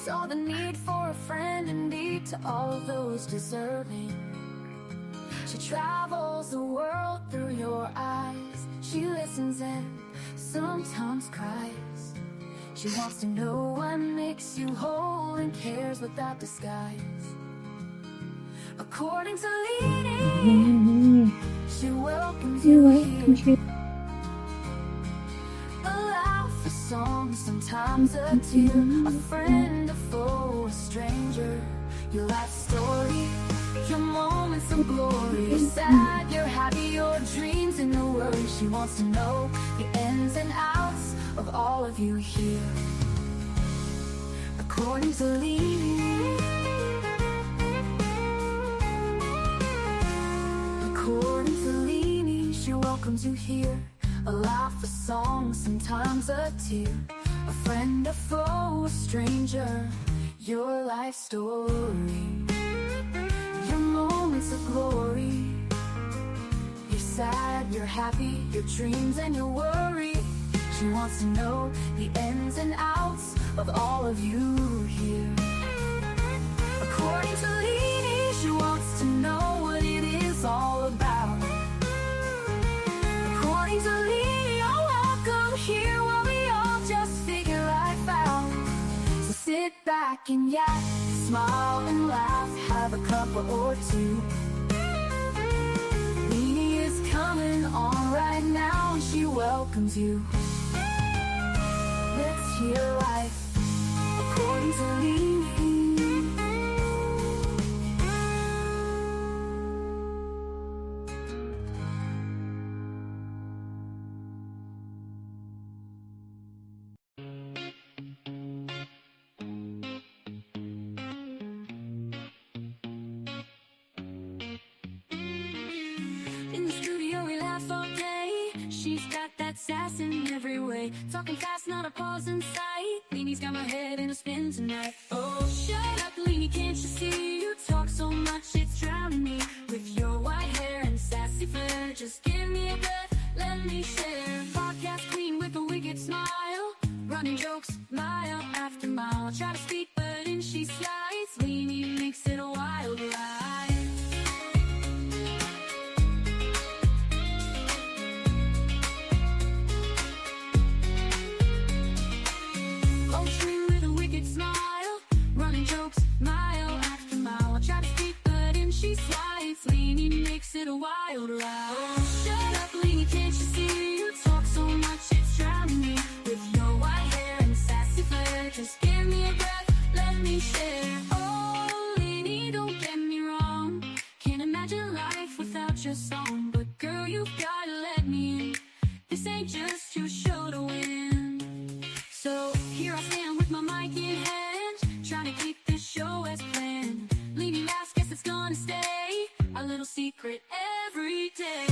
saw the need for a friend indeed to all those deserving. She travels the world through your eyes. She listens and sometimes cries. She wants to know what makes you whole and cares without disguise. According to Lindsay, she welcomes you here. A laugh, a song, sometimes a tear. A friend, a foe, a stranger. Your life story, your moments of glory. You're sad, you're happy, your dreams and your worries. She wants to know the ins and outs of all of you here. According to Lindsay, according to Lindsay, she welcomes you here. A laugh, a song, sometimes a tear. A friend, a foe, a stranger. Your life story, your moments of glory. You're sad, you're happy, your dreams and your worry. She wants to know the ins and outs of all of you here. According to Lindsay, she wants to know what it is all about. According to Lindsay, you're welcome here while we all just figure life out. So sit back and yak, smile and laugh, have a cuppa or two. Lindsay is coming on right now and she welcomes you. Let's hear life according to Lindsay. In the studio we laugh all day. She's got that sass in every way. Talking fast, not a pause in sight. Lindsay's got my head in a spin tonight. Oh, shut up, Lindsay, can't you see? You talk so much, it's drowning me. With your white hair and sassy flair, just give me a breath, let me share. Podcast queen with a wicked smile, running jokes mile after mile. Try to speak, but in she slides. Lindsay makes it a wild ride. Lindsay makes it a wild ride. Oh, shut up, Lindsay, can't you see? You talk so much, it's drowning me. With your white hair and sassy flair, just give me a breath, let me share. Oh, Lindsay, don't get me wrong, can't imagine life without your song. But girl, you've gotta let me in. This ain't just your show to win. So here I stand with my mic in hand, trying to keep this show as planned. Lindsay laughs, guess it's gonna stay a little secret every day.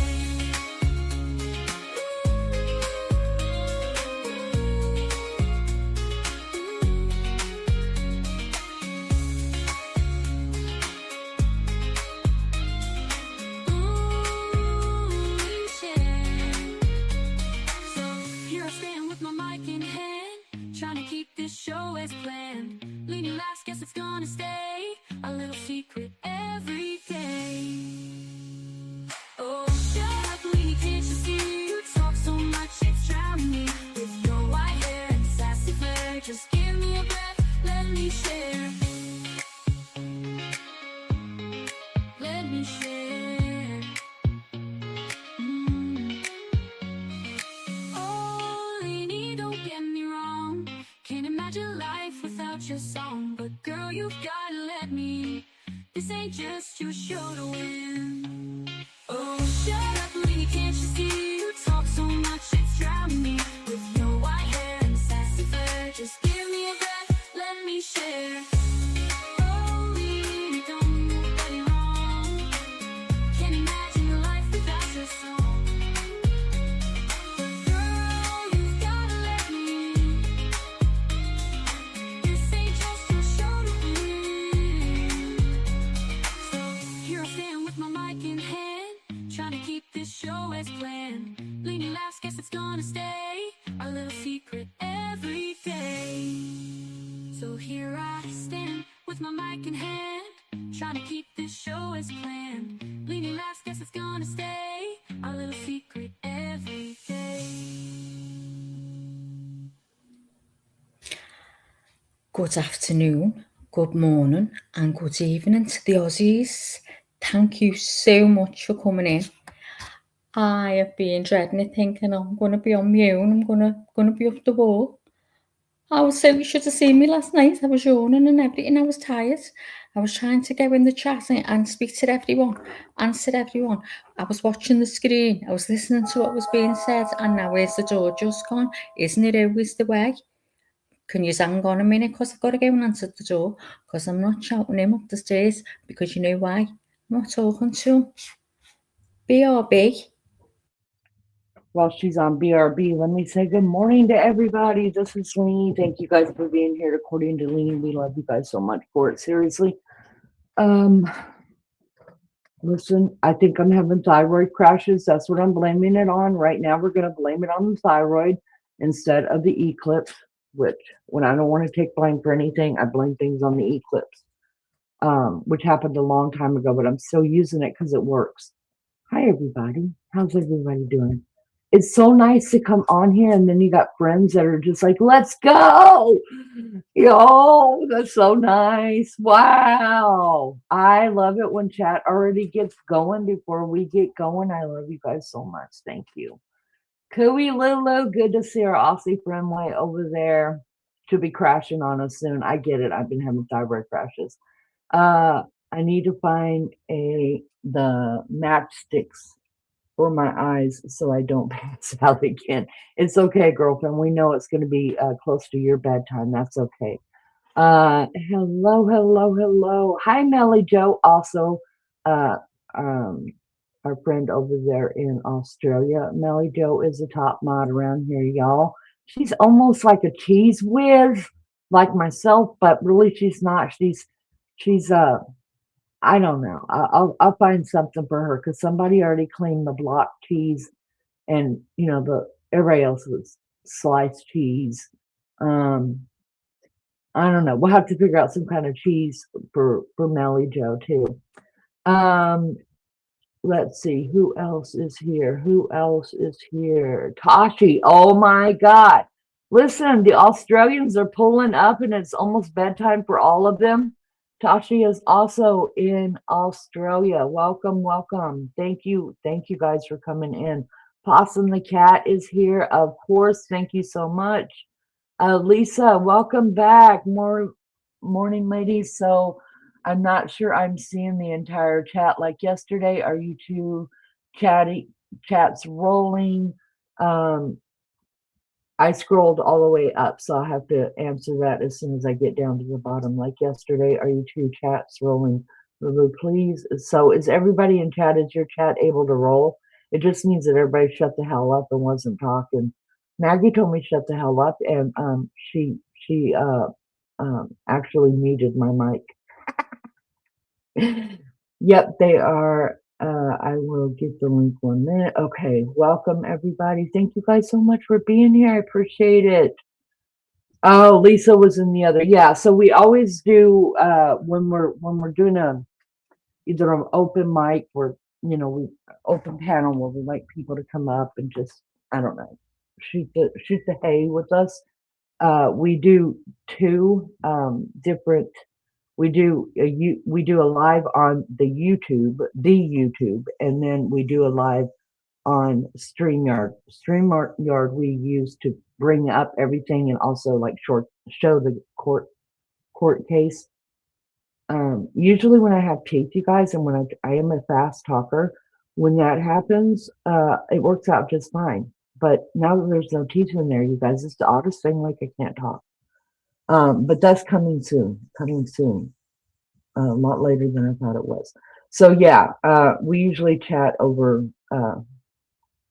So here I stand with my mic in hand, trying to keep this show as planned. Lindsay laughs, guess it's gonna stay a little secret every day. Oh, shut up, Lindsay, can't you see? You talk so much, it's drowning me. With your white hair and sassy flair, just give me a breath, let me share. Let me share. Oh, Lindsay, don't get me wrong, can't imagine life without your song. But girl, you've gotta let me. This ain't just your show to win. Oh, shut up, Lindsay, can't you see? You talk so much, it's drowning me. With your white hair and sassy flair, just give me a breath, let me share. Oh, Lindsay, don't get me wrong, can't imagine your life without your song. But girl, you've gotta let me in. This ain't just your show to win. So here I stand with my mic in hand, trying to keep with my mic in hand, trying to keep this show as planned. Leaning last, guess it's gonna stay our little secret every day. Good afternoon, good morning, and good evening to the Aussies. Thank you so much for coming in. I have been dreading it, thinking I'm going to be on my own. I'm going to be off the wall. You should have seen me last night. I was yawning and everything. I was tired. I was trying to go in the chat and speak to everyone, answer everyone. I was watching the screen. I was listening to what was being said, and now where's the door just gone? Isn't it always the way? Can you hang on a minute, because I've got to go and answer the door, because I'm not shouting him up the stairs, because you know why? I'm not talking to him. BRB. While she's on BRB, let me say good morning to everybody. This is Lindsay. Thank you guys for being here. According to Lindsay, we love you guys so much for it. Seriously. Listen, I think I'm having thyroid crashes. That's what I'm blaming it on. Right now, we're going to blame it on the thyroid instead of the eclipse, which when I don't want to take blame for anything, I blame things on the eclipse, which happened a long time ago, but I'm still using it because it works. Hi, everybody. How's everybody doing? It's so nice to come on here, and then you got friends that are just like, let's go. Yo, that's so nice. Wow. I love it when chat already gets going before we get going. I love you guys so much. Thank you. Cooey Lulu, good to see our Aussie friend way over there. She'll be crashing on us soon. I get it. I've been having thyroid crashes. I need to find the matchsticks for my eyes so I don't pass out again. It's okay, girlfriend. We know it's going to be close to your bedtime. That's okay. Hello, hello, hello. Hi, Melly Joe. Also, uh, our friend over there in Australia. Melly Joe is the top mod around here, y'all. She's almost like a cheese whiz, like myself, but really she's not. She's I don't know. I'll find something for her because somebody already claimed the block cheese, and the everybody else was sliced cheese. I don't know. We'll have to figure out some kind of cheese for Melly Joe too. Let's see who else is here. Who else is here? Tashi. Oh my God! Listen, the Australians are pulling up, and it's almost bedtime for all of them. Tashi is also in Australia. Welcome, welcome. Thank you guys for coming in. Possum the cat is here, of course. Thank you so much. Lisa, welcome back. More morning, ladies. So I'm not sure I'm seeing the entire chat like yesterday. Are you two chats rolling? I scrolled all the way up, so I'll have to answer that as soon as I get down to the bottom. Like yesterday, are you two chats rolling? Lulu, please. So is everybody in chat? Is your chat able to roll? It just means that everybody shut the hell up and wasn't talking. Maggie told me shut the hell up, and she actually muted my mic. Yep, they are. I will get the link 1 minute. Okay, welcome everybody. Thank you guys so much for being here. I appreciate it. Oh, Lisa was in the other. Yeah, so we always do when we're doing either an open mic or we open panel where we like people to come up and just I don't know shoot the hay with us. We do two different. We do a live on the YouTube, and then we do a live on StreamYard. StreamYard we use to bring up everything and also like show the court case. Usually when I have teeth, you guys, and when I am a fast talker, when that happens, it works out just fine. But now that there's no teeth in there, you guys, it's the oddest thing. Like I can't talk. But that's coming soon. A lot later than I thought it was. So yeah, we usually chat over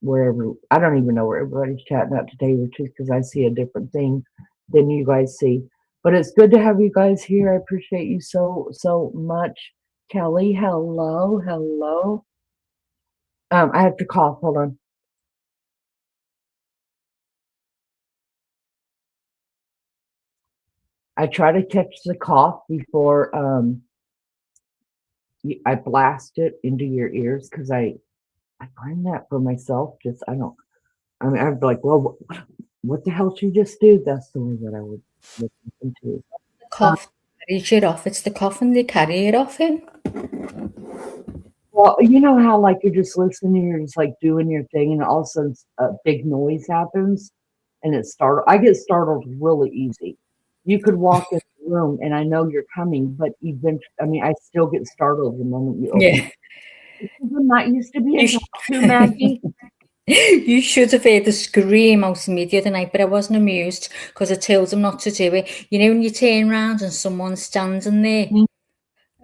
wherever. I don't even know where everybody's chatting at today, which is because I see a different thing than you guys see. But it's good to have you guys here. I appreciate you so much. Kelly, hello, hello. I have to cough. Hold on. I try to catch the cough before I blast it into your ears because I find that for myself. Just I don't. I mean, I'd be like, well, what the hell she just do? That's the way that I would listen to. The cough carries it off. It's the coughing they carry it off in. Well, you know how like you're just listening, you're just like doing your thing, and all of a sudden a big noise happens, and it startled. I get startled really easy. You could walk in the room, and I know you're coming, but eventually, I mean, I still get startled the moment you open. Yeah. I'm not used to being You sh- talked to, Maggie. You should have heard the scream out of me the other night, but I wasn't amused because I told them not to do it. You know, when you turn around and someone's standing there, Mhm.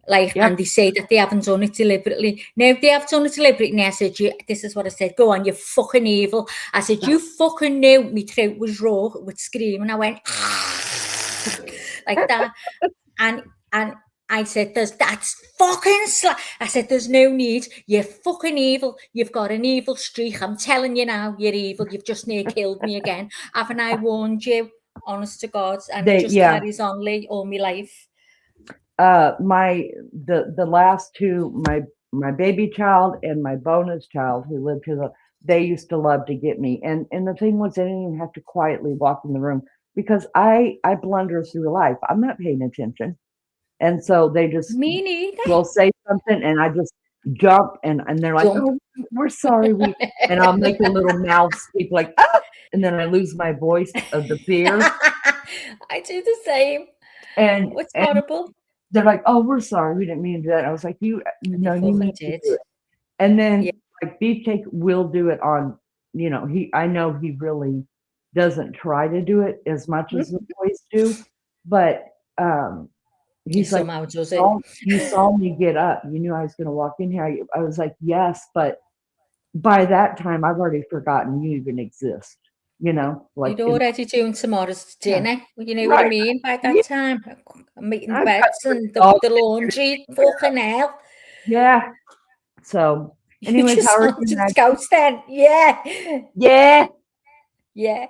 like, Yep. and they say that they haven't done it deliberately. No, they have done it deliberately. And I said, this is what I said. Go on, you fucking evil. I said, you fucking knew my throat was raw with screaming. I went like that, and I said, that's fucking I said, there's no need. You're fucking evil. You've got an evil streak. I'm telling you now, you're evil. You've just near killed me again. Haven't I warned you? Honest to God. And it just Yeah. carries on all my life. The last two, my baby child and my bonus child who lived here, they used to love to get me. And the thing was, they didn't even have to quietly walk in the room because I blunder through life. I'm not paying attention. And so they just Me neither. will say something and I just jump and they're like, Jump. oh, we're sorry. And I'll make a little mouth speak like, ah, and then I lose my voice of the fear. I do the same. And What's horrible? They're like, oh, we're sorry. We didn't mean to do that. I was like, you meant to do it. And then like Beefcake will do it on, you know, I know he really doesn't try to do it as much as the boys do, but He he's like, somehow does it. you saw me get up. You knew I was going to walk in here. I was like, yes, but by that time, I've already forgotten you even exist. You know, like You're already doing tomorrow's dinner. You know Right. what I mean? By that time, I'm making I've beds got and all the laundry. Fucking hell. yeah. So, You anyways, just how are sounded you? Maggie? Scouse then. Yeah. Yeah. Yeah.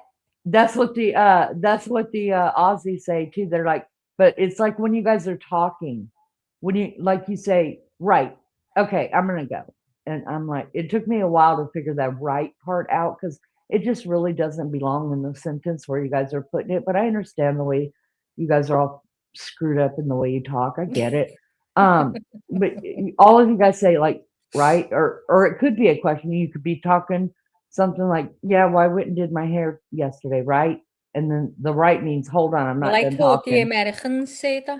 That's what the Aussies say too. They're like, but it's like when you guys are talking, when you like you say, right, okay, I'm gonna go. And I'm like, it took me a while to figure that right part out because it just really doesn't belong in the sentence where you guys are putting it. But I understand the way you guys are all screwed up in the way you talk. I get it. But all of you guys say like right, or it could be a question. You could be talking something like, yeah, well, I went and did my hair yesterday, right? And then the right means, hold on, I'm not Well, I done thought the talking. Americans say that.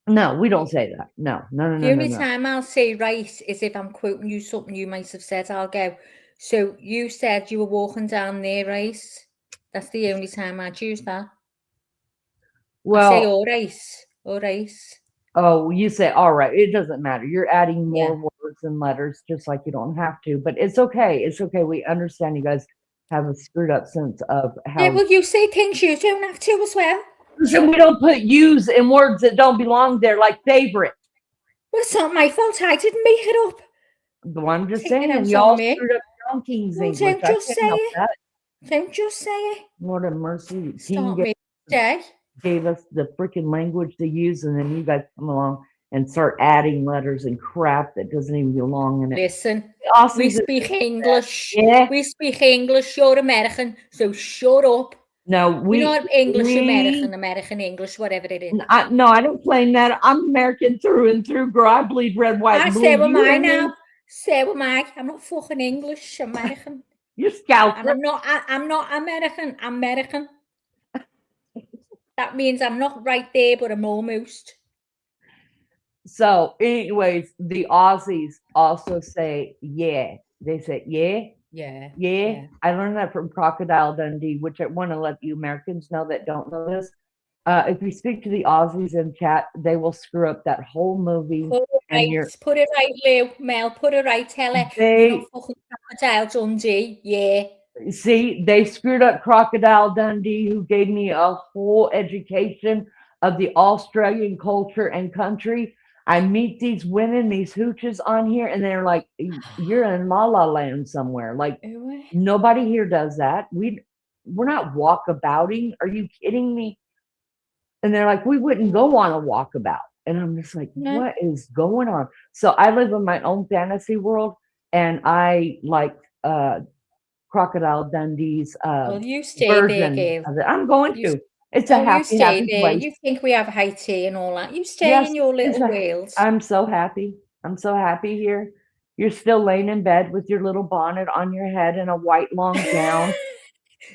No, we don't say that. No. The only time I'll say right is if I'm quoting you something you might have said. I'll go, so you said you were walking down there, right? That's the only time I'd use that. Well, I say all right. Oh, you say all right. It doesn't matter. You're adding more words and letters, just like you don't have to. But it's okay. It's okay. We understand you guys have a screwed up sense of how. Yeah, well, you say things you don't have to as well. And we don't put yous in words that don't belong there, like favorite. Well, it's not my fault. I didn't make it up. Well, I'm just Taking saying, out y'all on me. screwed up Donkey's Well, English. don't I just can't say help it. that. Don't just say it. Lord have mercy. Start me day. Gave us the freaking language to use, and then you guys come along and start adding letters and crap that doesn't even belong in it. Listen, Aussies we is- speak English. Yeah. We speak English. You're American, so shut up. No, We're not English, American English, whatever it is. No, I don't claim that. I'm American through and through, girl. I bleed red, white, and blue. Say with You mine hear me? now. Say with mine. I'm not fucking English, American. You're scouser. And I'm not American. American. That means I'm not right there, but I'm almost. So, anyways, the Aussies also say yeah. They say yeah. Yeah. I learned that from Crocodile Dundee, which I want to let you Americans know that don't know this. If you speak to the Aussies in chat, they will screw up that whole movie. Put it right, Lou. Mel, put it right. Tell her you're not fucking Crocodile Dundee. Yeah. See, they screwed up Crocodile Dundee, who gave me a whole education of the Australian culture and country. I meet these women, these hooches on here, and they're like, you're in La La Land somewhere. Like, nobody here does that. We're not walkabouting. Are you kidding me? And they're like, we wouldn't go on a walkabout. And I'm just like, No. what is going on? So I live in my own fantasy world, and I like Crocodile Dundee's Well, you stay there, version girl. of it. I'm going You, to. It's a you happy, stay happy there. place. You think we have high tea and all that. You stay Yes, in your it's little a- world. I'm so happy. I'm so happy here. You're still laying in bed with your little bonnet on your head and a white long gown.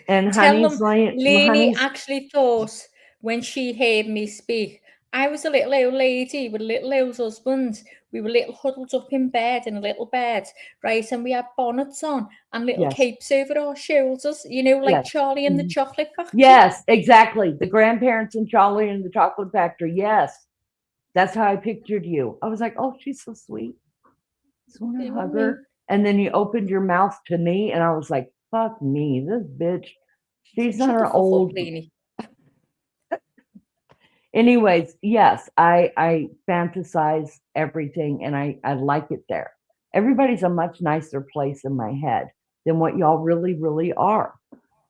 And Tell honey's them, laying. Lainey Honey's actually thought when she heard me speak, I was a little old lady with a little old husband. We were little huddled up in bed in a little bed, right? And we had bonnets on and little yes, capes over our shoulders, you know, like yes, Charlie and the mhm. Chocolate Factory. Yes, exactly. The grandparents and Charlie and the Chocolate Factory. Yes, that's how I pictured you. I was like, oh, she's so sweet. Just want to You hug and me. her. And then you opened your mouth to me, and I was like, fuck me, this bitch. She's not Shut the her fuck up, old. Lainey. Anyways, yes, I fantasize everything, and I like it there. Everybody's a much nicer place in my head than what y'all really, really are.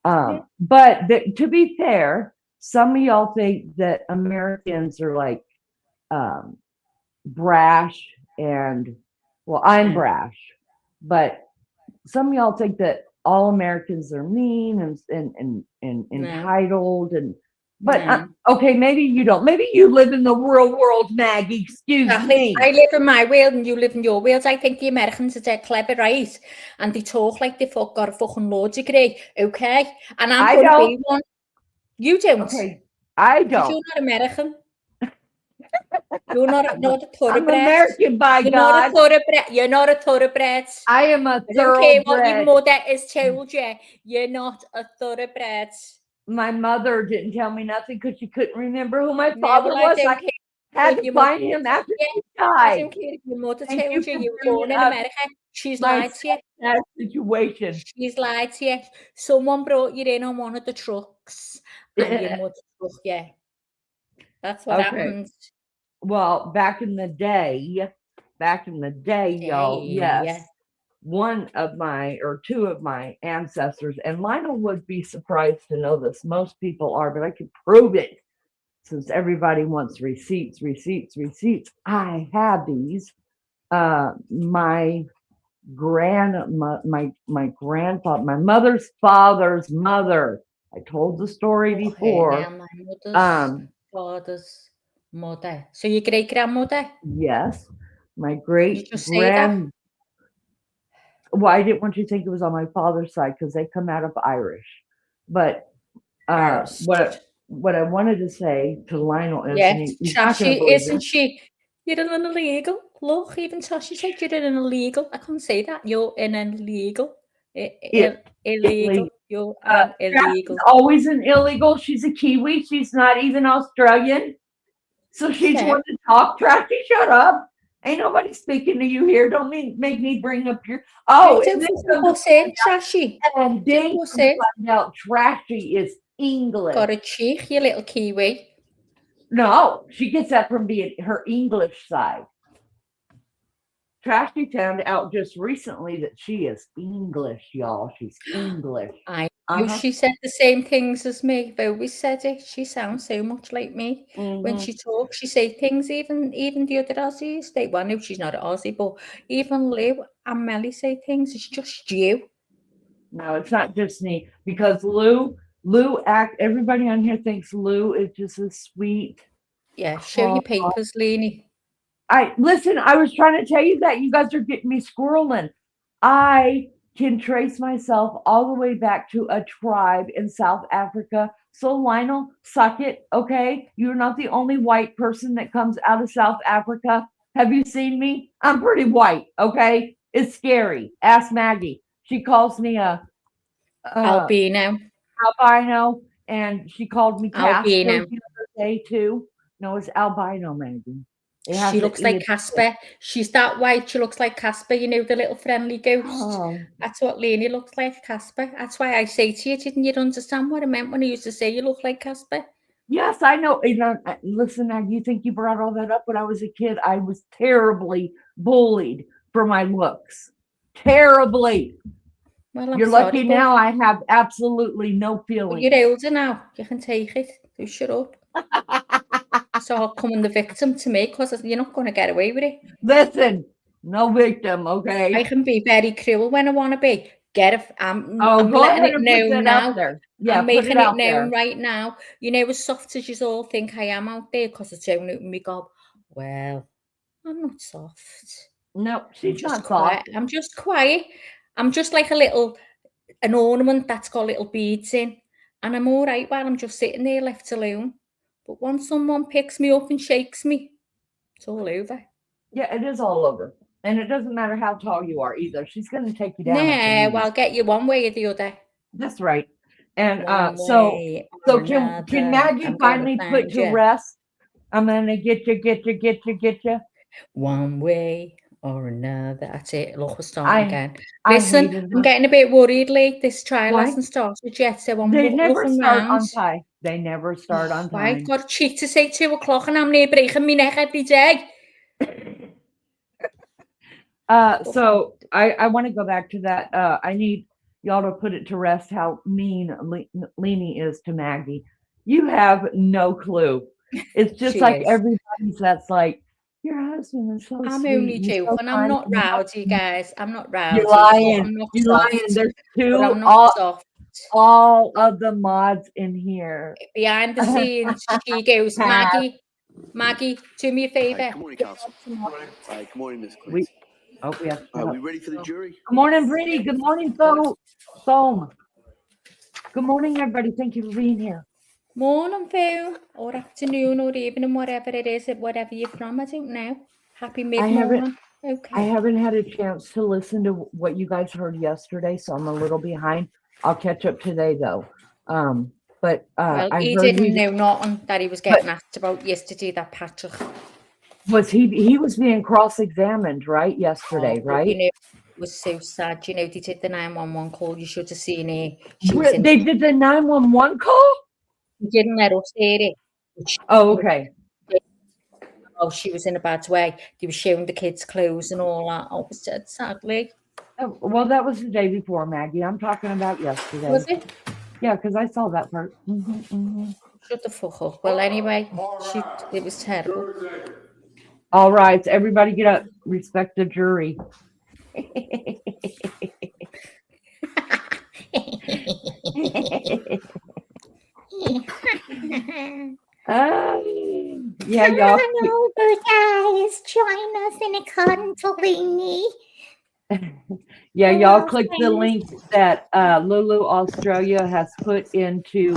Yeah. But to be fair, some of y'all think that Americans are like brash, and well, I'm Mm. brash, but some of y'all think that all Americans are mean and No. entitled, and but No. okay, maybe you don't. Maybe you live in the real world, Maggie. Excuse Exactly. me. I live in my world and you live in your world. I think the Americans are dead clever, right? And they talk like they've got a fucking law degree, okay? And I'm I going to don't. be one. You don't. Okay, I Because don't. you're not American. You're not a I'm thoroughbred. American, by You're not a God. thoroughbred. You're not a thoroughbred. I am a I don't care what your thoroughbred. mother has told you. You're not a thoroughbred. My mother didn't tell me nothing because she couldn't remember who my No, father well, I was. don't I care had if to your mother find him told after you. he I died. don't care if your mother Thank you told for you you were bringing born in up America. She's my lied to you. sad situation. She's lied to you. Someone brought you in on one of the trucks and your mother took you. That's what Okay. happens. Well, back in the day, y'all, yes, Yeah. one of my or two of my ancestors, and Lionel would be surprised to know this. Most people are, but I could prove it since everybody wants receipts. I have these. My grandfather, my mother's father's mother. I told the story Okay, before. now my mother's father's mother. So your great grandmother? Yes, my Did you great just say that? well, I didn't want you to think it was on my father's side because they come out of Irish. But Irish. what I wanted to say to Lionel is, Yeah, and he's not going to Tashi, believe isn't this. she? You're an illegal. Look, even Tashi said you're an illegal. I can't say that. You're an illegal. Illegal. Illegal. You're an illegal. Tracy's always an illegal. She's a Kiwi. She's not even Australian. So she's Fair. wanting to talk. Tracy, shut up. Ain't nobody speaking to you here. Don't make me bring up your. Oh, Don't and then fucking bust in, Trashy. and then Don't bust in. find out Trashy is English. Got a cheek, you little Kiwi. No, she gets that from being her English side. Trashy found out just recently that she is English, y'all. She's English. I know she said the same things as me. I've always said it. She sounds so much like me. When she talks, she say things, even the other Aussies. Well, I know she's not an Aussie, but even Lou and Melly say things. It's just you. No, it's not just me. Because everybody on here thinks Lou is just a sweet. Yeah, show your papers, Lenny. Listen, I was trying to tell you that. You guys are getting me squirreling. I can trace myself all the way back to a tribe in South Africa. So Lionel, suck it, okay? You're not the only white person that comes out of South Africa. Have you seen me? I'm pretty white, okay? It's scary. Ask Maggie. She calls me a albino, and she called me Casper the albino. other day too. No, it's albino, Maggie. She looks like Casper. She's that white. She looks like Casper. You know, the little friendly ghost. Oh. That's what Lenny looks like, Casper. That's why I say to you, didn't you understand what I meant when I used to say you look like Casper? Yes, I know. Listen, you think you brought all that up when I was a kid? I was terribly bullied for my looks. Terribly. Well, I'm You're sorry, lucky now I have absolutely no but feelings. you're older now. You can take it. So shut up. So I'll come the victim to me because you're not going to get away with it. Listen, no victim, okay? I can be very cruel when I want to be. I'm Go letting ahead it and put known that out now. there. Yeah, I'm put making it it out known there. right now. You know, as soft as you all think I am out there because it's only me gob. Well, I'm not soft. No, she's not Quiet. soft. I'm just quiet. I'm just like an ornament that's got little beads in. And I'm all right while I'm just sitting there left alone. But once someone picks me up and shakes me, it's all over. Yeah, it is all over. And it doesn't matter how tall you are either. She's going to take you down. Nah, well, I'll get you one way or the other. That's right. And One so way so or can another, Maggie I'm gonna finally put find to ya. rest? I'm gonna get you. One way or another. That's it. Look, we're starting again. I Listen, hated I'm her. getting a bit worried, Lee. This trial Why? hasn't started yet, so I'm They never looking start round. on time. They never start on Why time. got a cheat to say 2 o'clock and I'm near breaking my neck every day? So I want to go back to that. I need y'all to put it to rest how mean Leanie is to Maggie. You have no clue. It's just She like is. everybody's that's like, your husband is so I'm sweet. only He's so joking. I'm kind, not and you know, rowdy, guys. I'm not rowdy. you're but lying. I'm not You're soft. lying. There's But I'm two not soft. all of the mods in here. Behind the scenes, she goes, Maggie, do me a favor. Good morning, Council. Good morning, Ms. Clancy. We have to Are we ready for the jury? Good morning, Brittany. Good morning, Foam. Good morning, everybody. Thank you for being here. Morning, Phil, or afternoon, or evening, whatever it is, whatever you're from. I don't know. Happy mid-morning. Okay. I haven't had a chance to listen to what you guys heard yesterday, so I'm a little behind. I'll catch up today, though. But well, I he heard didn't know nothing that he was getting asked about yesterday. That Patrick was he was being cross-examined, right? Yesterday, right? You know, it was so sad. You know, they did the 911 call. You should have seen it. They did the 911 call. He didn't let us hear it. Oh, okay. Oh, she was in a bad way. They were showing the kids' clothes and all that. Oh, it was dead, sadly. Oh, well, that was the day before, Maggie. I'm talking about yesterday. Was it? Yeah, because I saw that part. Shut the fuck up. Well, anyway, it was terrible. All right, everybody get up. Respect the jury. Yeah, y'all. Guys, join us in a Consolini. Yeah, y'all click the link that Lulu Australia has put into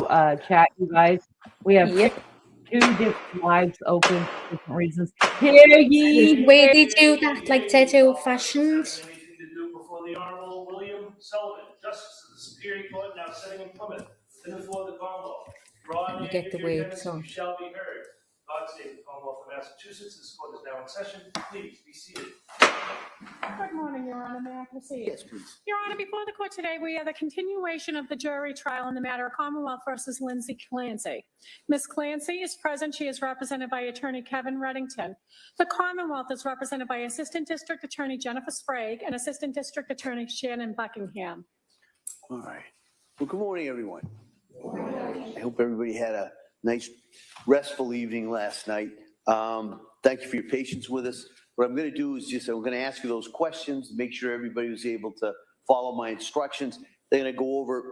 chat, you guys. We have two different lives open for different reasons. Hear ye! Where they do that, like dead old-fashioned. Anything to do before the Honorable William Sullivan, Justice of the Superior Court, now sitting in Plymouth, and before the Commonwealth. You get the words on. You shall be heard. God save the Commonwealth of Massachusetts. This court is now in session. Please be seated. Good morning, Your Honor. May I proceed? Yes, please. Your Honor, before the court today, we have the continuation of the jury trial in the matter of Commonwealth versus Lindsay Clancy. Ms. Clancy is present. She is represented by Attorney Kevin Reddington. The Commonwealth is represented by Assistant District Attorney Jennifer Sprague and Assistant District Attorney Shannon Buckingham. All right. Well, good morning, everyone. I hope everybody had a nice, restful evening last night. Thank you for your patience with us. What I'm going to do is I'm going to ask you those questions, make sure everybody was able to follow my instructions. They're going to go over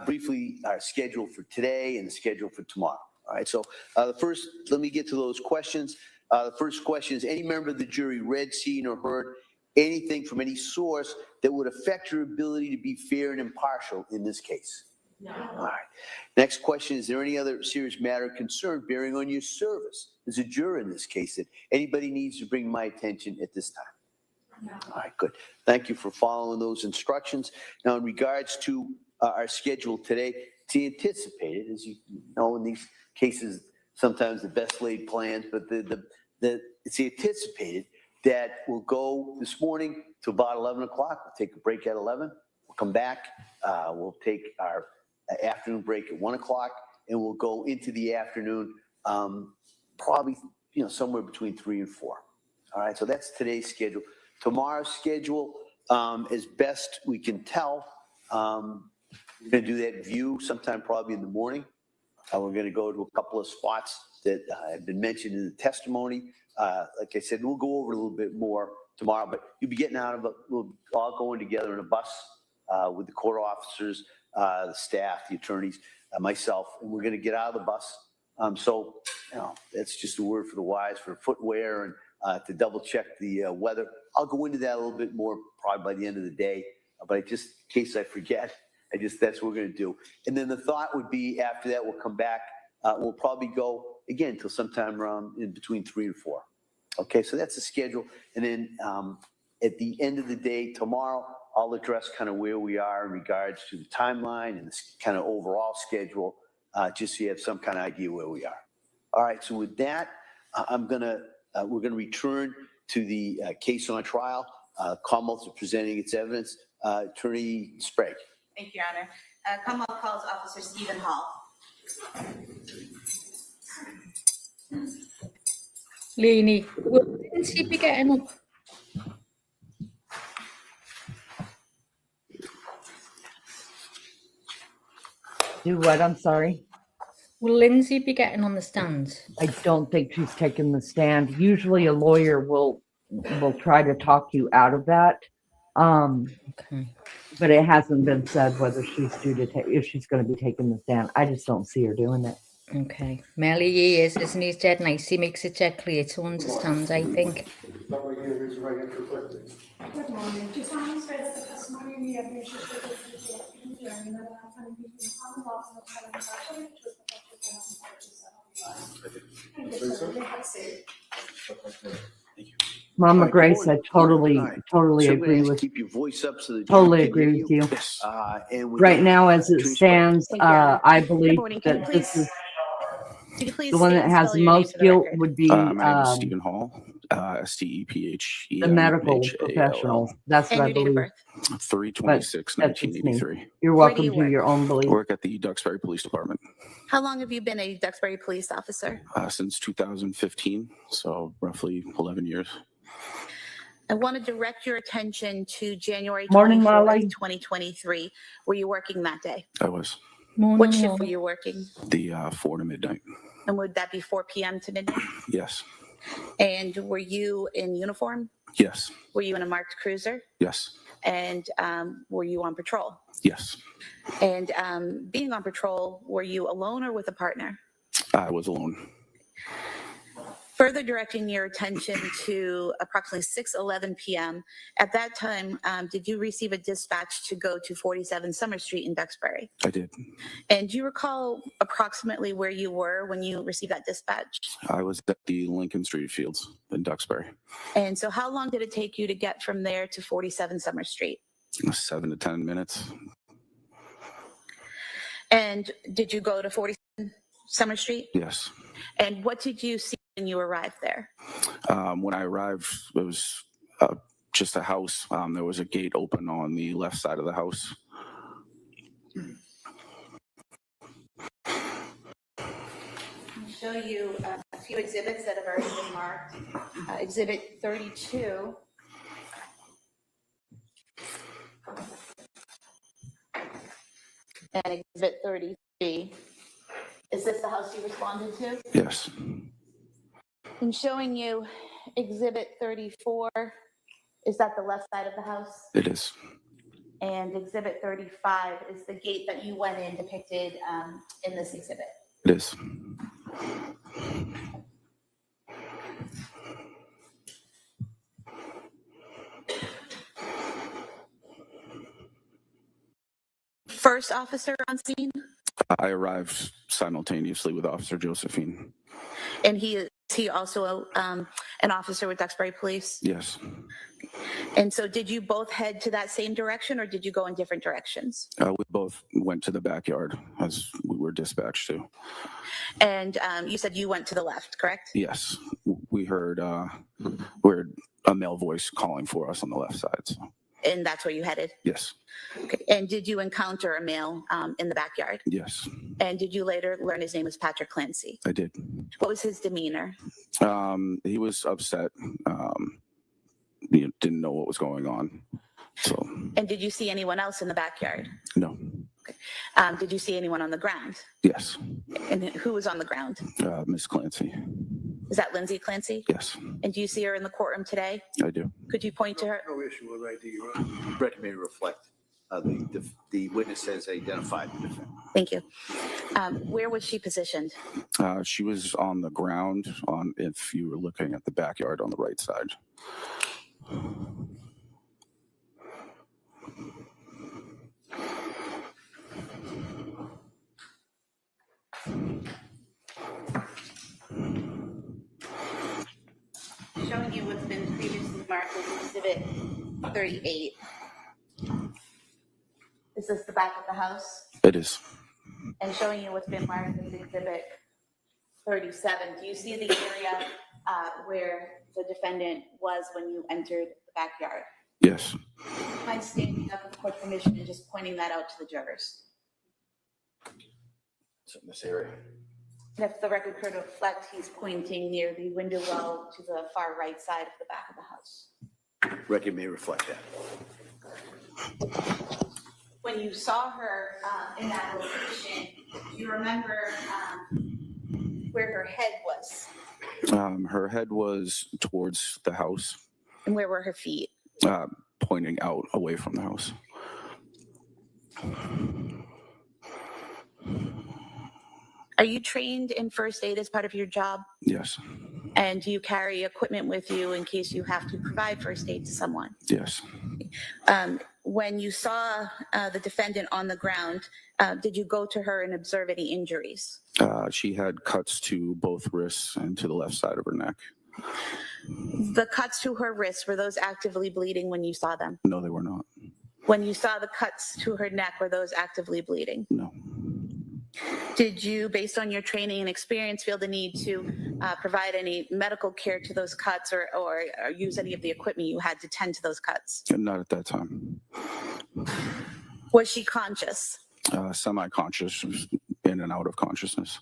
briefly our schedule for today and the schedule for tomorrow. All right. So let me get to those questions. The first question is, any member of the jury read, seen, or heard anything from any source that would affect your ability to be fair and impartial in this case? No. All right. Next question, is there any other serious matter of concern bearing on your service as a juror in this case that anybody needs to bring my attention at this time? No. All right, good. Thank you for following those instructions. Now, in regards to our schedule today, it's anticipated, as you know, in these cases, sometimes the best laid plans, but it's anticipated that we'll go this morning to about 11 o'clock. We'll take a break at 11. We'll come back. We'll take our afternoon break at 1 o'clock, and we'll go into the afternoon, probably somewhere between 3 and 4. All right, so that's today's schedule. Tomorrow's schedule, as best we can tell, we're going to do that view sometime probably in the morning. We're going to go to a couple of spots that have been mentioned in the testimony. Like I said, we'll go over a little bit more tomorrow, but you'll be getting out of it. We'll all going together in a bus with the court officers, the staff, the attorneys, myself, and we're going to get out of the bus. So, that's just a word for the wise for footwear and to double check the weather. I'll go into that a little bit more probably by the end of the day, but just in case I forget, that's what we're going to do. And then the thought would be after that, we'll come back. We'll probably go again till sometime around in between 3 and 4. Okay, so that's the schedule. And then at the end of the day tomorrow, I'll address kind of where we are in regards to the timeline and this kind of overall schedule, just so you have some kind of idea where we are. All right, so with that, we're gonna return to the case on trial. Commonwealth is presenting its evidence. Attorney Sprague. Thank you, Your Honor. Commonwealth calls Officer Stephen Hall. Lainey, will Lindsay be getting up? Do what? I'm sorry. Will Lindsay be getting on the stand? I don't think she's taking the stand. Usually a lawyer will try to talk you out of that. Okay. But it hasn't been said whether she's due to take, if she's going to be taking the stand. I just don't see her doing it. Okay. Melly, he is, isn't he? He's dead nice. He makes it dead clear to understand, I think. Good morning. Do you solemnly swear that the testimony in the evidence you give is the truth, and that the outcome between the Commonwealth and the Federal Government is the truth, Mama Grace, I totally agree with. Keep your voice up so that Totally you can agree hear with you. And Right now, as it stands, Thank you. I believe morning. Can that you this is Could you please the one state that and has spell your name most for the guilt record? would be My name is Stephen Hall, STEPHE. the medical professionals. That's what And I your date of believe. birth. 3/26, That's just me. 1983. You're Where do welcome you to work? your own belief. Work at the Duxbury Police Department How long have you been a Duxbury police officer? since 2015, so roughly 11 years. I want to direct your attention to January Morning, 24th, Molly. 2023. Were you working that day? I was Morning, What shift were Molly. you working? the 4 to midnight. And would that be 4 p.m. to midnight? Yes, And were you in uniform? yes, Were you in a marked cruiser? yes, And were you on patrol? yes. And being on patrol, were you alone or with a partner? I was alone. Further directing your attention to approximately 6:11 p.m. At that time, did you receive a dispatch to go to 47 Summer Street in Duxbury? I did. And do you recall approximately where you were when you received that dispatch? I was at the Lincoln Street Fields in Duxbury. And so how long did it take you to get from there to 47 Summer Street? 7 to 10 minutes. And did you go to 47 Summer Street? Yes. And what did you see when you arrived there? When I arrived, it was just a house. There was a gate open on the left side of the house. I'll show you a few exhibits that have already been marked. Exhibit 32. And exhibit 33. Is this the house you responded to? Yes. I'm showing you exhibit 34. Is that the left side of the house? It is. And exhibit 35 is the gate that you went in depicted in this exhibit. It is. First officer on scene, I arrived simultaneously with Officer Josephine. and he also an officer with Duxbury Police? Yes. And so did you both head to that same direction, or did you go in different directions? We both went to the backyard as we were dispatched to. And you said you went to the left, correct? Yes. We heard a male voice calling for us on the left side. So. And that's where you headed? Yes. Okay. And did you encounter a male in the backyard? Yes. And did you later learn his name was Patrick Clancy? I did. What was his demeanor? He was upset. Didn't know what was going on. So. And did you see anyone else in the backyard? No. Did you see anyone on the ground? Yes. And who was on the ground? Miss Clancy. Is that Lindsay Clancy? Yes, And do you see her in the courtroom today? I do. Could you point to her? No issue with ID, Your Honor. Record may reflect the witness has identified the defendant. Thank you. Where was she positioned? She was on the ground if you were looking at the backyard on the right side. Showing you what's been previously marked as Exhibit 38. Is this the back of the house? It is. And showing you what's been marked as Exhibit 37. Do you see the area where the defendant was when you entered the backyard? Yes. Do you mind standing up with court permission and just pointing that out to the jurors? It's in this area. And if the record could reflect, he's pointing near the window well to the far right side of the back of the house. Record may reflect that. When you saw her in that location, do you remember where her head was? Her head was towards the house, And where were her feet? pointing out away from the house. Are you trained in first aid as part of your job? Yes. And do you carry equipment with you in case you have to provide first aid to someone? Yes. When you saw the defendant on the ground, did you go to her and observe any injuries? She had cuts to both wrists and to the left side of her neck. The cuts to her wrists, were those actively bleeding when you saw them? No, they were not. When you saw the cuts to her neck, were those actively bleeding? No. Did you, based on your training and experience, feel the need to provide any medical care to those cuts or use any of the equipment you had to tend to those cuts? Not at that time. Was she conscious? Semi-conscious, in and out of consciousness.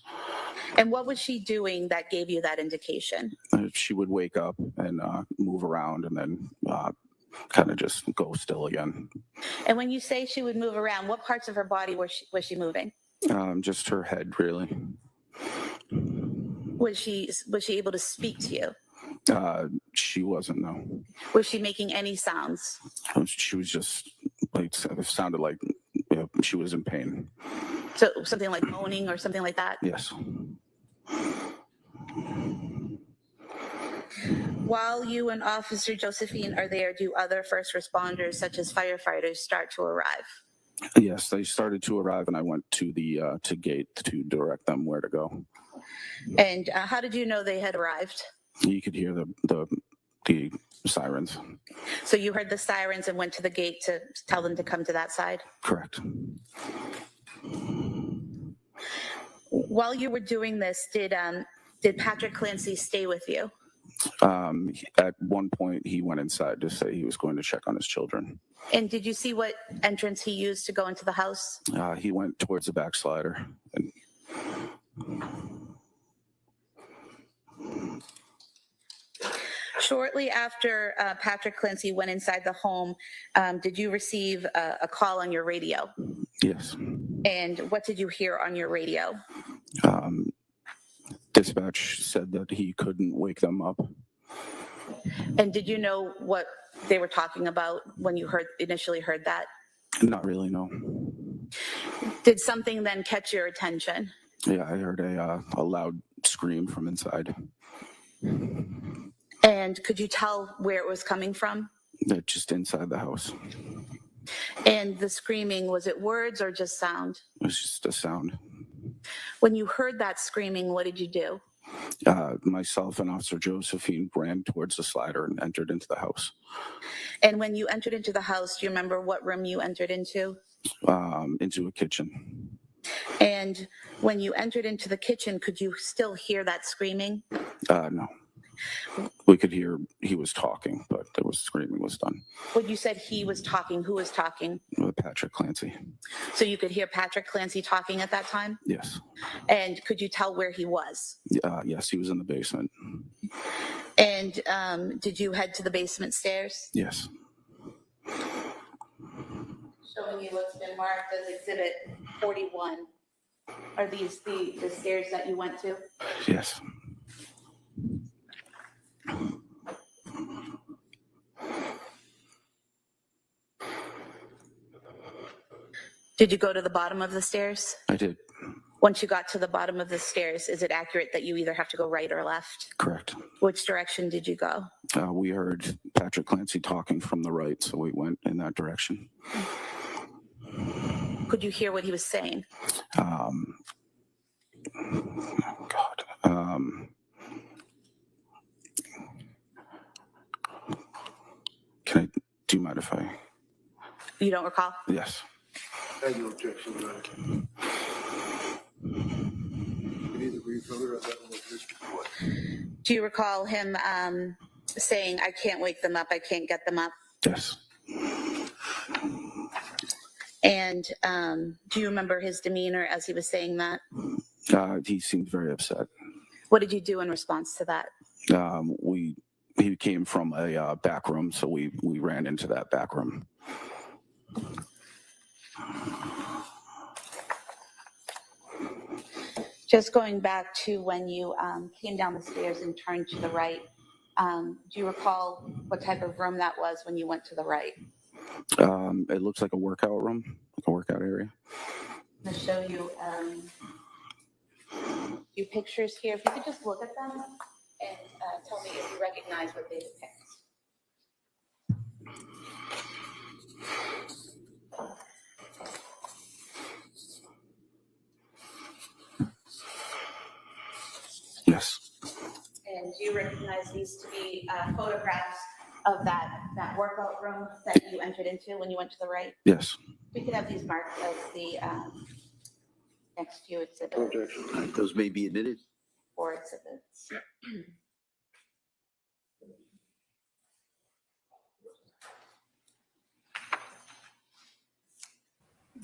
And what was she doing that gave you that indication? She would wake up and move around and then kind of just go still again. And when you say she would move around, what parts of her body was she moving? Just her head, really. Was she able to speak to you? She wasn't, no. Was she making any sounds? She was just, like, it sounded like she was in pain. So something like moaning or something like that? Yes. While you and Officer Josephine are there, do other first responders, such as firefighters, start to arrive? Yes, they started to arrive, and I went to the gate to direct them where to go. And how did you know they had arrived? You could hear the sirens. So you heard the sirens and went to the gate to tell them to come to that side? Correct. While you were doing this, did Patrick Clancy stay with you? At one point, he went inside to say he was going to check on his children. And did you see what entrance he used to go into the house? He went towards the backslider. And shortly after Patrick Clancy went inside the home, did you receive a call on your radio? Yes. And what did you hear on your radio? Dispatch said that he couldn't wake them up. And did you know what they were talking about when you initially heard that? Not really, no. Did something then catch your attention? Yeah, I heard a loud scream from inside. And could you tell where it was coming from? Just inside the house. And the screaming, was it words or just sound? It was just a sound. When you heard that screaming, what did you do? Myself and Officer Josephine ran towards the slider and entered into the house. And when you entered into the house, do you remember what room you entered into? Into a kitchen. And when you entered into the kitchen, could you still hear that screaming? No. We could hear he was talking, but there was screaming was done. When you said he was talking, who was talking? Patrick Clancy. So you could hear Patrick Clancy talking at that time? Yes. And could you tell where he was? Yes, he was in the basement. And did you head to the basement stairs? Yes. Showing you what's been marked as Exhibit 41. Are these the stairs that you went to? Yes. Did you go to the bottom of the stairs? I did. Once you got to the bottom of the stairs, is it accurate that you either have to go right or left? Correct. Which direction did you go? We heard Patrick Clancy talking from the right, so we went in that direction. Could you hear what he was saying? Do you mind if I? You don't recall? Yes. Thank you, objection, Your Honor. We need to refill that one with this report. Do you recall him saying, I can't wake them up, I can't get them up? Yes. And do you remember his demeanor as he was saying that? He seemed very upset. What did you do in response to that? He came from a back room, so we ran into that back room. Just going back to when you came down the stairs and turned to the right, do you recall what type of room that was when you went to the right? It looks like a workout room, like a workout area. I'm going to show you a few pictures here. If you could just look at them and tell me if you recognize what they depict. Yes. And do you recognize these to be photographs of that workout room that you entered into when you went to the right? Yes. We could have these marked as the next few exhibits. Objection. All right, those may be admitted. Or exhibits.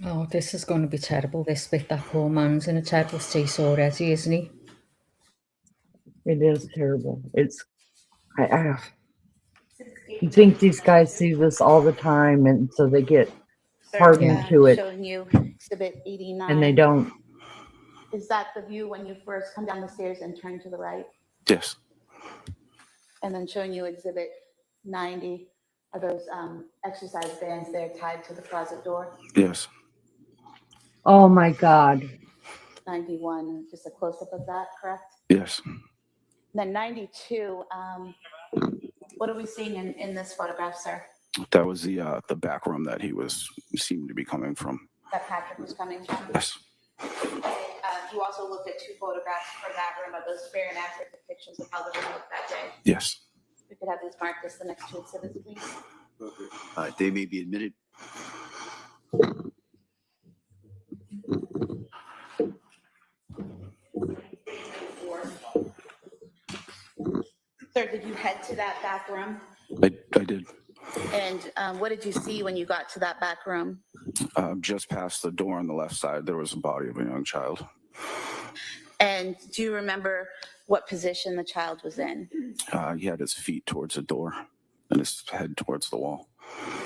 Oh, this is going to be terrible, this bit. That poor man's in a terrible state already, isn't he? It is terrible. It's, I think these guys see this all the time, and so they get hardened to it, Showing you exhibit 89. and they don't. Is that the view when you first come down the stairs and turn to the right? Yes. And then showing you exhibit 90. Are those exercise bands there tied to the closet door? Yes. Oh my God. 91, just a close-up of that, correct? Yes. Then 92, what are we seeing in this photograph, sir? That was the back room that seemed to be coming from. That Patrick was coming from? Yes. You also looked at two photographs from that room. Are those fair and accurate depictions of how the room looked that day? Yes. We could have these marked as the next two exhibits, please. Okay. They may be admitted. Sir, did you head to that back room? I did. And what did you see when you got to that back room? Just past the door on the left side, there was a body of a young child. And do you remember what position the child was in? He had his feet towards the door and his head towards the wall.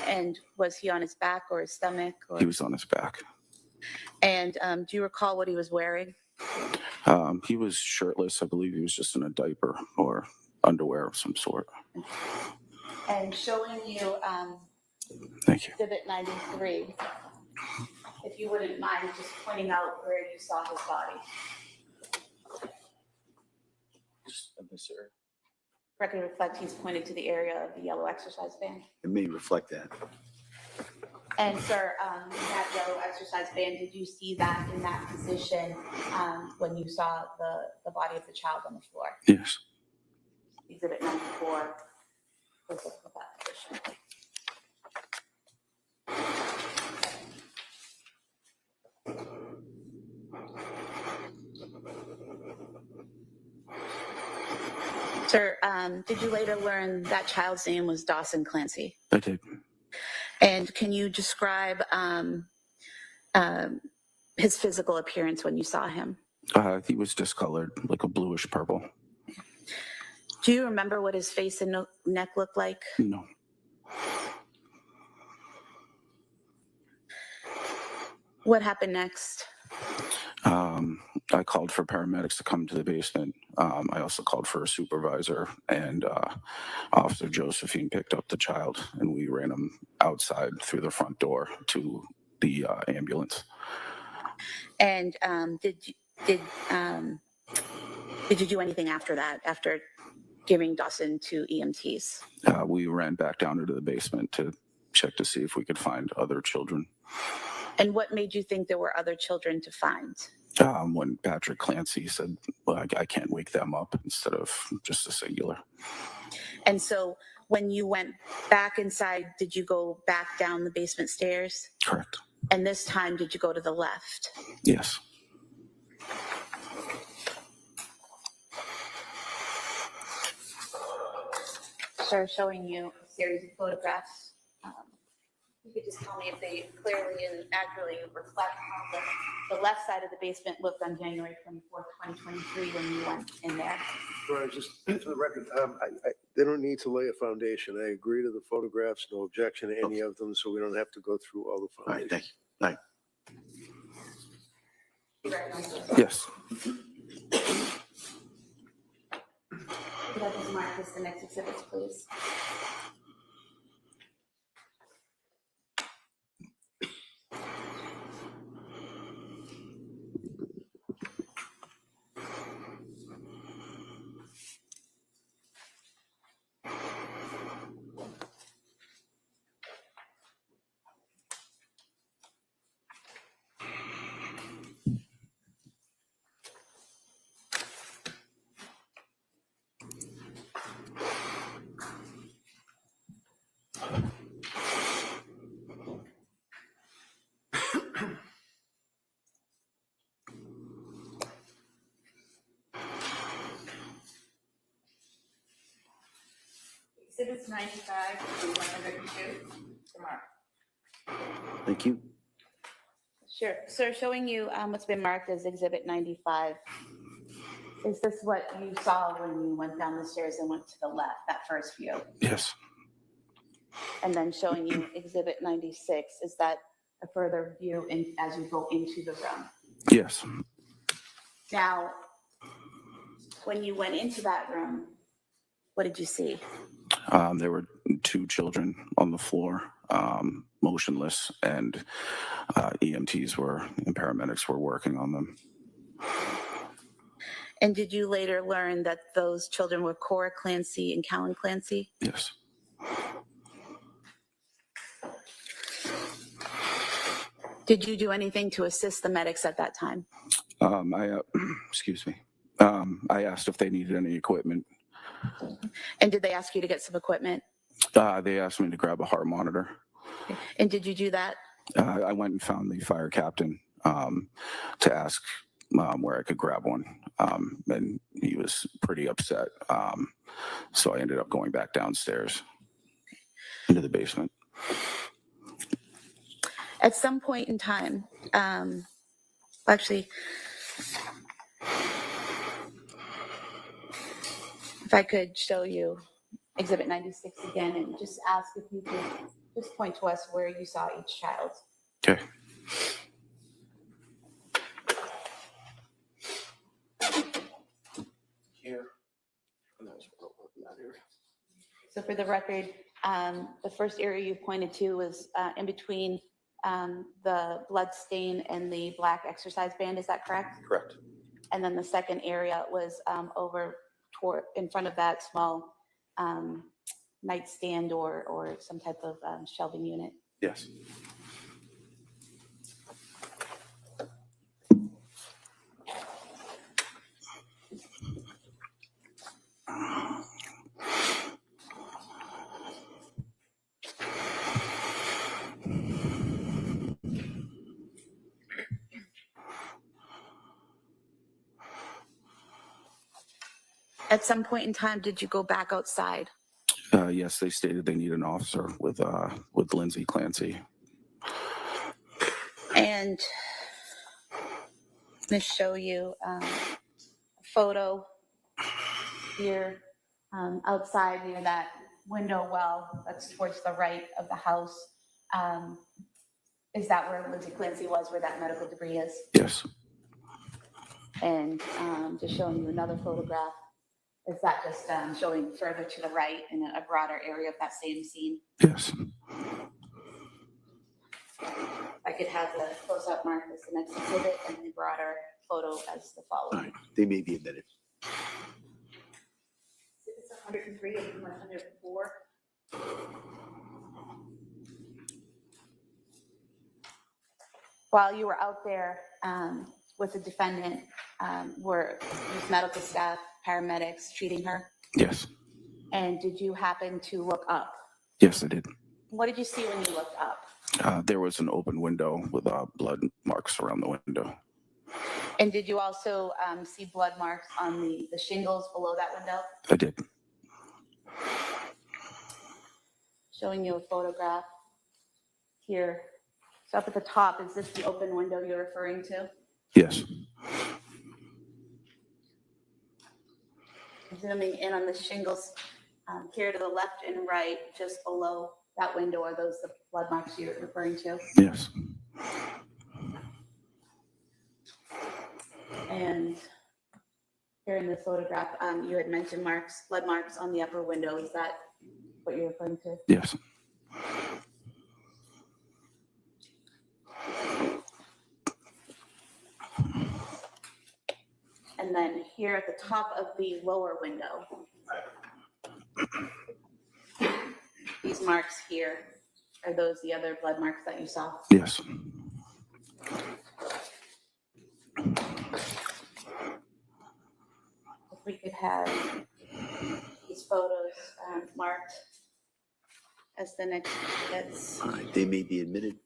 And was he on his back or his stomach? Or... He was on his back. And do you recall what he was wearing? He was shirtless. I believe he was just in a diaper or underwear of some sort. And showing you Thank you. exhibit 93, if you wouldn't mind just pointing out where you saw his body. Record reflect he's pointed to the area of the yellow exercise band. It may reflect that. And sir, that yellow exercise band, did you see that in that position when you saw the body of the child on the floor? Yes. Exhibit 94 was that position. Sir, did you later learn that child's name was Dawson Clancy? I did. And can you describe his physical appearance when you saw him? He was discolored, like a bluish purple. Do you remember what his face and neck looked like? No. What happened next? I called for paramedics to come to the basement. I also called for a supervisor, and Officer Josephine picked up the child, and we ran him outside through the front door to the ambulance. And did you do anything after that, after giving Dawson to EMTs? We ran back down into the basement to check to see if we could find other children. And what made you think there were other children to find? When Patrick Clancy said, well, I can't wake them up, instead of just a singular. And so when you went back inside, did you go back down the basement stairs? Correct. And this time, did you go to the left? Yes. Sir, showing you a series of photographs. You could just tell me if they clearly and accurately reflect how the left side of the basement looked on January 24th, 2023 when you went in there. Right, just for the record, they don't need to lay a foundation. I agree to the photographs, no objection to any of them, so we don't have to go through all the All right, foundations. thank you. All right. Yes. Could I just mark this the next exhibits, please? Exhibits 95 to 102. Mark. Thank you. Sure. Sir, showing you what's been marked as Exhibit 95. Is this what you saw when you went down the stairs and went to the left, that first view? Yes. And then showing you Exhibit 96, is that a further view as you go into the room? Yes. Now, when you went into that room, what did you see? There were two children on the floor, motionless, and EMTs and paramedics were working on them. And did you later learn that those children were Cora Clancy and Callan Clancy? Yes. Did you do anything to assist the medics at that time? Excuse me. I asked if they needed any equipment. And did they ask you to get some equipment? They asked me to grab a heart monitor. And did you do that? I went and found the fire captain to ask where I could grab one, and he was pretty upset. So I ended up going back downstairs into the basement. At some point in time, actually, if I could show you Exhibit 96 again and just ask if you could just point to us where you saw each child. Okay. Here. So for the record, the first area you pointed to was in between the blood stain and the black exercise band, is that correct? Correct. And then the second area was over toward, in front of that small nightstand or some type of shelving unit. Yes. At some point in time, did you go back outside? Yes, they stated they need an officer with Lindsay Clancy. And I'm going to show you a photo here outside near that window well that's towards the right of the house. Is that where Lindsay Clancy was, where that medical debris is? Yes. And just showing you another photograph. Is that just showing further to the right in a broader area of that same scene? Yes. I could have the close-up mark as the next exhibit and the broader photo as the All following. right, they may be admitted. It's 103 and 104. While you were out there with the defendant, were these medical staff, paramedics treating her? Yes. And did you happen to look up? Yes, I did. What did you see when you looked up? There was an open window with blood marks around the window. And did you also see blood marks on the shingles below that window? I did. Showing you a photograph here. So up at the top, is this the open window you're referring to? Yes. Zooming in on the shingles here to the left and right, just below that window, are those the blood marks you're referring to? Yes. And here in the photograph, you had mentioned blood marks on the upper window. Is that what you're referring to? Yes. And then here at the top of the lower window, these marks here, are those the other blood marks that you saw? Yes. If we could have these photos marked as the next exhibits. All right, they may be admitted.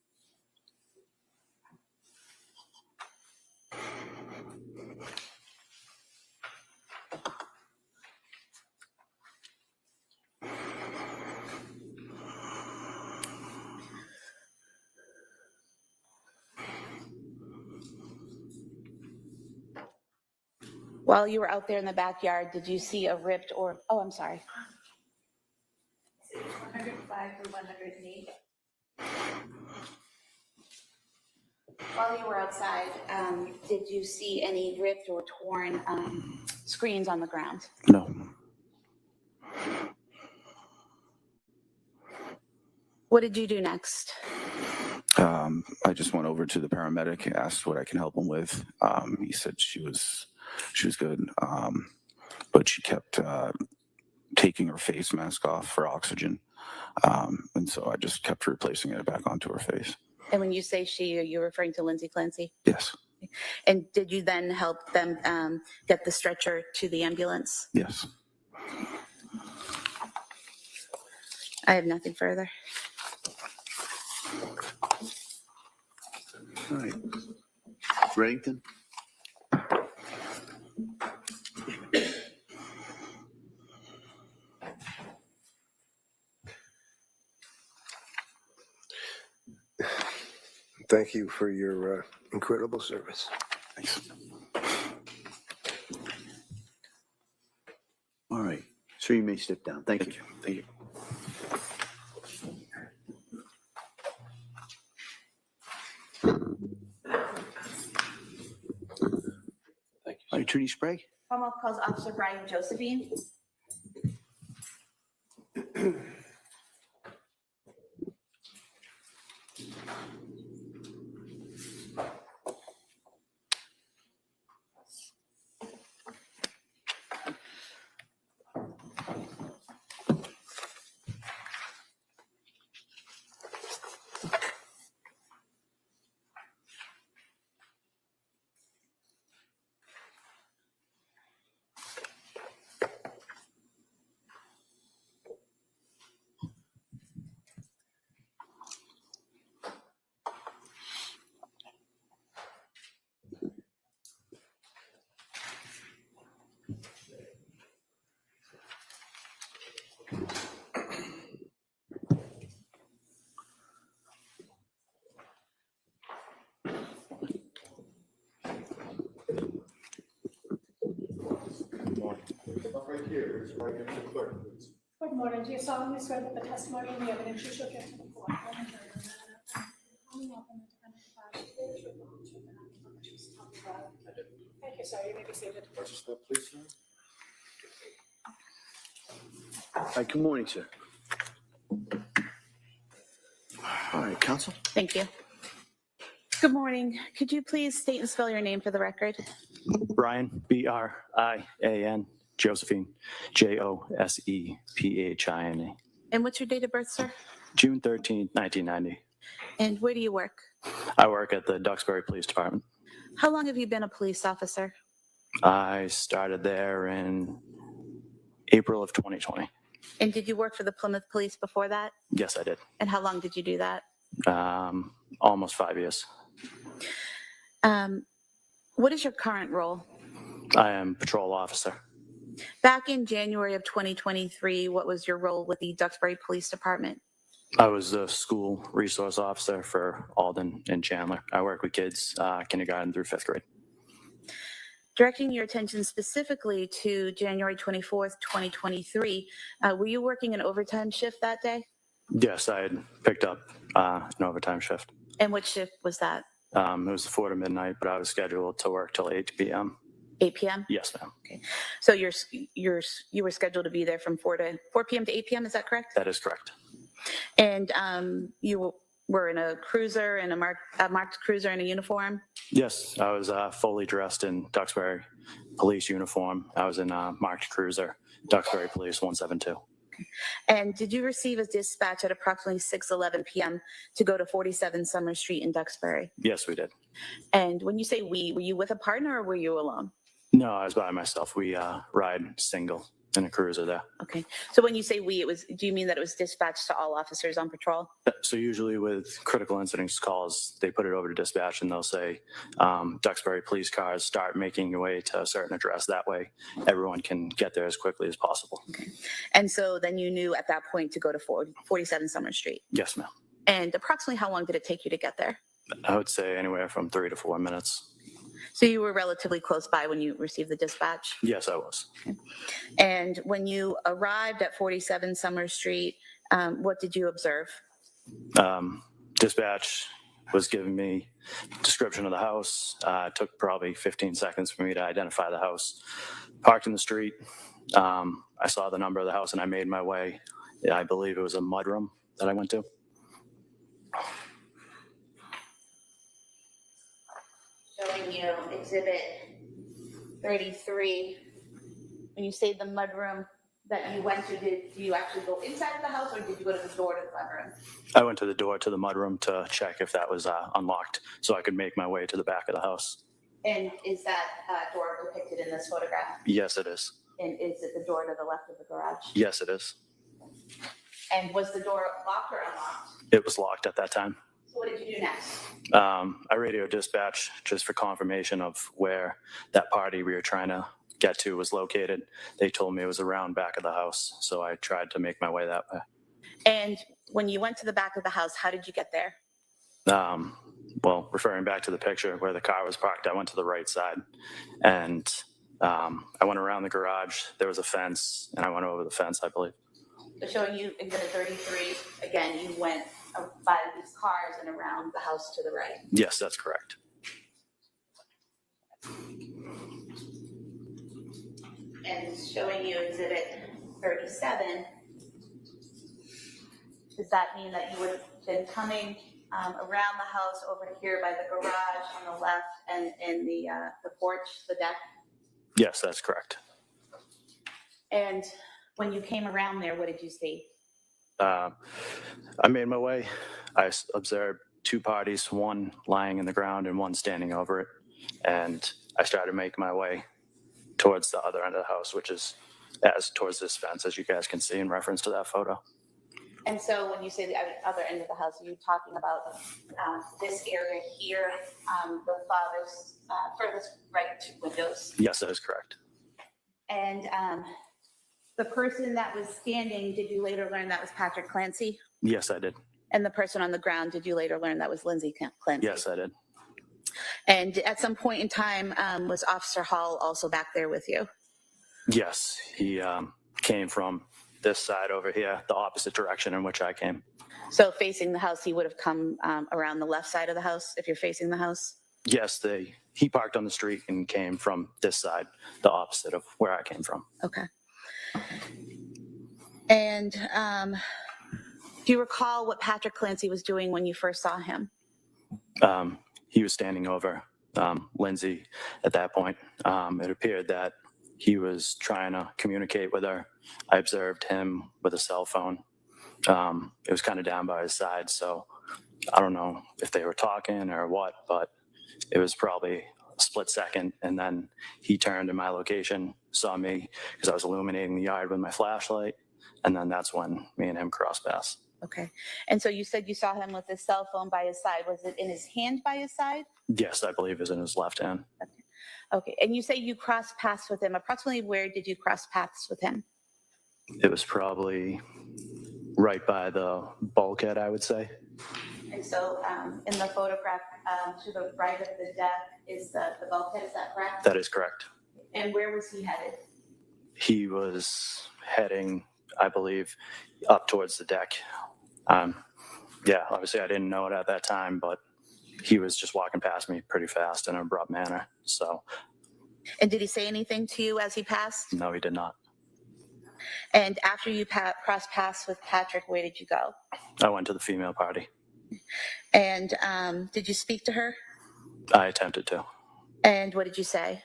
While you were out there in the backyard, did you see a ripped or, oh, I'm sorry. 105 through 108. While you were outside, did you see any ripped or torn screens on the ground? No. What did you do next? I just went over to the paramedic, asked what I can help him with. He said she was good, but she kept taking her face mask off for oxygen, and so I just kept replacing it back onto her face. And when you say she, are you referring to Lindsay Clancy? Yes. And did you then help them get the stretcher to the ambulance? Yes. I have nothing further. All right. Reddington? Thank you for your incredible service. Thanks. All right, sir, you may step down. Thank you. Thank you. All right, Attorney Sprague? Commonwealth calls Officer Brian Josephine. Good morning. Do you solemnly swear that the testimony and the evidence you shall give to the court Thank you, sir. You may be seated. Hi, good morning, sir. All right, counsel. Thank you. Good morning. Could you please state and spell your name for the record? Brian, Brian, Josephine, Josepphine. And what's your date of birth, sir? June 13th, 1990. And where do you work? I work at the Duxbury Police Department. How long have you been a police officer? I started there in April of 2020. And did you work for the Plymouth Police before that? Yes, I did. And how long did you do that? Almost 5 years. What is your current role? I am patrol officer. Back in January of 2023, what was your role with the Duxbury Police Department? I was the school resource officer for Alden and Chandler. I work with kids, kindergarten through 5th grade. Directing your attention specifically to January 24th, 2023, were you working an overtime shift that day? Yes, I had picked up an overtime shift. And what shift was that? It was 4 to midnight, but I was scheduled to work till 8 p.m. 8 p.m.? Yes, ma'am. Okay. So you were scheduled to be there from 4 p.m. to 8 p.m., is that correct? That is correct. And you were in a cruiser, and a marked cruiser in a uniform? Yes, I was fully dressed in Duxbury police uniform. I was in a marked cruiser, Duxbury Police 172. And did you receive a dispatch at approximately 6:11 p.m. to go to 47 Summer Street in Duxbury? Yes, we did. And when you say we, were you with a partner or were you alone? No, I was by myself. We ride single in a cruiser there. Okay. So when you say we, do you mean that it was dispatched to all officers on patrol? So usually with critical incidents calls, they put it over to dispatch and they'll say, Duxbury police cars, start making your way to a certain address. That way everyone can get there as quickly as possible. Okay. And so then you knew at that point to go to 47 Summer Street? Yes, ma'am. And approximately how long did it take you to get there? I would say anywhere from 3 to 4 minutes. So you were relatively close by when you received the dispatch? Yes, I was. Okay. And when you arrived at 47 Summer Street, what did you observe? Dispatch was giving me a description of the house. It took probably 15 seconds for me to identify the house. Parked in the street. I saw the number of the house and I made my way. I believe it was a mudroom that I went to. Showing you Exhibit 33. When you say the mudroom that you went to, did you actually go inside of the house or did you go to the door to the mudroom? I went to the door to the mudroom to check if that was unlocked so I could make my way to the back of the house. And is that door depicted in this photograph? Yes, it is. And is it the door to the left of the garage? Yes, it is. And was the door locked or unlocked? It was locked at that time. So what did you do next? I radioed dispatch just for confirmation of where that party we were trying to get to was located. They told me it was around back of the house, so I tried to make my way that way. And when you went to the back of the house, how did you get there? Well, referring back to the picture where the car was parked, I went to the right side, and I went around the garage. There was a fence, and I went over the fence, I believe. So showing you Exhibit 33, again, you went by these cars and around the house to the right. Yes, that's correct. And showing you Exhibit 37, does that mean that you would have been coming around the house over here by the garage on the left and in the porch, the deck? Yes, that's correct. And when you came around there, what did you see? I made my way. I observed two parties, one lying in the ground and one standing over it. And I started making my way towards the other end of the house, which is towards this fence, as you guys can see in reference to that photo. And so when you say the other end of the house, are you talking about this area here, the father's furthest right two windows? Yes, that is correct. And the person that was standing, did you later learn that was Patrick Clancy? Yes, I did. And the person on the ground, did you later learn that was Lindsay Clancy? Yes, I did. And at some point in time, was Officer Hall also back there with you? Yes, he came from this side over here, the opposite direction in which I came. So facing the house, he would have come around the left side of the house if you're facing the house? Yes, he parked on the street and came from this side, the opposite of where I came from. Okay. And do you recall what Patrick Clancy was doing when you first saw him? He was standing over Lindsay at that point. It appeared that he was trying to communicate with her. I observed him with a cell phone. It was kind of down by his side, so I don't know if they were talking or what, but it was probably a split second, and then he turned in my location, saw me because I was illuminating the yard with my flashlight, and then that's when me and him crossed paths. Okay. And so you said you saw him with his cell phone by his side. Was it in his hand by his side? Yes, I believe it was in his left hand. Okay. And you say you crossed paths with him. Approximately where did you cross paths with him? It was probably right by the bulkhead, I would say. And so in the photograph to the right of the deck is the bulkhead, is that correct? That is correct. And where was he headed? He was heading, I believe, up towards the deck. Yeah, obviously I didn't know it at that time, but he was just walking past me pretty fast in an abrupt manner. So. And did he say anything to you as he passed? No, he did not. And after you crossed paths with Patrick, where did you go? I went to the female party. And did you speak to her? I attempted to. And what did you say?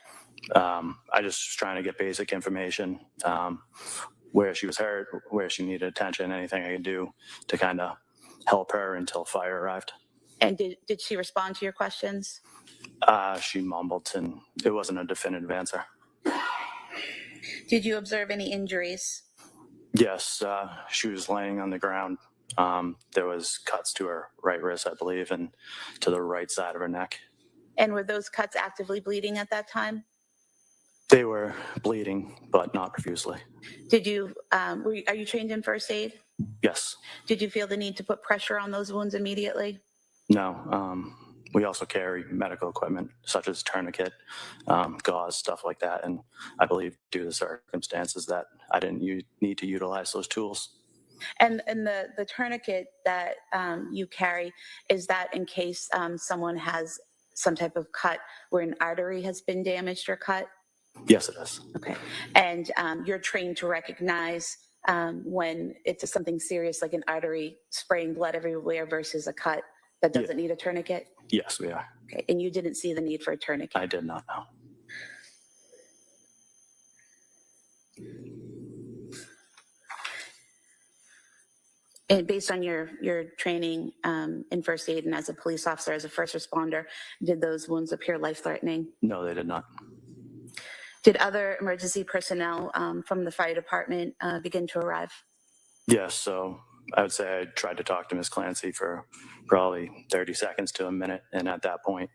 I just was trying to get basic information, where she was hurt, where she needed attention, anything I could do to kind of help her until fire arrived. And did she respond to your questions? She mumbled, and it wasn't a definitive answer. Did you observe any injuries? Yes, she was laying on the ground. There was cuts to her right wrist, I believe, and to the right side of her neck. And were those cuts actively bleeding at that time? They were bleeding, but not profusely. Did you, are you trained in first aid? Yes. Did you feel the need to put pressure on those wounds immediately? No. We also carry medical equipment such as tourniquet, gauze, stuff like that. And I believe due to the circumstances that I didn't need to utilize those tools. And the tourniquet that you carry, is that in case someone has some type of cut where an artery has been damaged or cut? Yes, it is. Okay. And you're trained to recognize when it's something serious like an artery spraying blood everywhere versus a cut that doesn't need a tourniquet? Yes, we are. Okay. And you didn't see the need for a tourniquet? I did not know. And based on your training in first aid and as a police officer, as a first responder, did those wounds appear life-threatening? No, they did not. Did other emergency personnel from the fire department begin to arrive? Yes, so I would say I tried to talk to Ms. Clancy for probably 30 seconds to a minute. And at that point,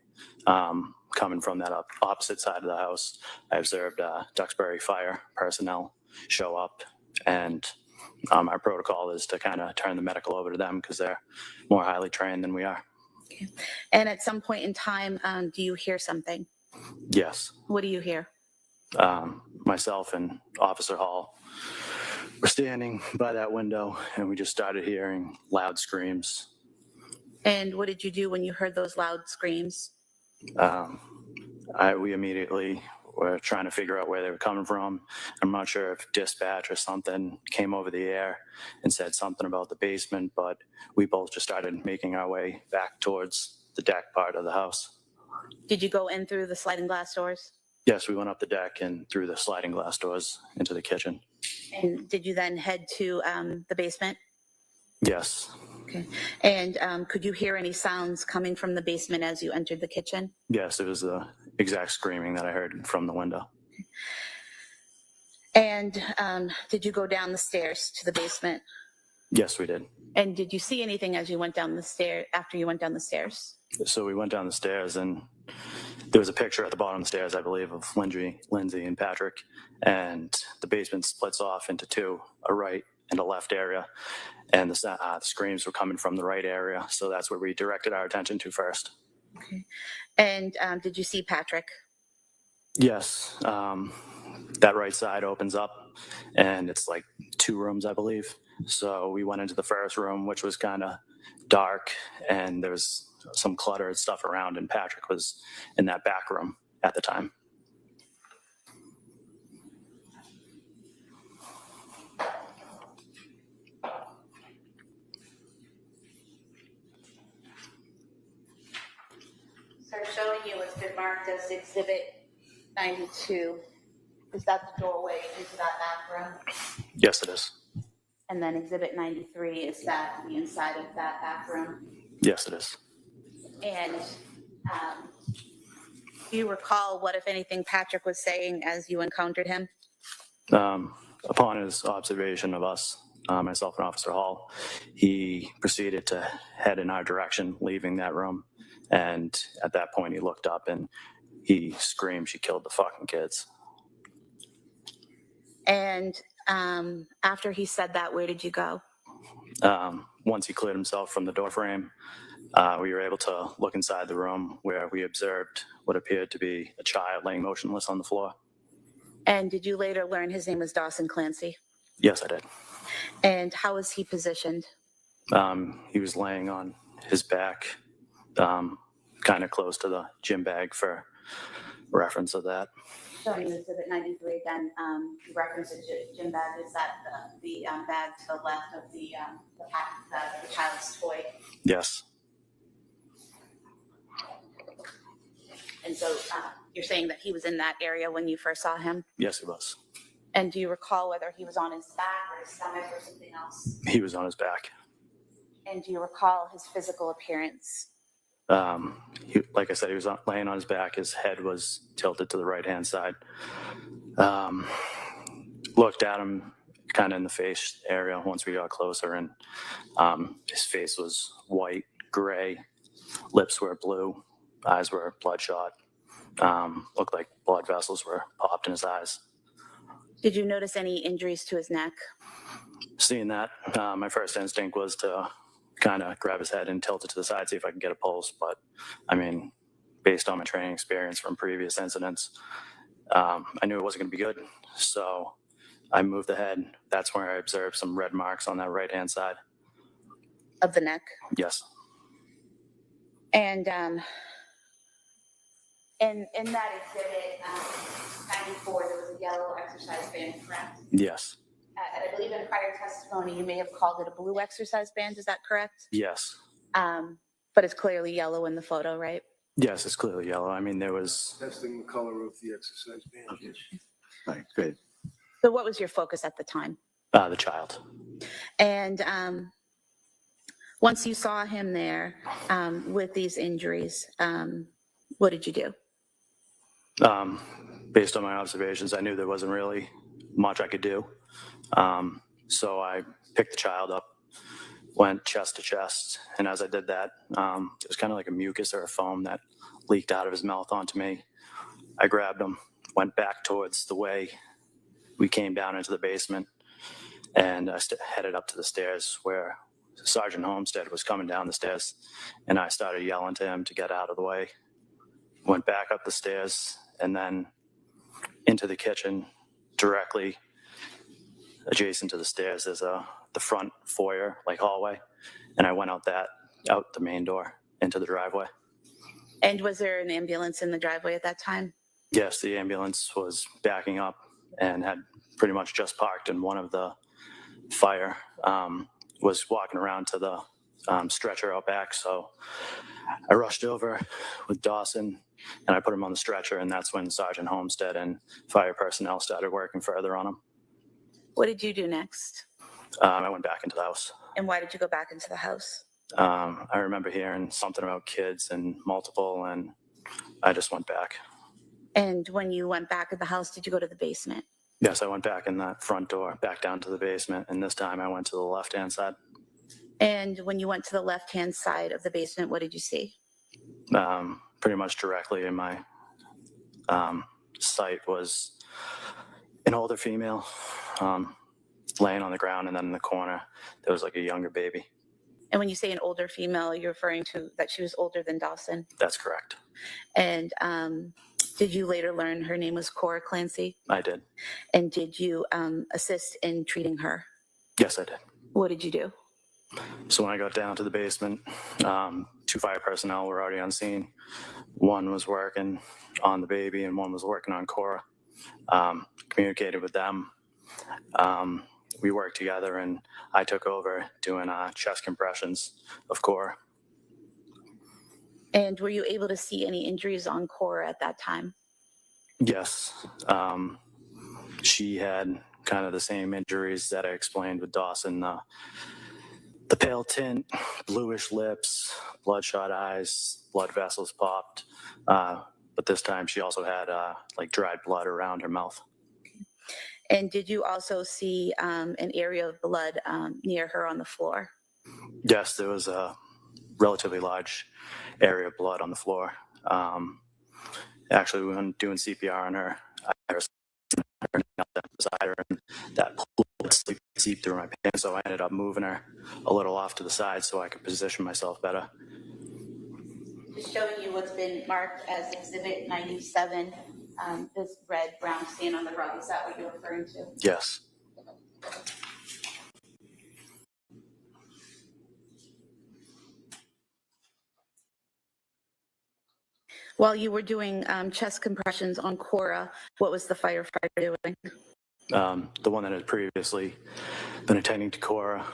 coming from that opposite side of the house, I observed Duxbury fire personnel show up. And our protocol is to kind of turn the medical over to them because they're more highly trained than we are. Okay. And at some point in time, do you hear something? Yes. What do you hear? Myself and Officer Hall were standing by that window, and we just started hearing loud screams. And what did you do when you heard those loud screams? We immediately were trying to figure out where they were coming from. I'm not sure if dispatch or something came over the air and said something about the basement, but we both just started making our way back towards the deck part of the house. Did you go in through the sliding glass doors? Yes, we went up the deck and through the sliding glass doors into the kitchen. And did you then head to the basement? Yes. Okay. And could you hear any sounds coming from the basement as you entered the kitchen? Yes, it was the exact screaming that I heard from the window. And did you go down the stairs to the basement? Yes, we did. And did you see anything as you went down the stair after you went down the stairs? So we went down the stairs, and there was a picture at the bottom of the stairs, I believe, of Lindsay and Patrick. And the basement splits off into two, a right and a left area. And the screams were coming from the right area. So that's where we directed our attention to first. Okay. And did you see Patrick? Yes. That right side opens up, and it's like 2 rooms, I believe. So we went into the first room, which was kind of dark, and there was some cluttered stuff around, and Patrick was in that back room at the time. So showing you what's been marked as Exhibit 92. Is that the doorway into that back room? Yes, it is. And then Exhibit 93, is that the inside of that back room? Yes, it is. And do you recall what, if anything, Patrick was saying as you encountered him? Upon his observation of us, myself and Officer Hall, he proceeded to head in our direction, leaving that room. And at that point, he looked up and he screamed, "She killed the fucking kids." And after he said that, where did you go? Once he cleared himself from the door frame, we were able to look inside the room where we observed what appeared to be a child laying motionless on the floor. And did you later learn his name was Dawson Clancy? Yes, I did. And how was he positioned? He was laying on his back, kind of close to the gym bag for reference of that. Showing you Exhibit 93 again, you referenced the gym bag. Is that the bag to the left of the child's toy? Yes. And so you're saying that he was in that area when you first saw him? Yes, he was. And do you recall whether he was on his back or his stomach or something else? He was on his back. And do you recall his physical appearance? Like I said, he was laying on his back. His head was tilted to the right-hand side. Looked at him kind of in the face area once we got closer, and his face was white, gray, lips were blue, eyes were bloodshot. Looked like blood vessels were popped in his eyes. Did you notice any injuries to his neck? Seeing that, my first instinct was to kind of grab his head and tilt it to the side, see if I can get a pulse. But I mean, based on my training experience from previous incidents, I knew it wasn't going to be good. So I moved the head. That's where I observed some red marks on that right-hand side. Of the neck? Yes. And in that exhibit, 94, there was a yellow exercise band, correct? Yes. And I believe in prior testimony, you may have called it a blue exercise band. Is that correct? Yes. But it's clearly yellow in the photo, right? Yes, it's clearly yellow. I mean, there was... Testing the color of the exercise band. Okay. All right, good. So what was your focus at the time? The child. And once you saw him there with these injuries, what did you do? Based on my observations, I knew there wasn't really much I could do. So I picked the child up, went chest to chest, and as I did that, it was kind of like a mucus or a foam that leaked out of his mouth onto me. I grabbed him, went back towards the way we came down into the basement, and I headed up to the stairs where Sergeant Homestead was coming down the stairs, and I started yelling to him to get out of the way. Went back up the stairs and then into the kitchen, directly adjacent to the stairs. There's the front foyer, like hallway, and I went out the main door into the driveway. And was there an ambulance in the driveway at that time? Yes, the ambulance was backing up and had pretty much just parked, and one of the fire was walking around to the stretcher out back. So I rushed over with Dawson and I put him on the stretcher, and that's when Sergeant Homestead and fire personnel started working further on him. What did you do next? I went back into the house. And why did you go back into the house? I remember hearing something about kids and multiple, and I just went back. And when you went back in the house, did you go to the basement? Yes, I went back in that front door, back down to the basement, and this time I went to the left-hand side. And when you went to the left-hand side of the basement, what did you see? Pretty much directly in my sight was an older female laying on the ground, and then in the corner there was like a younger baby. And when you say an older female, you're referring to that she was older than Dawson? That's correct. And did you later learn her name was Cora Clancy? I did. And did you assist in treating her? Yes, I did. What did you do? So when I got down to the basement, 2 fire personnel were already on scene. One was working on the baby and one was working on Cora. Communicated with them. We worked together and I took over doing chest compressions of Cora. And were you able to see any injuries on Cora at that time? Yes. She had kind of the same injuries that I explained with Dawson. The pale tint, bluish lips, bloodshot eyes, blood vessels popped. But this time she also had like dried blood around her mouth. And did you also see an area of blood near her on the floor? Yes, there was a relatively large area of blood on the floor. Actually, when doing CPR on her, I heard her knelt down beside her, and that blood seeped through my pants. So I ended up moving her a little off to the side so I could position myself better. Just showing you what's been marked as Exhibit 97. This red, brown stain on the rug. Is that what you're referring to? Yes. While you were doing chest compressions on Cora, what was the firefighter doing? The one that had previously been attending to Cora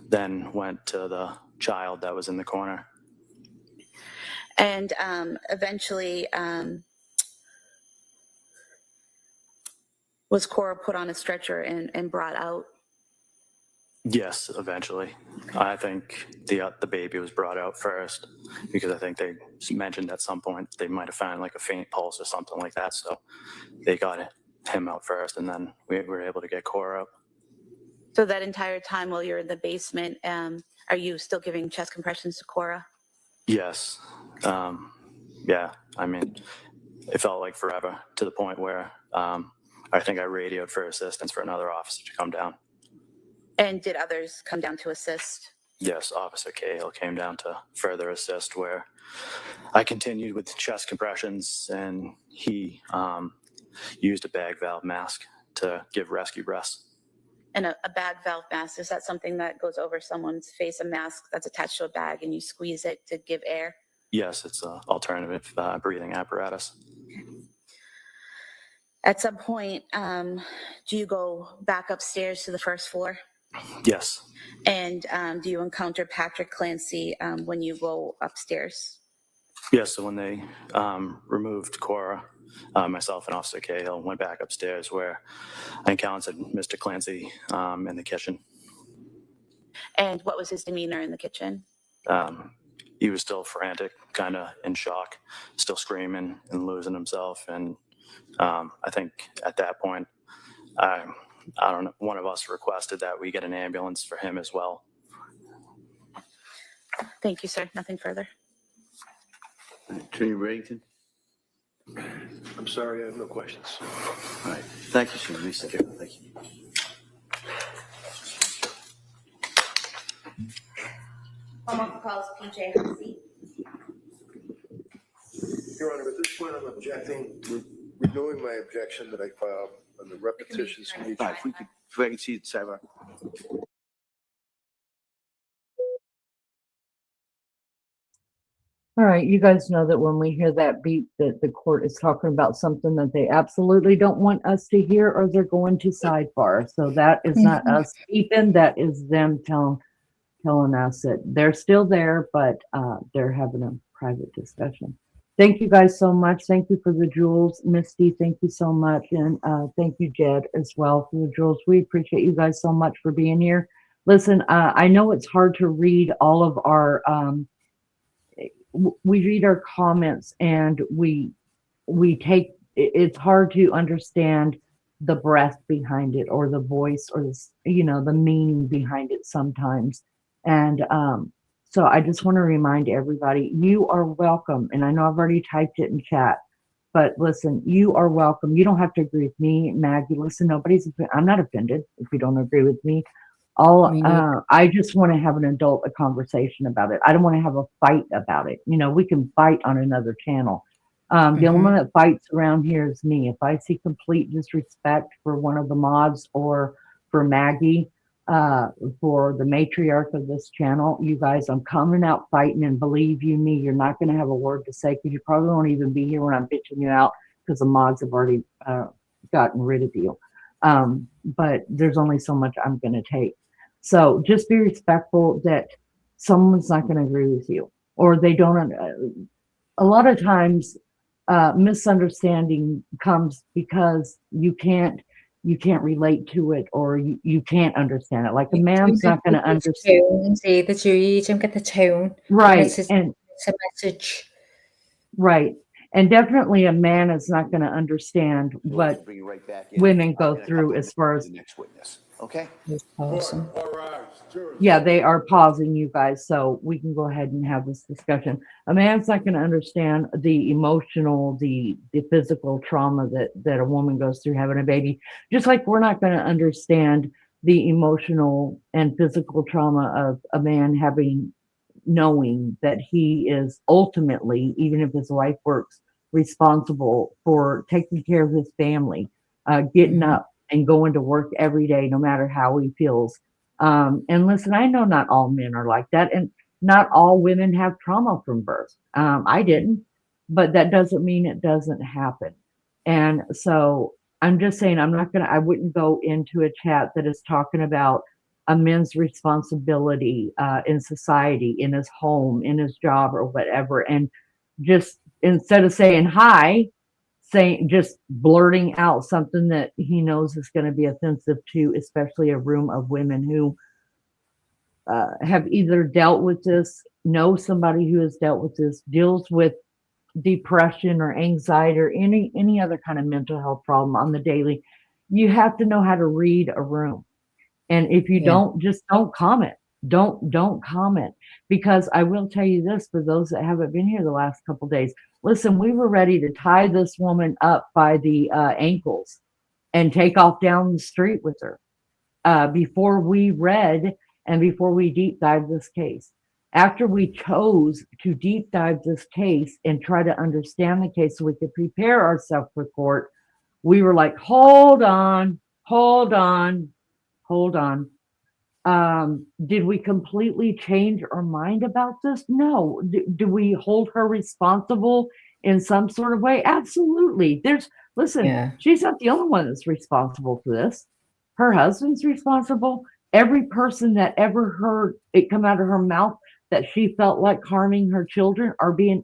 then went to the child that was in the corner. And eventually, was Cora put on a stretcher and brought out? Yes, eventually. I think the baby was brought out first because I think they mentioned at some point they might have found like a faint pulse or something like that. So they got him out first, and then we were able to get Cora up. So that entire time while you're in the basement, are you still giving chest compressions to Cora? Yes. Yeah. I mean, it felt like forever to the point where I think I radioed for assistance for another officer to come down. And did others come down to assist? Yes, Officer Cahill came down to further assist, where I continued with chest compressions, and he used a bag valve mask to give rescue breaths. And a bag valve mask, is that something that goes over someone's face, a mask that's attached to a bag and you squeeze it to give air? Yes, it's an alternative breathing apparatus. At some point, do you go back upstairs to the first floor? Yes. And do you encounter Patrick Clancy when you go upstairs? Yes, so when they removed Cora, myself and Officer Cahill went back upstairs, where I encountered Mr. Clancy in the kitchen. And what was his demeanor in the kitchen? He was still frantic, kind of in shock, still screaming and losing himself. And I think at that point, I don't know, one of us requested that we get an ambulance for him as well. Thank you, sir. Nothing further. Attorney Reddington? I'm sorry, I have no questions. All right. Thank you, sir. Let me sit here. Thank you. Someone calls PJ Hussey. Your Honor, at this point, I'm objecting, renewing my objection that I filed on the repetitions. All right, if I can see it, Sarah. All right, you guys know that when we hear that beep, that the court is talking about something that they absolutely don't want us to hear, or they're going to sidebar. So that is not us beeping, that is them telling us that they're still there, but they're having a private discussion. Thank you guys so much. Thank you for the jewels. Misty, thank you so much. And thank you, Jed, as well, for the jewels. We appreciate you guys so much for being here. Listen, I know it's hard to read all of our we read our comments, and we take, it's hard to understand the breath behind it, or the voice, or the meaning behind it sometimes. And so I just want to remind everybody, you are welcome. And I know I've already typed it in chat, but listen, you are welcome. You don't have to agree with me, Maggie. Listen, I'm not offended if you don't agree with me. I just want to have an adult conversation about it. I don't want to have a fight about it. We can fight on another channel. The only one that fights around here is me. If I see complete disrespect for one of the mods or for Maggie, for the matriarch of this channel. You guys, I'm coming out fighting, and believe you me, you're not going to have a word to say because you probably won't even be here when I'm bitching you out because the mods have already gotten rid of you. But there's only so much I'm going to take. So just be respectful that someone's not going to agree with you, or they don't. A lot of times, misunderstanding comes because you can't relate to it, or you can't understand it. Like a man's not going to understand. Either do you don't get the tone, Right, and it's a message. Right, and definitely a man is not going to understand what Bring you right back in. women go In a couple through of as far minutes as. with the next witness. Okay. Awesome. Yeah, they are pausing you guys, so we can go ahead and have this discussion. A man's not going to understand the emotional, the physical trauma that a woman goes through having a baby, just like we're not going to understand the emotional and physical trauma of a man knowing that he is ultimately, even if his wife works, responsible for taking care of his family, getting up and going to work every day, no matter how he feels. And listen, I know not all men are like that, and not all women have trauma from birth. I didn't, but that doesn't mean it doesn't happen. And so I'm just saying, I wouldn't go into a chat that is talking about a man's responsibility in society, in his home, in his job, or whatever. And just instead of saying hi, just blurting out something that he knows is going to be offensive to, especially a room of women who have either dealt with this, know somebody who has dealt with this, deals with depression or anxiety or any other kind of mental health problem on the daily. You have to know how to read a room. And if you don't, just don't comment. Don't comment, because I will tell you this, for those that haven't been here the last couple of days, listen, we were ready to tie this woman up by the ankles and take off down the street with her before we read and before we deep dive this case. After we chose to deep dive this case and try to understand the case so we could prepare ourselves for court, we were like, hold on. Did we completely change our mind about this? No. Do we hold her responsible in some sort of way? Absolutely. She's not the only one that's responsible for this. Her husband's responsible. Every person that ever heard it come out of her mouth that she felt like harming her children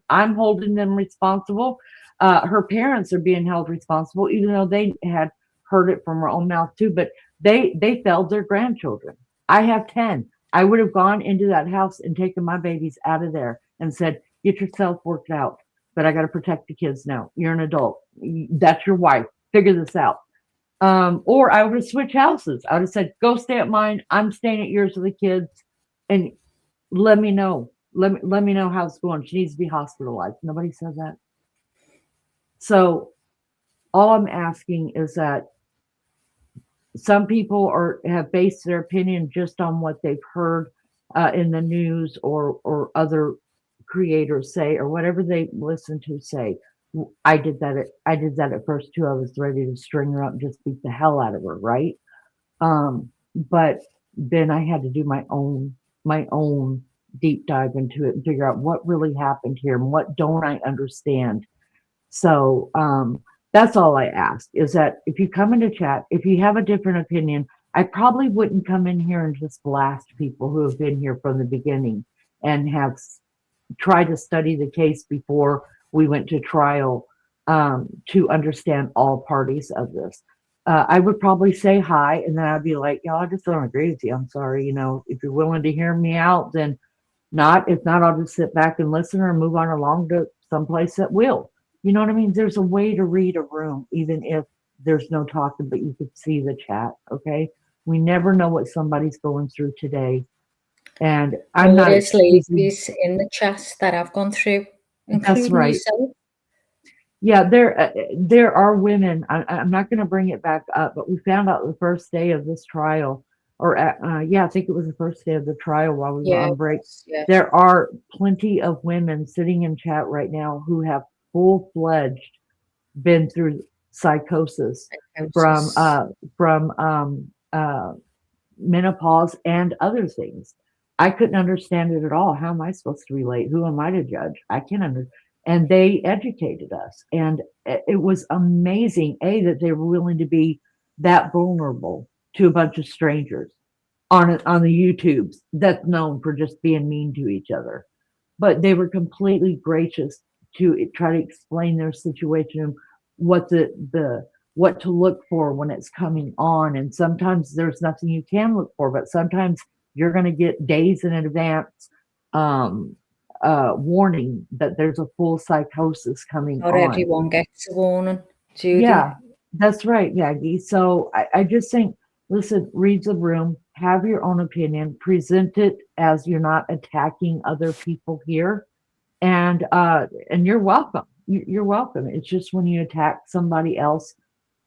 I'm holding them responsible. Her parents are being held responsible, even though they had heard it from her own mouth too, but they failed their grandchildren. I have 10. I would have gone into that house and taken my babies out of there and said, get yourself worked out. But I got to protect the kids now. You're an adult. That's your wife. Figure this out. Or I would have switched houses. I would have said, go stay at mine. I'm staying at yours with the kids. And let me know. Let me know how it's going. She needs to be hospitalized. Nobody said that. So all I'm asking is that some people have based their opinion just on what they've heard in the news or other creators say, or whatever they listen to say. I did that at first too. I was ready to string her up and just beat the hell out of her, right? But then I had to do my own deep dive into it and figure out what really happened here and what don't I understand. So that's all I ask, is that if you come into chat, if you have a different opinion, I probably wouldn't come in here and just blast people who have been here from the beginning and have tried to study the case before we went to trial to understand all parties of this. I would probably say hi, and then I'd be like, y'all, I just don't agree with you. I'm sorry. If you're willing to hear me out, then not. If not, I'll just sit back and listen or move on along to someplace that will. You know what I mean? There's a way to read a room, even if there's no talking, but you could see the chat. Okay. We never know what somebody's going through today. And I'm not. There's ladies in the chat that I've gone through. That's right. Yourself. Yeah, there are women. I'm not going to bring it back up, but we found out the first day of this trial, I think it was the first day of the trial while we were on break. Yeah. There are plenty of women sitting in chat right now who have full-fledged been through psychosis from menopause and other things. I couldn't understand it at all. How am I supposed to relate? Who am I to judge? I can't understand. And they educated us. And it was amazing, that they were willing to be that vulnerable to a bunch of strangers on the YouTubes that's known for just being mean to each other. But they were completely gracious to try to explain their situation, what what to look for when it's coming on. And sometimes there's nothing you can look for, but sometimes you're going to get days in advance warning that there's a full psychosis coming Not on. everyone gets a warning, do Yeah, that's right, Maggie. So I just think, listen, read the room, have your own opinion, present it as you're not attacking other people here, and you're welcome. You're welcome. It's just when you attack somebody else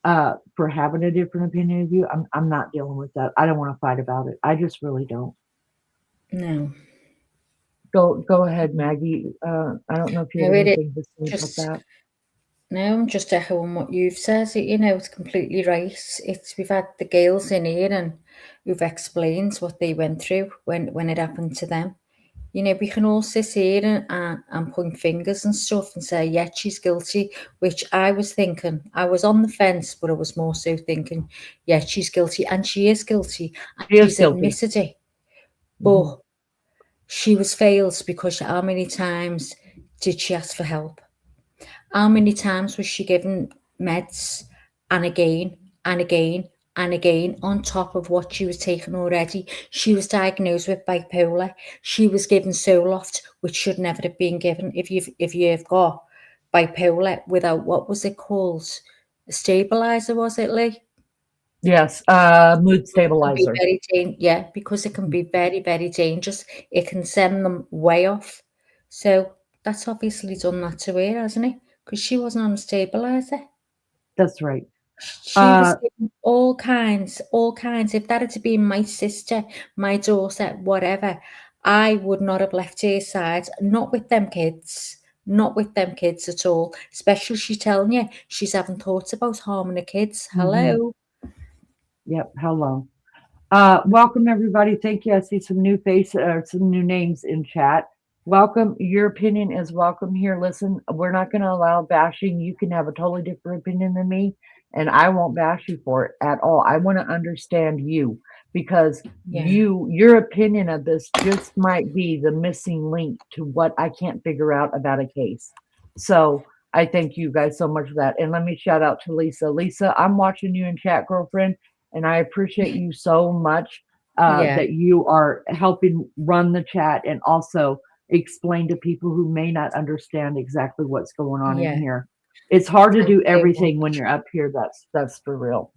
for having a different opinion of you, I'm not dealing with that. I don't want to fight about it. I just really don't. No. Go ahead, Maggie. I don't know if you have anything to say about that. No, I'm just echoing what you've said. You know, it's completely right. We've had the girls in here and who've explained what they went through when it happened to them. You know, we can all sit here and point fingers and stuff and say, yeah, she's guilty, which I was thinking. I was on the fence, but I was more so thinking, yeah, she's guilty, and she is guilty, and she's admitted it. But she was failed because how many times did she ask for help? How many times was she given meds and again and again and again on top of what she was taking already? She was diagnosed with bipolar. She was given Zoloft, which should never have been given. If you've got bipolar without, what was it called? A stabilizer, was it, Lee? Yes, mood stabilizer. Yeah, because it can be very, very dangerous. It can send them way off. So that's obviously done that to her, hasn't it? Because she wasn't on a stabilizer. That's right. She was given all kinds. If that had been my sister, my daughter, whatever, I would not have left her side. Not with them kids. Not with them kids at all. Especially she's telling you she's having thoughts about harming the kids. Hello. Yep. Hello. Welcome everybody. Thank you. I see some new some new names in chat. Welcome. Your opinion is welcome here. Listen, we're not going to allow bashing. You can have a totally different opinion than me, and I won't bash you for it at all. I want to understand you, because your opinion of this just might be the missing link to what I can't figure out about a case. So I thank you guys so much for that. And let me shout out to Lisa. Lisa, I'm watching you in chat, girlfriend, and I appreciate you so much that you are helping run the chat and also explain to people who may not understand exactly what's going on in here. It's hard to do everything when you're up here. That's for real.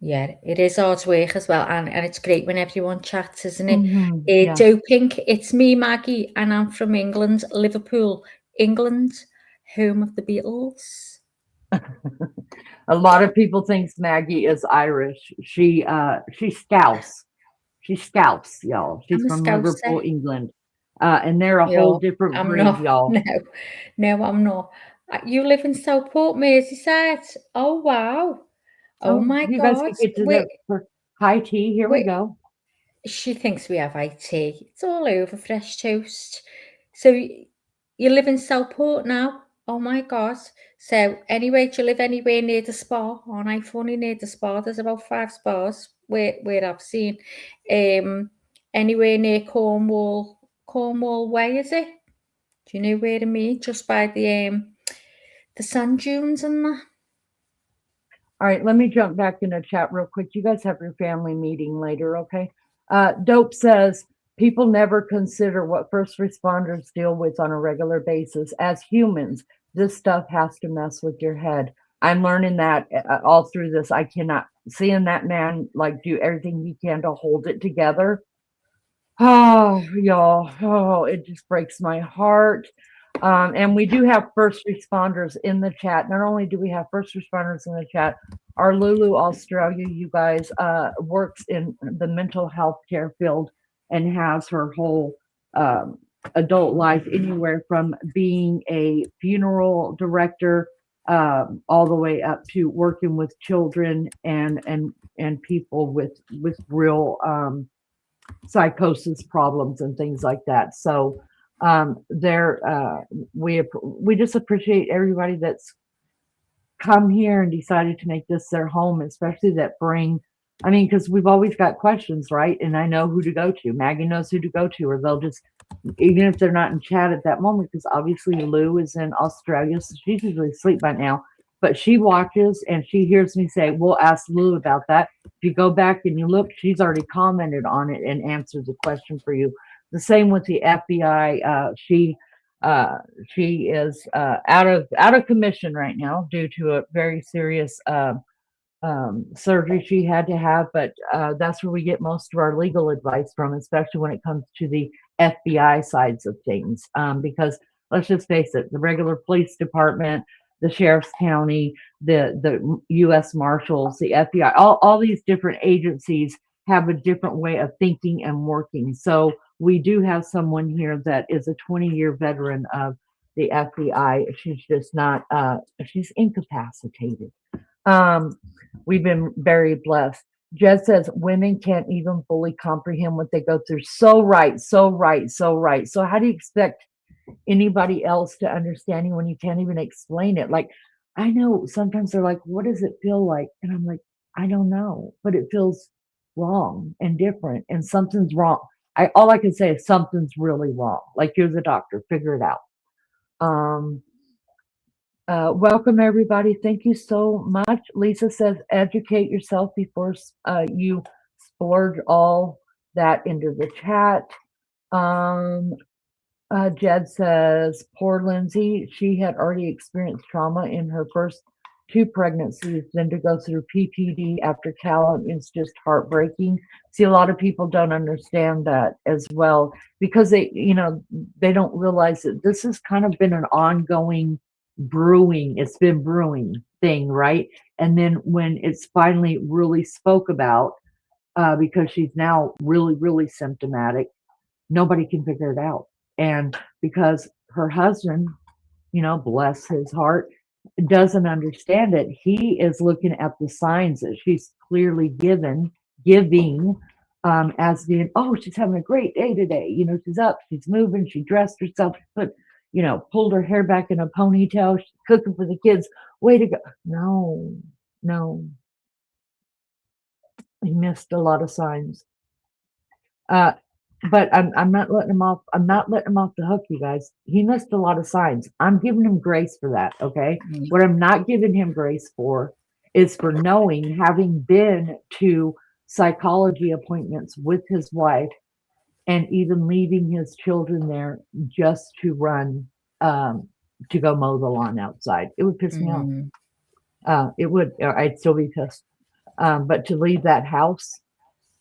Yeah, it is hard work as well, and it's great when everyone chats, isn't it? Joe Pink, it's me, Maggie, and I'm from England, Liverpool, England, home of the Beatles. A lot of people think Maggie is Irish. She's Scouse. She's Scouse, y'all. She's from Liverpool, England. And they're a whole different breed, y'all. No, I'm not. You live in Southport, Merseyside. Oh, wow. Oh my you God. Guys can get to that for high tea. Here we go. She thinks we have high tea. It's all over fresh toast. So you live in Southport now? Oh my God. So anyway, do you live anywhere near the spa? Aren't I funny? Near the spa? There's about 5 spas where I've seen. Anywhere near Cornwall Way, is it? Do you know where to meet? Just by the sand dunes and that. All right, let me jump back in the chat real quick. You guys have your family meeting later, okay? Dope says, people never consider what first responders deal with on a regular basis. As humans, this stuff has to mess with your head. I'm learning that all through this. I cannot, seeing that man like do everything he can to hold it together. Oh, y'all, it just breaks my heart. And we do have first responders in the chat. Not only do we have first responders in the chat, our Lulu Australia, you guys, works in the mental health care field and has her whole adult life, anywhere from being a funeral director all the way up to working with children and people with real psychosis problems and things like that. So we just appreciate everybody that's come here and decided to make this their home, especially that bring, I mean, because we've always got questions, right? And I know who to go to. Maggie knows who to go to, or they'll just, even if they're not in chat at that moment, because obviously Lou is in Australia, so she's usually asleep by now, but she watches and she hears me say, we'll ask Lou about that. If you go back and you look, she's already commented on it and answered the question for you. The same with the FBI. She is out of commission right now due to a very serious surgery she had to have, but that's where we get most of our legal advice from, especially when it comes to the FBI sides of things. Because let's just face it, the regular police department, the sheriff's county, the U.S. Marshals, the FBI, all these different agencies have a different way of thinking and working. So we do have someone here that is a 20-year veteran of the FBI. She's just not, she's incapacitated. We've been very blessed. Jed says women can't even fully comprehend what they go through. So right, so right, so right. So how do you expect anybody else to understand you when you can't even explain it? Like, I know sometimes they're like, what does it feel like? And I'm like, I don't know, but it feels wrong and different and something's wrong. All I can say is something's really wrong. Like, you're the doctor, figure it out. Welcome everybody. Thank you so much. Lisa says, educate yourself before you splurge all that into the chat. Jed says, poor Lindsay, she had already experienced trauma in her first 2 pregnancies, then to go through PPD after Callum is just heartbreaking. See, a lot of people don't understand that as well, because they don't realize that this has kind of been an ongoing it's been brewing thing, right? And then when it's finally really spoke about, because she's now really, really symptomatic, nobody can figure it out. And because her husband, bless his heart, doesn't understand it, he is looking at the signs that she's clearly giving as being, oh, she's having a great day today. She's up, she's moving, she dressed herself, pulled her hair back in a ponytail, she's cooking for the kids. Way to go. No. He missed a lot of signs. But I'm not letting him off. I'm not letting him off the hook, you guys. He missed a lot of signs. I'm giving him grace for that, okay? What I'm not giving him grace for is for knowing, having been to psychology appointments with his wife and even leaving his children there just to run, to go mow the lawn outside. It would piss me off. It would. I'd still be pissed. But to leave that house,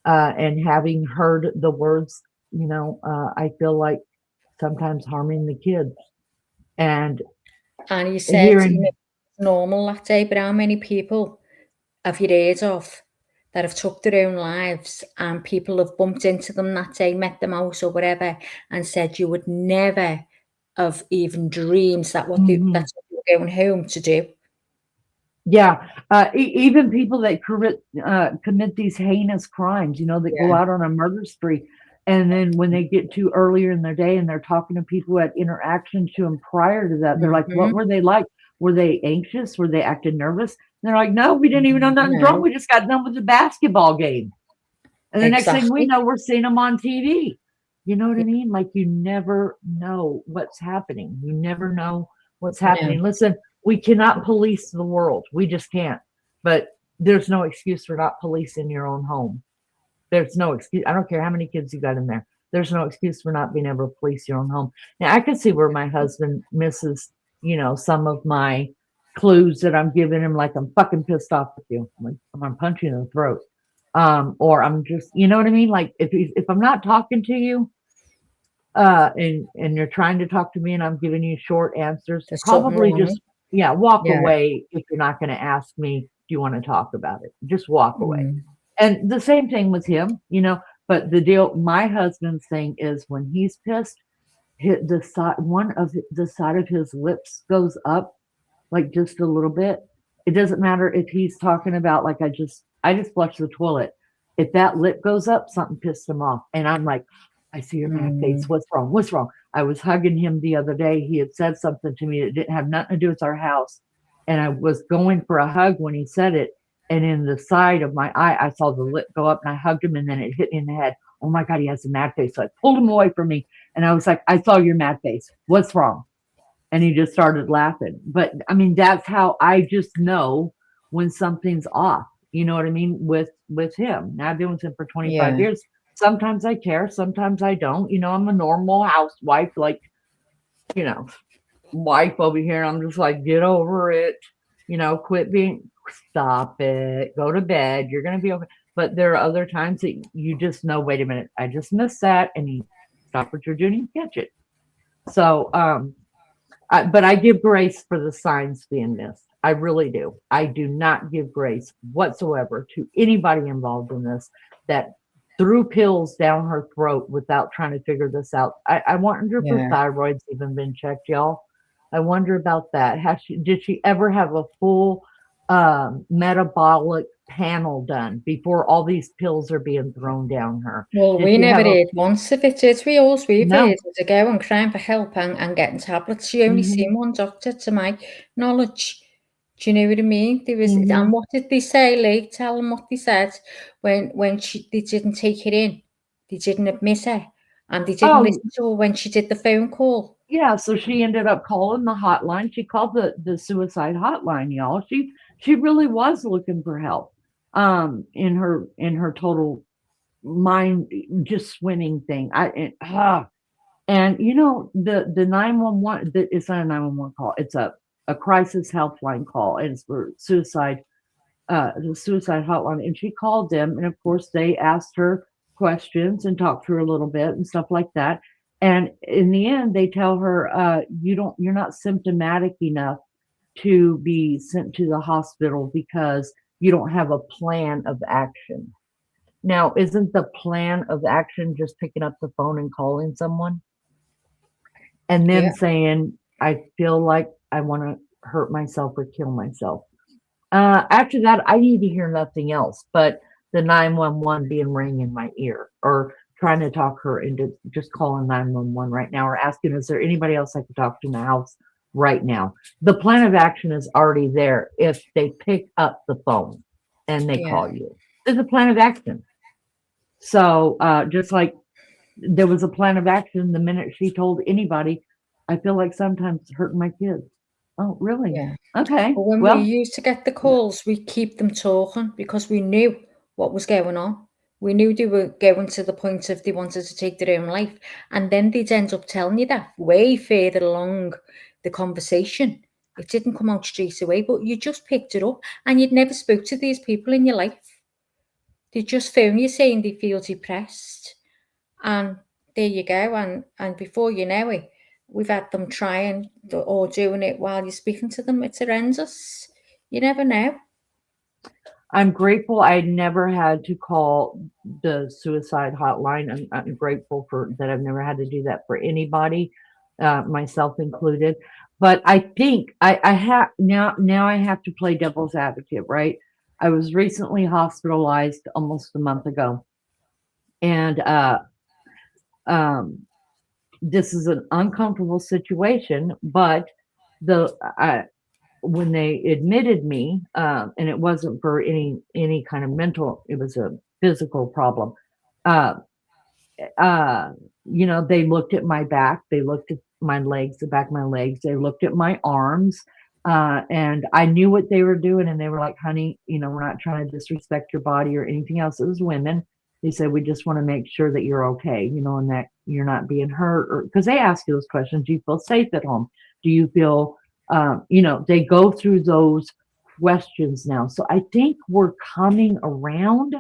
and having heard the words, I feel like sometimes harming the kids. And you said it's normal that day, but how many people have you heard of that have took their own lives and people have bumped into them that day, met them out or whatever, and said you would never have even dreamed that that's what you were going home to do? Yeah, even people that commit these heinous crimes, that go out on a murder spree, and then when they get to earlier in their day and they're talking to people who had interactions to them prior to that, they're like, what were they like? Were they anxious? Were they acting nervous? And they're like, no, we didn't even know nothing wrong. We just got done with the basketball game. And the next thing we know, we're seeing them on TV. You know what I mean? Like, you never know what's happening. You never know what's happening. Listen, we cannot police the world. We just can't. But there's no excuse for not policing your own home. There's no excuse. I don't care how many kids you got in there. There's no excuse for not being able to police your own home. Now, I can see where my husband misses, some of my clues that I'm giving him, like, I'm fucking pissed off with you. I'm like, I'm gonna punch you in the throat. Or I'm just, you know what I mean? Like, if I'm not talking to you, and you're trying to talk to me and I'm giving you short answers, probably just walk away. If you're not going to ask me, do you want to talk about it? Just walk away. And the same thing with him, but the deal, my husband's thing is when he's pissed, one of the side of his lips goes up like just a little bit. It doesn't matter if he's talking about like I just flushed the toilet. If that lip goes up, something pissed him off. And I'm like, I see your mad face. What's wrong? What's wrong? I was hugging him the other day. He had said something to me that didn't have nothing to do with our house. And I was going for a hug when he said it. And in the side of my eye, I saw the lip go up and I hugged him and then it hit me in the head. Oh my God, he has a mad face. So I pulled him away from me and I was like, I saw your mad face. What's wrong? And he just started laughing. But I mean, that's how I just know when something's off. You know what I mean? With him. Now I've been with him for 25 years. Sometimes I care, sometimes I don't. You know, I'm a normal housewife, like, you know, wife over here. I'm just like, get over it. You know, stop it. Go to bed. You're gonna be okay. But there are other times that you just know, wait a minute, I just missed that, and you stop what you're doing and catch it. So but I give grace for the signs being missed. I really do. I do not give grace whatsoever to anybody involved in this that threw pills down her throat without trying to figure this out. I wonder if her thyroid's even been checked, y'all. I wonder about that. Did she ever have a full metabolic panel done before all these pills are being thrown down her? Well, Did we she never have a- heard once of it, did we? All we've No. heard is a go and crying for help and getting tablets. She only seen one doctor, to my knowledge. Do you know what I mean? There was, and what did they say, Lee? Tell them what they said when they didn't take her in. They didn't admit her, and they didn't listen to her when she did the phone call. Yeah, so she ended up calling the hotline. She called the suicide hotline, y'all. She really was looking for help. In her total mind just swimming thing. And you know the 911. It's not a 911 call. It's a crisis helpline call, and it's for suicide. The suicide hotline. And she called them, and of course they asked her questions and talked to her a little bit and stuff like that. And in the end, they tell her, you're not symptomatic enough to be sent to the hospital because you don't have a plan of action. Now, isn't the plan of action just picking up the phone and calling someone? And then saying, I feel like I want to hurt myself or kill myself. After that, I need to hear nothing else but the 911 being ringing in my ear, or trying to talk her into just calling 911 right now, or asking, is there anybody else I could talk to in the house right now? The plan of action is already there if they pick up the phone and they call you. There's a plan of action. So just like there was a plan of action the minute she told anybody, I feel like sometimes hurting my kids. Oh, really? Yeah. Okay. But when we used to get the calls, we keep them talking because we knew what was going on. We knew they were going to the point of they wanted to take their own life. And then they'd end up telling you that way further along the conversation. It didn't come out straight away, but you just picked it up and you'd never spoke to these people in your life. They just phone you saying they feel depressed. And there you go. And before you know it, we've had them trying or doing it while you're speaking to them. It's horrendous. You never know. I'm grateful I never had to call the suicide hotline. I'm grateful for that. I've never had to do that for anybody, myself included. But I think I have now I have to play devil's advocate, right? I was recently hospitalized almost a month ago. And this is an uncomfortable situation, but when they admitted me, and it wasn't for any kind of mental, it was a physical problem. You know, they looked at my back, they looked at my legs, the back of my legs, they looked at my arms, and I knew what they were doing, and they were like, honey, you know, we're not trying to disrespect your body or anything else. It was women. They said, we just want to make sure that you're okay, you know, and that you're not being hurt, or because they ask you those questions. Do you feel safe at home? Do you feel, you know, they go through those questions now. So I think we're coming around,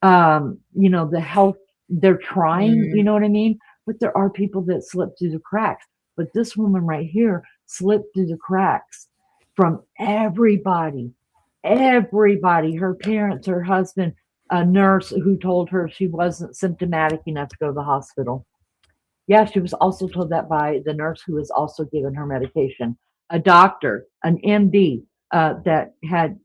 you know, the health, they're trying, you know what I mean? But there are people that slip through the cracks. But this woman right here slipped through the cracks from everybody, her parents, her husband, a nurse who told her she wasn't symptomatic enough to go to the hospital. Yeah, she was also told that by the nurse who was also giving her medication. a doctor, an MD, that had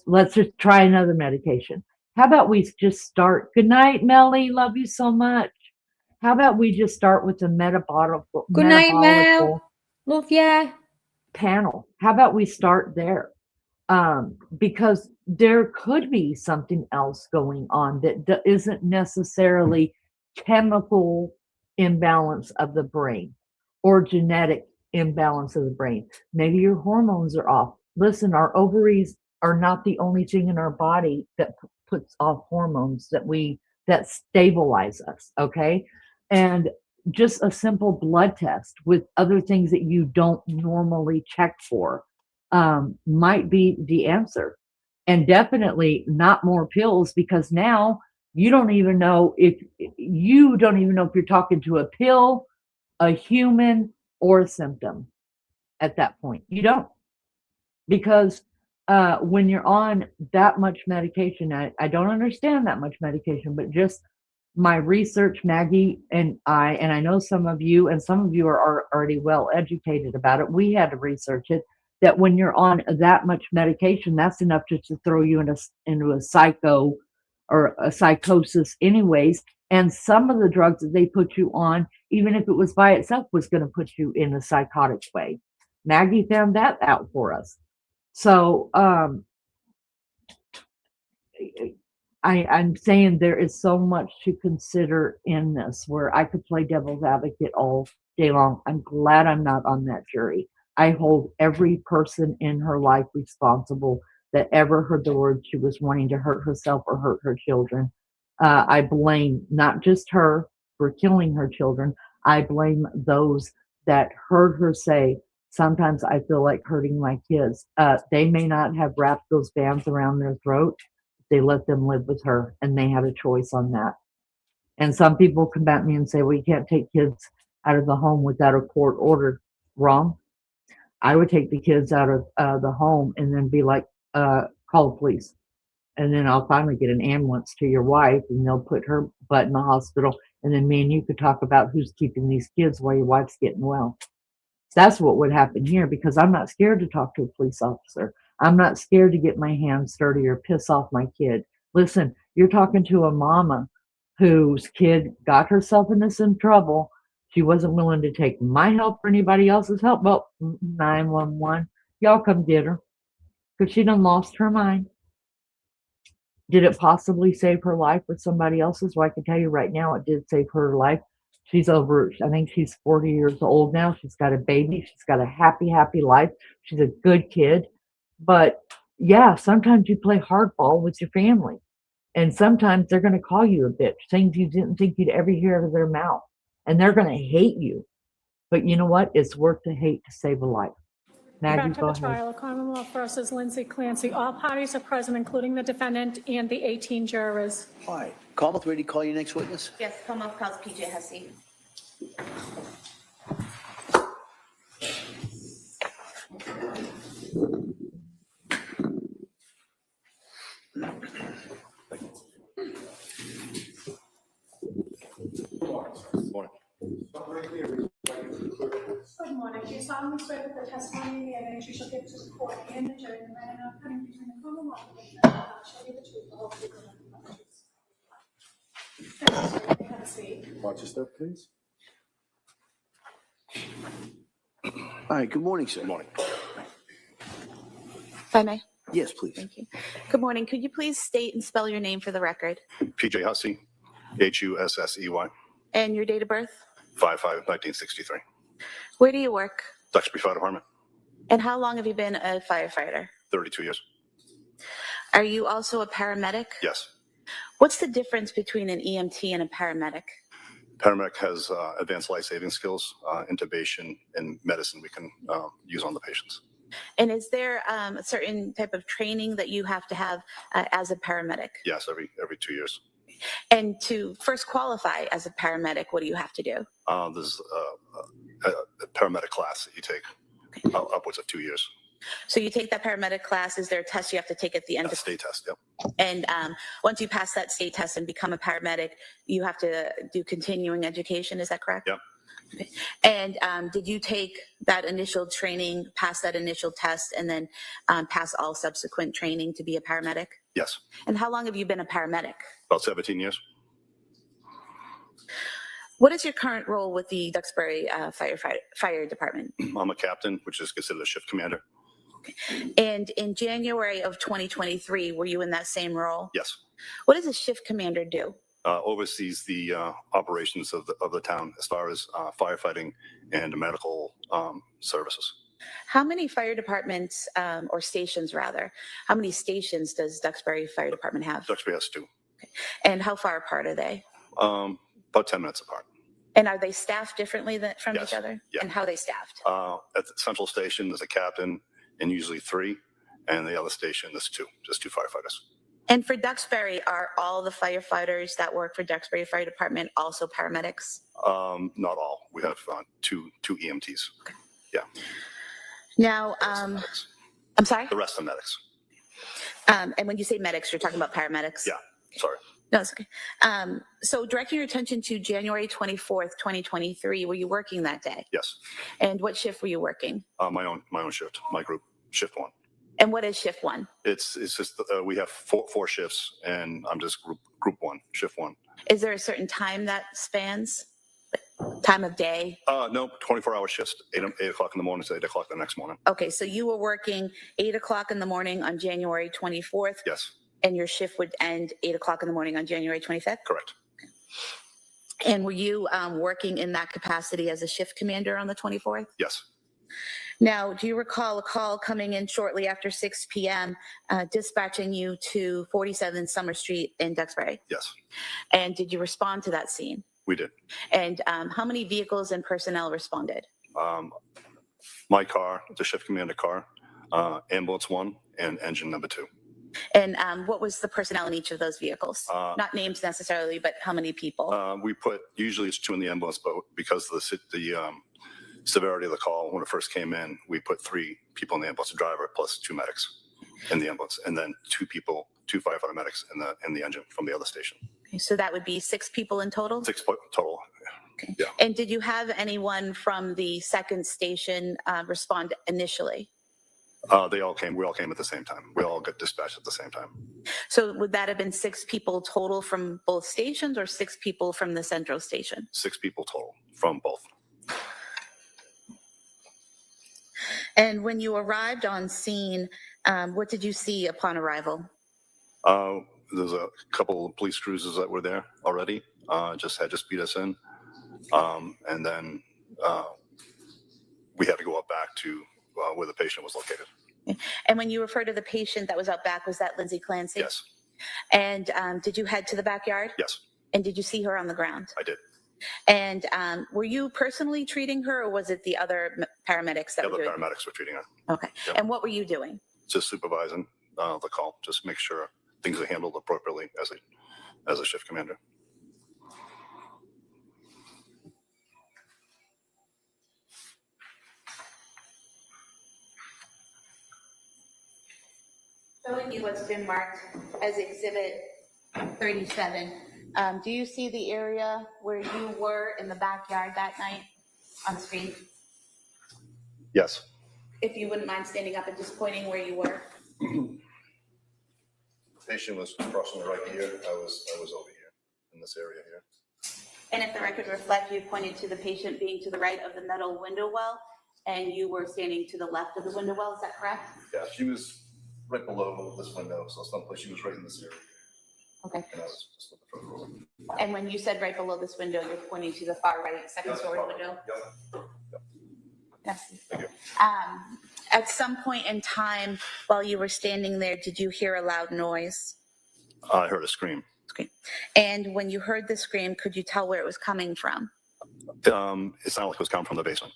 let's just try another medication. How about we just start? Good night, Melly. Love you so much. How about we just start with the metabolic Good night, Mel. Love ya. panel? How about we start there? Because there could be something else going on that isn't necessarily chemical imbalance of the brain or genetic imbalance of the brain. Maybe your hormones are off. Listen, our ovaries are not the only thing in our body that puts off hormones that stabilize us. Okay. And just a simple blood test with other things that you don't normally check for might be the answer. And definitely not more pills, because now you don't even know if you're talking to a pill, a human, or a symptom at that point. You don't, because when you're on that much medication, I don't understand that much medication, but just my research, Maggie and I know some of you are already well educated about it. We had to research it, that when you're on that much medication, that's enough just to throw you into a psycho or a psychosis anyways. And some of the drugs that they put you on, even if it was by itself, was going to put you in a psychotic way. Maggie found that out for us. So I'm saying there is so much to consider in this, where I could play devil's advocate all day long. I'm glad I'm not on that jury. I hold every person in her life responsible that ever heard the word she was wanting to hurt herself or hurt her children. I blame not just her for killing her children. I blame those that heard her say, sometimes I feel like hurting my kids. They may not have wrapped those bands around their throat. They let them live with her, and they had a choice on that. And some people come at me and say, well, you can't take kids out of the home without a court order. Wrong. I would take the kids out of the home and then be like, call the police. And then I'll finally get an ambulance to your wife, and they'll put her butt in the hospital. And then me and you could talk about who's keeping these kids while your wife's getting well. That's what would happen here, because I'm not scared to talk to a police officer. I'm not scared to get my hands dirty or piss off my kid. Listen, you're talking to a mama whose kid got herself into some trouble. She wasn't willing to take my help or anybody else's help. Well, 911, y'all come get her, because she done lost her mind. Did it possibly save her life with somebody else's? Well, I can tell you right now, it did save her life. She's over, I think she's 40 years old now. She's got a baby. She's got a happy, happy life. She's a good kid. But yeah, sometimes you play hardball with your family. And sometimes they're going to call you a bitch, things you didn't think you'd ever hear out of their mouth. And they're going to hate you. But you know what? It's worth the hate to save a life. Maggie, Back to go the ahead. trial, Commonwealth versus Lindsay Clancy. All parties are present, including the defendant and the 18 jurors. All right. Commonwealth, ready to call your next witness? Yes, Commonwealth calls PJ Hussey. Good morning. Do you solemnly swear that the testimony and evidence you shall give to the court and the jury in the manner of coming between the Commonwealth and the defendant shall be the truth, the whole truth, and nothing but the truth? Thank you, sir. You may have a seat. Watch your step, please. All right. Good morning, sir. Good morning. If I may. Yes, please. Thank you. Good morning. Could you please state and spell your name for the record? PJ Hussey, Hussey, And your date of birth? 5/5/1963. Where do you work? Duxbury Fire Department, And how long have you been a firefighter? 32 years. Are you also a paramedic? Yes. What's the difference between an EMT and a paramedic? Paramedic has advanced life-saving skills, intubation, and medicine we can use on the patients. And is there a certain type of training that you have to have as a paramedic? Yes, every 2 years. And to first qualify as a paramedic, what do you have to do? There's a paramedic class that you take, upwards of 2 years. So you take that paramedic class. Is there a test you have to take at the end? A state test, yep. And once you pass that state test and become a paramedic, you have to do continuing education. Is that correct? Yep. And did you take that initial training, pass that initial test, and then pass all subsequent training to be a paramedic? Yes. And how long have you been a paramedic? About 17 years. What is your current role with the Duxbury Fire Department? I'm a captain, which is considered a shift commander. And in January of 2023, were you in that same role? Yes. What does a shift commander do? Oversees the operations of the town as far as firefighting and medical services. How many fire departments, or stations rather, how many stations does Duxbury Fire Department have? Duxbury has 2. And how far apart are they? About 10 minutes apart. And are they staffed differently from Yes. each other? Yeah. And how are they staffed? At the central station, there's a captain and usually 3, and the other station, there's 2, just 2 firefighters. And for Duxbury, are all the firefighters that work for Duxbury Fire Department also paramedics? Not all. We have 2 EMTs. Okay. Yeah. Now, Medics. I'm sorry? The rest are medics. And when you say medics, you're talking about paramedics? Yeah. Sorry. No, it's okay. So directing your attention to January 24th, 2023, were you working that day? Yes. And what shift were you working? My own shift. My group, shift 1. And what is shift 1? It's just we have 4 shifts, and I'm just group 1, shift 1. Is there a certain time that spans? Time of day? No, 24-hour shifts, 8 o'clock in the morning to 8 o'clock the next morning. Okay, so you were working 8 o'clock in the morning on January 24th? Yes. And your shift would end 8 o'clock in the morning on January 25th? Correct. And were you working in that capacity as a shift commander on the 24th? Yes. Now, do you recall a call coming in shortly after 6 p.m. Dispatching you to 47 Summer Street in Duxbury? Yes. And did you respond to that scene? We did. And how many vehicles and personnel responded? My car, the shift commander car, ambulance 1, and engine number 2. And what was the personnel in each of those vehicles? Not names necessarily, but how many people? We put, usually it's 2 in the ambulance, but because of the severity of the call when it first came in, we put 3 people in the ambulance, a driver plus 2 medics in the ambulance, and then 2 firefighter medics in the engine from the other station. Okay, so that would be 6 people in total? 6 total. Okay. Yeah. And did you have anyone from the second station respond initially? They all came. We all came at the same time. We all got dispatched at the same time. So would that have been 6 people total from both stations or 6 people from the central station? 6 people total from both. And when you arrived on scene, what did you see upon arrival? There's a couple of police cruisers that were there already. Just beat us in, and then we had to go up back to where the patient was located. And when you refer to the patient that was out back, was that Lindsay Clancy? Yes. And did you head to the backyard? Yes. And did you see her on the ground? I did. And were you personally treating her, or was it the other paramedics that The were other doing it? paramedics were treating her. Okay. Yep. And what were you doing? Just supervising the call, just make sure things are handled appropriately as a shift commander. Showing you what's been marked as Exhibit 37. Do you see the area where you were in the backyard that night on screen? Yes. If you wouldn't mind standing up and just pointing where you were. The patient was approximately right here. I was over here in this area here. And if the record reflects, you pointed to the patient being to the right of the metal window well, and you were standing to the left of the window well, is that correct? Yeah, she was right below this window, so someplace she was right in this area. Okay. And I was just looking for the room. And when you said right below this window, you're pointing to the far right second story window? Yep. Yes. Thank you. At some point in time while you were standing there, did you hear a loud noise? I heard a scream. Okay. And when you heard the scream, could you tell where it was coming from? It sounded like it was coming from the basement.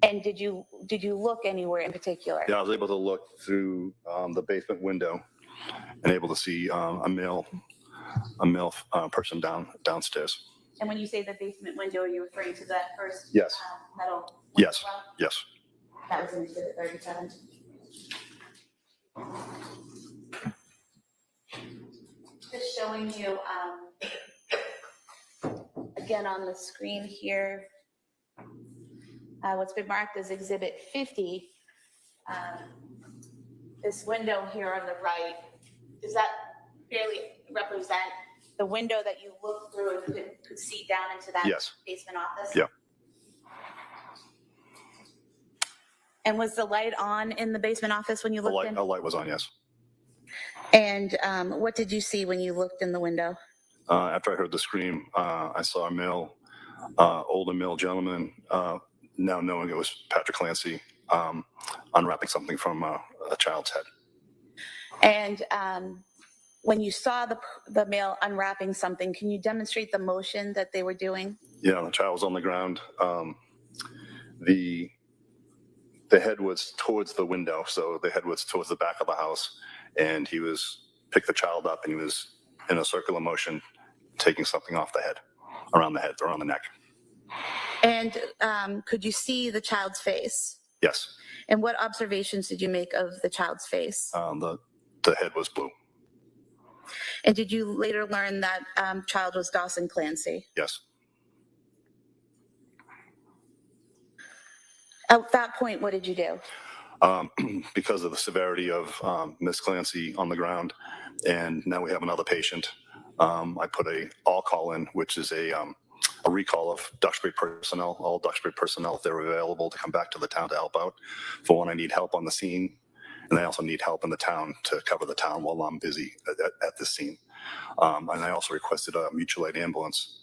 And did you look anywhere in particular? Yeah, I was able to look through the basement window and able to see a male person downstairs. And when you say the basement window, are you referring to that first Yes. metal window? Yes. Well? Yes. That was in Exhibit 37. Just showing you, again on the screen here, what's been marked as Exhibit 50, this window here on the right, does that fairly represent the window that you looked through and could see down into that Yes. basement office? Yeah. And was the light on in the basement office when you A looked in? light was on, yes. And what did you see when you looked in the window? After I heard the scream, I saw a older male gentleman, now knowing it was Patrick Clancy, unwrapping something from a child's head. And when you saw the male unwrapping something, can you demonstrate the motion that they were doing? Yeah, the child was on the ground. The head was towards the window, so the head was towards the back of the house, and he picked the child up, and he was in a circular motion, taking something off the head, around the neck. And could you see the child's face? Yes. And what observations did you make of the child's face? The head was blue. And did you later learn that child was Dawson Clancy? Yes. At that point, what did you do? Because of the severity of Miss Clancy on the ground, and now we have another patient, I put a all call in, which is a recall of Duxbury personnel, all Duxbury personnel, if they're available, to come back to the town to help out. For one, I need help on the scene, and I also need help in the town to cover the town while I'm busy at this scene. And I also requested a mutual aid ambulance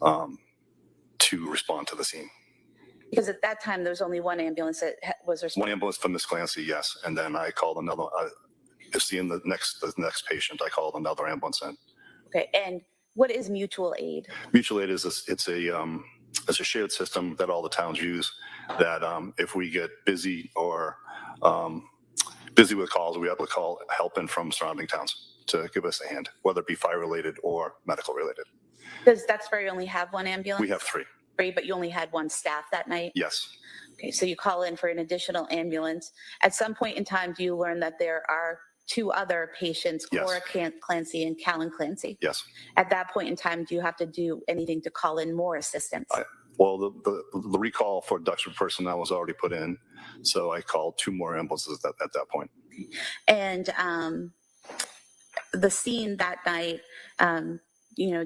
to respond to the scene. Because at that time, there was only one ambulance that was responsible. One ambulance for Miss Clancy, yes, and then I called another. Seeing the next patient, I called another ambulance in. Okay, and what is mutual aid? Mutual aid is a shared system that all the towns use. That if we get busy or busy with calls, we have to call help in from surrounding towns to give us a hand, whether it be fire related or medical related. Does Duxbury only have one ambulance? We have three. But you only had one staff that night? Yes. Okay, so you call in for an additional ambulance. At some point in time, do you learn that there are two other patients, Yes. Cora Clancy and Callan Clancy? Yes. At that point in time, do you have to do anything to call in more assistance? Well, the recall for Duxbury personnel was already put in, so I called two more ambulances at that point. And the scene that night,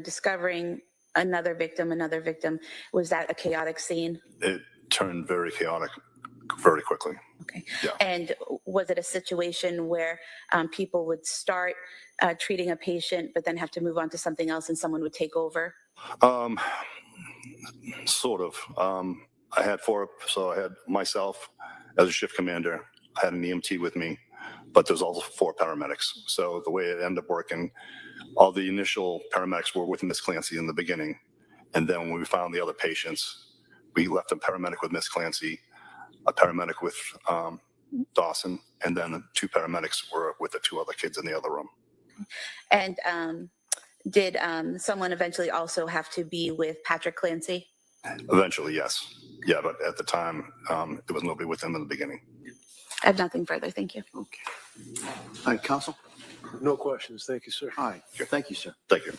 discovering another victim, was that a chaotic scene? It turned very chaotic very quickly. Okay. Yeah. And was it a situation where people would start treating a patient, but then have to move on to something else and someone would take over? Sort of. I had four, so I had myself as a shift commander. I had an EMT with me, but there's also four paramedics. So the way it ended up working, all the initial paramedics were with Miss Clancy in the beginning. And then when we found the other patients, we left a paramedic with Miss Clancy, a paramedic with Dawson, and then the two paramedics were with the two other kids in the other room. And did someone eventually also have to be with Patrick Clancy? Eventually, yes. Yeah, but at the time, there was nobody with him in the beginning. I have nothing further. Thank you. Okay. All right, counsel? No questions. Thank you, sir. All right. Thank you, sir. Thank you.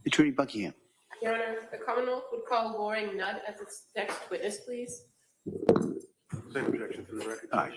Attorney Buckingham. Your Honor, the Commonwealth would call Loring Nudd as its next witness, please. Same objection for the record. All right.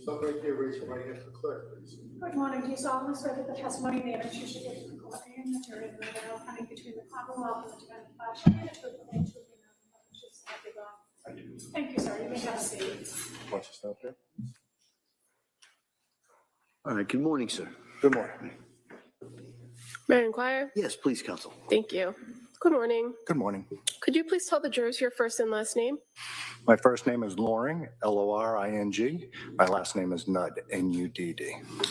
Stop right there, raise your right hand for the clerk, please. Good morning. Do you solemnly swear that the testimony in the evidence you should give to the court and the jury will bear no funny between the Commonwealth and the defendant shall be the truth and the truth and nothing but the truth, so help you God? I do. Thank you, sir. You may have a seat. Why don't you stop there? All right, good morning, sir. Good morning. May I inquire? Yes, please, counsel. Thank you. Good morning. Good morning. Could you please tell the jurors your first and last name? My first name is Loring, Loring. My last name is Nudd, Nudd.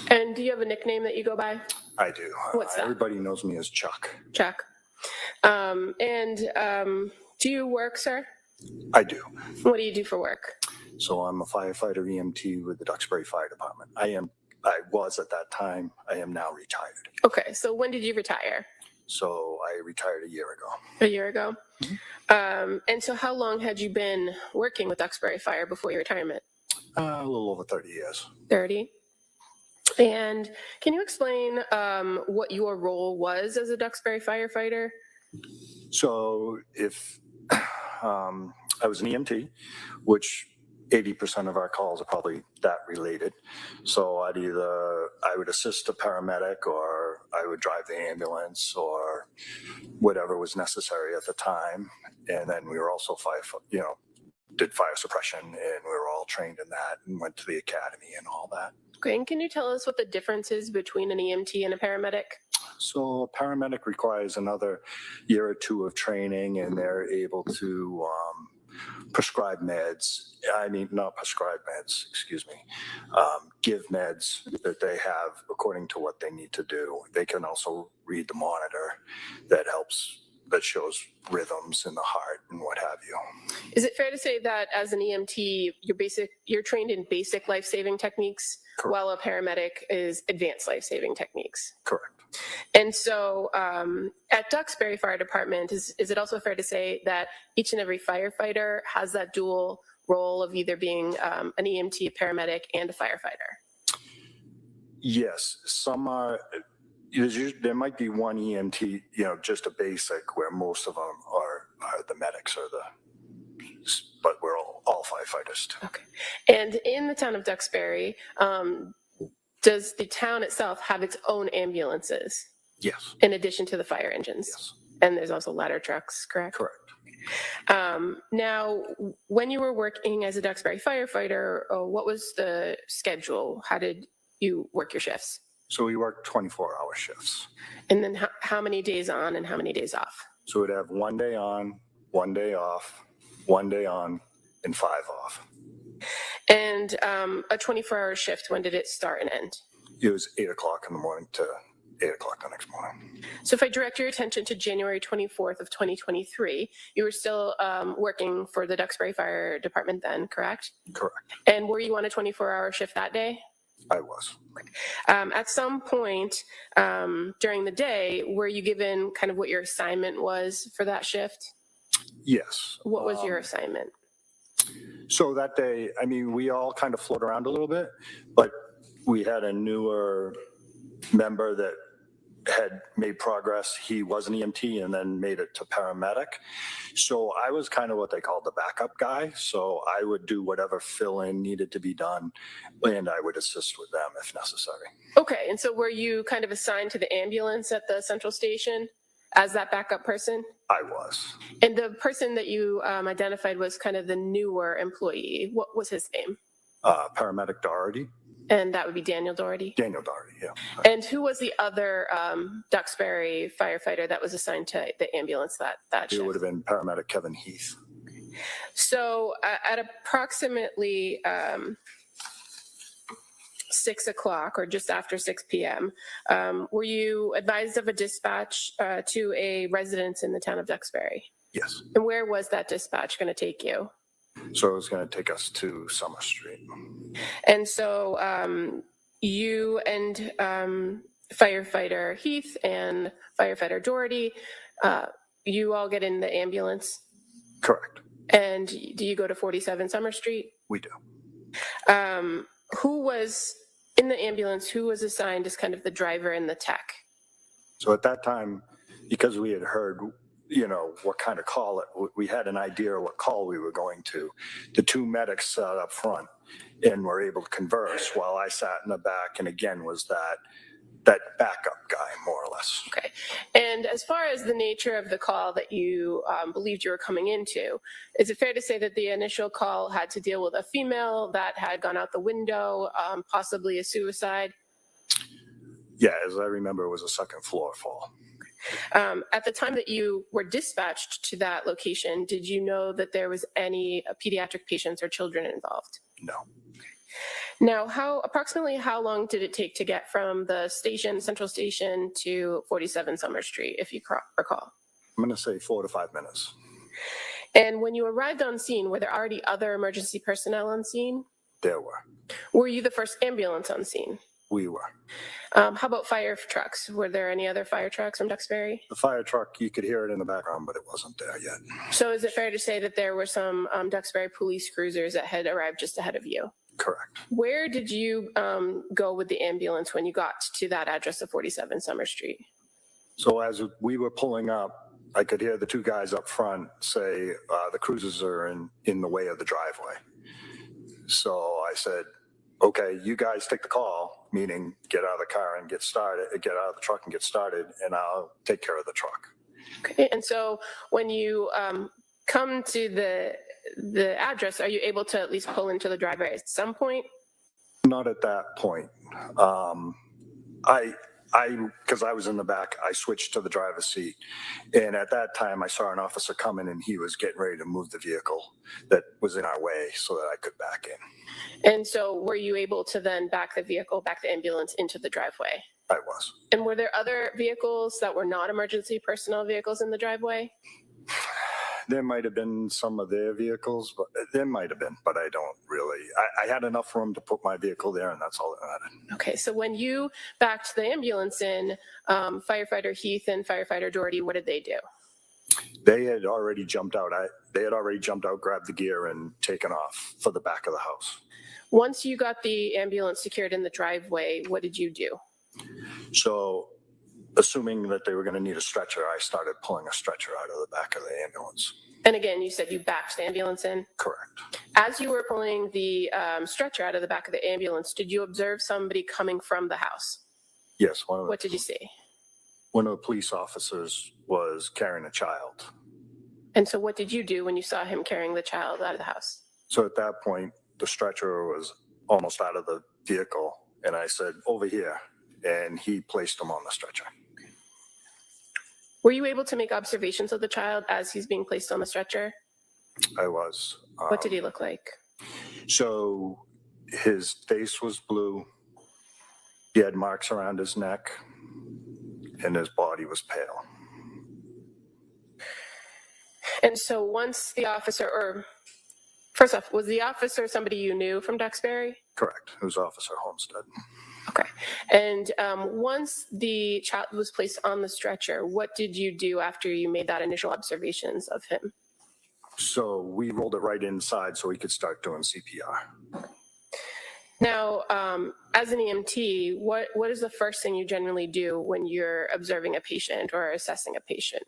And do you have a nickname that you go by? I do. What's that? Everybody knows me as Chuck. Chuck. Do you work, sir? I do. What do you do for work? So I'm a firefighter EMT with the Duxbury Fire Department. I was at that time. I am now retired. Okay, so when did you retire? So I retired a year ago. A year ago? Mm-hmm. And so how long had you been working with Duxbury Fire before your retirement? A little over 30 years. 30. And can you explain what your role was as a Duxbury firefighter? So if I was an EMT, which 80% of our calls are probably that related. So I would assist a paramedic, or I would drive the ambulance, or whatever was necessary at the time. And then we were also did fire suppression, and we were all trained in that and went to the academy and all that. Okay, and can you tell us what the difference is between an EMT and a paramedic? So a paramedic requires another year or two of training, and they're able to prescribe meds. I mean, not prescribe meds, excuse me. Give meds that they have according to what they need to do. They can also read the monitor that shows rhythms in the heart and what have you. Is it fair to say that as an EMT, you're trained in basic life-saving techniques, Correct. While a paramedic is advanced life-saving techniques? Correct. And so at Duxbury Fire Department, is it also fair to say that each and every firefighter has that dual role of either being an EMT, a paramedic, and a firefighter? Yes, some are. There might be one EMT, just a basic, where most of them are the medics but we're all firefighters too. Okay. And in the town of Duxbury, does the town itself have its own ambulances? Yes. In addition to the fire engines? Yes. And there's also ladder trucks, correct? Correct. Now, when you were working as a Duxbury firefighter, what was the schedule? How did you work your shifts? So we worked 24-hour shifts. And then how many days on and how many days off? So we'd have 1 day on, 1 day off, 1 day on, and 5 off. And a 24-hour shift, when did it start and end? It was 8 o'clock in the morning to 8 o'clock the next morning. So if I direct your attention to January 24th of 2023, you were still working for the Duxbury Fire Department then, correct? Correct. And were you on a 24-hour shift that day? I was. At some point during the day, were you given kind of what your assignment was for that shift? Yes. What was your assignment? So that day, I mean, we all kind of float around a little bit, but we had a newer member that had made progress. He was an EMT and then made it to paramedic. So I was kind of what they called the backup guy. So I would do whatever fill-in needed to be done, and I would assist with them if necessary. Okay, and so were you kind of assigned to the ambulance at the central station as that backup person? I was. And the person that you identified was kind of the newer employee. What was his name? Paramedic Doherty. And that would be Daniel Doherty? Daniel Doherty, yeah. And who was the other Duxbury firefighter that was assigned to the ambulance that shift? It would have been paramedic Kevin Heath. So at approximately 6 o'clock or just after 6 p.m., were you advised of a dispatch to a residence in the town of Duxbury? Yes. And where was that dispatch going to take you? So it was going to take us to Summer Street. And so you and firefighter Heath and firefighter Doherty, you all get in the ambulance? Correct. And do you go to 47 Summer Street? We do. Who was in the ambulance? Who was assigned as kind of the driver and the tech? So at that time, because we had heard, what kind of call we had an idea of what call we were going to. The two medics sat up front and were able to converse while I sat in the back, and again was that backup guy, more or less. Okay. And as far as the nature of the call that you believed you were coming into, is it fair to say that the initial call had to deal with a female that had gone out the window, possibly a suicide? Yeah, as I remember, it was a second floor fall. At the time that you were dispatched to that location, did you know that there was any pediatric patients or children involved? No. Now, approximately how long did it take to get from the central station to 47 Summer Street, if you recall? I'm going to say 4 to 5 minutes. And when you arrived on scene, were there already other emergency personnel on scene? There were. Were you the first ambulance on scene? We were. How about fire trucks? Were there any other fire trucks from Duxbury? The fire truck, you could hear it in the background, but it wasn't there yet. So is it fair to say that there were some Duxbury police cruisers that had arrived just ahead of you? Correct. Where did you go with the ambulance when you got to that address of 47 Summer Street? So as we were pulling up, I could hear the two guys up front say, the cruisers are in the way of the driveway. So I said, okay, you guys take the call, meaning get out of the car and get out of the truck and get started, and I'll take care of the truck. Okay, and so when you come to the address, are you able to at least pull into the driveway at some point? Not at that point. Because I was in the back, I switched to the driver's seat. And at that time, I saw an officer coming and he was getting ready to move the vehicle that was in our way so that I could back in. And so were you able to then back the ambulance into the driveway? I was. And were there other vehicles that were not emergency personnel vehicles in the driveway? There might have been some of their vehicles, but there might have been, but I don't really. I had enough room to put my vehicle there, and that's all that mattered. Okay, so when you backed the ambulance in, Firefighter Heath and Firefighter Doherty, what did they do? They had already jumped out. Grabbed the gear, and taken off for the back of the house. Once you got the ambulance secured in the driveway, what did you do? So, assuming that they were going to need a stretcher, I started pulling a stretcher out of the back of the ambulance. And again, you said you backed the ambulance in? Correct. As you were pulling the stretcher out of the back of the ambulance, did you observe somebody coming from the house? Yes. What did you see? One of the police officers was carrying a child. And so what did you do when you saw him carrying the child out of the house? So at that point, the stretcher was almost out of the vehicle, and I said, over here, and he placed him on the stretcher. Were you able to make observations of the child as he's being placed on the stretcher? I was. What did he look like? So his face was blue. He had marks around his neck, and his body was pale. And so once the officer, or first off, was the officer somebody you knew from Duxbury? Correct. It was Officer Homestead. Okay. And once the child was placed on the stretcher, what did you do after you made that initial observations of him? So we rolled it right inside so we could start doing CPR. Now, as an EMT, what is the first thing you generally do when you're observing a patient or assessing a patient?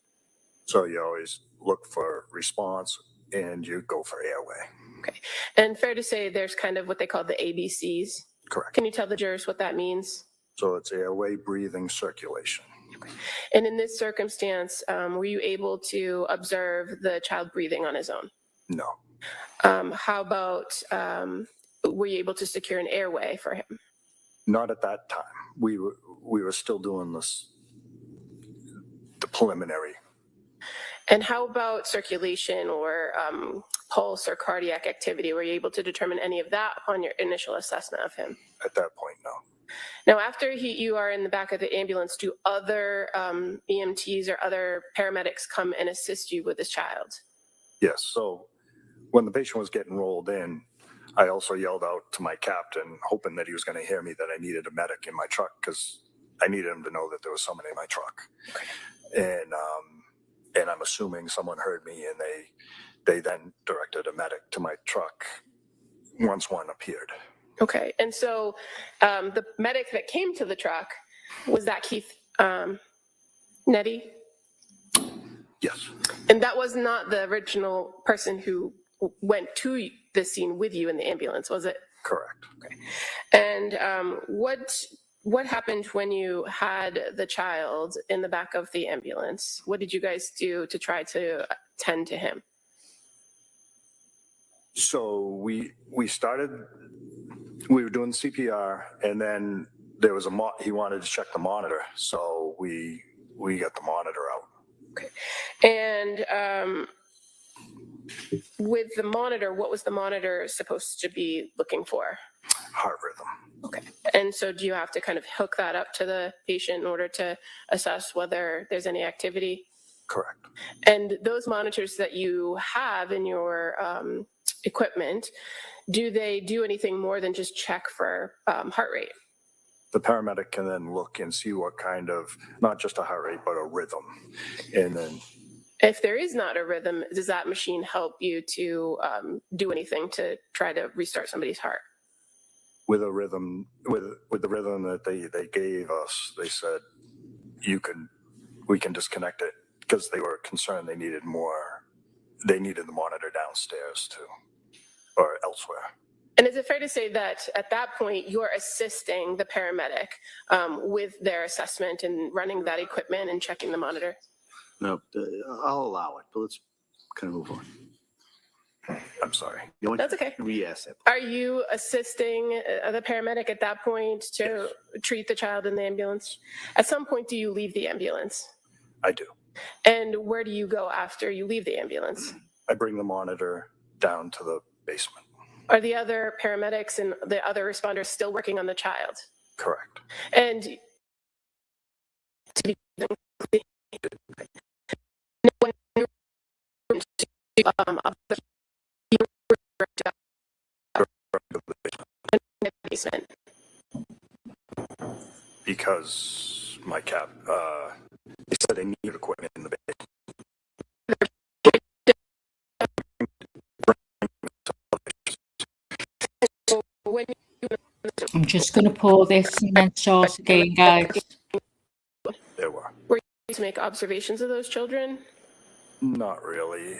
So you always look for response and you go for airway. Okay. And fair to say there's kind of what they call the ABCs? Correct. Can you tell the jurors what that means? So it's airway, breathing, circulation. Okay. And in this circumstance, were you able to observe the child breathing on his own? No. How about, were you able to secure an airway for him? Not at that time. We were still doing the preliminary. And how about circulation or pulse or cardiac activity? Were you able to determine any of that upon your initial assessment of him? At that point, no. Now, after you are in the back of the ambulance, do other EMTs or other paramedics come and assist you with this child? Yes. So when the patient was getting rolled in, I also yelled out to my captain, hoping that he was going to hear me, that I needed a medic in my truck because I needed him to know that there was someone in my truck. Okay. And I'm assuming someone heard me, and they then directed a medic to my truck once one appeared. Okay. And so the medic that came to the truck, was that Keith Nettie? Yes. And that was not the original person who went to the scene with you in the ambulance, was it? Correct. Okay. And what happened when you had the child in the back of the ambulance? What did you guys do to try to tend to him? So we were doing CPR, and then there was he wanted to check the monitor. So we we got the monitor out. And with the monitor, what was the monitor supposed to be looking for? Heart rhythm. Okay. And so do you have to kind of hook that up to the patient in order to assess whether there's any activity? Correct. And those monitors that you have in your equipment, do they do anything more than just check for heart rate? The paramedic can then look and see what kind of, not just a heart rate, but a rhythm. And then if there is not a rhythm, does that machine help you to do anything to try to restart somebody's heart? with a rhythm, with the rhythm that they gave us, they said, we can disconnect it, because they were concerned they needed the monitor downstairs too, or elsewhere. And is it fair to say that at that point, you're assisting the paramedic with their assessment and running that equipment and checking the monitor? No, I'll allow it, but let's kind of move on. I'm sorry. That's okay. Re-ask it. Are you assisting the paramedic at that point to treat the child in the ambulance? At some point, do you leave the ambulance? I do. And where do you go after you leave the ambulance? I bring the monitor down to the basement. Are the other paramedics and the other responders still working on the child? Correct. And to be basement. Because my they said they needed equipment in the basement. I'm just going to pour this and then start again, guys. There were. Were you to make observations of those children? Not really.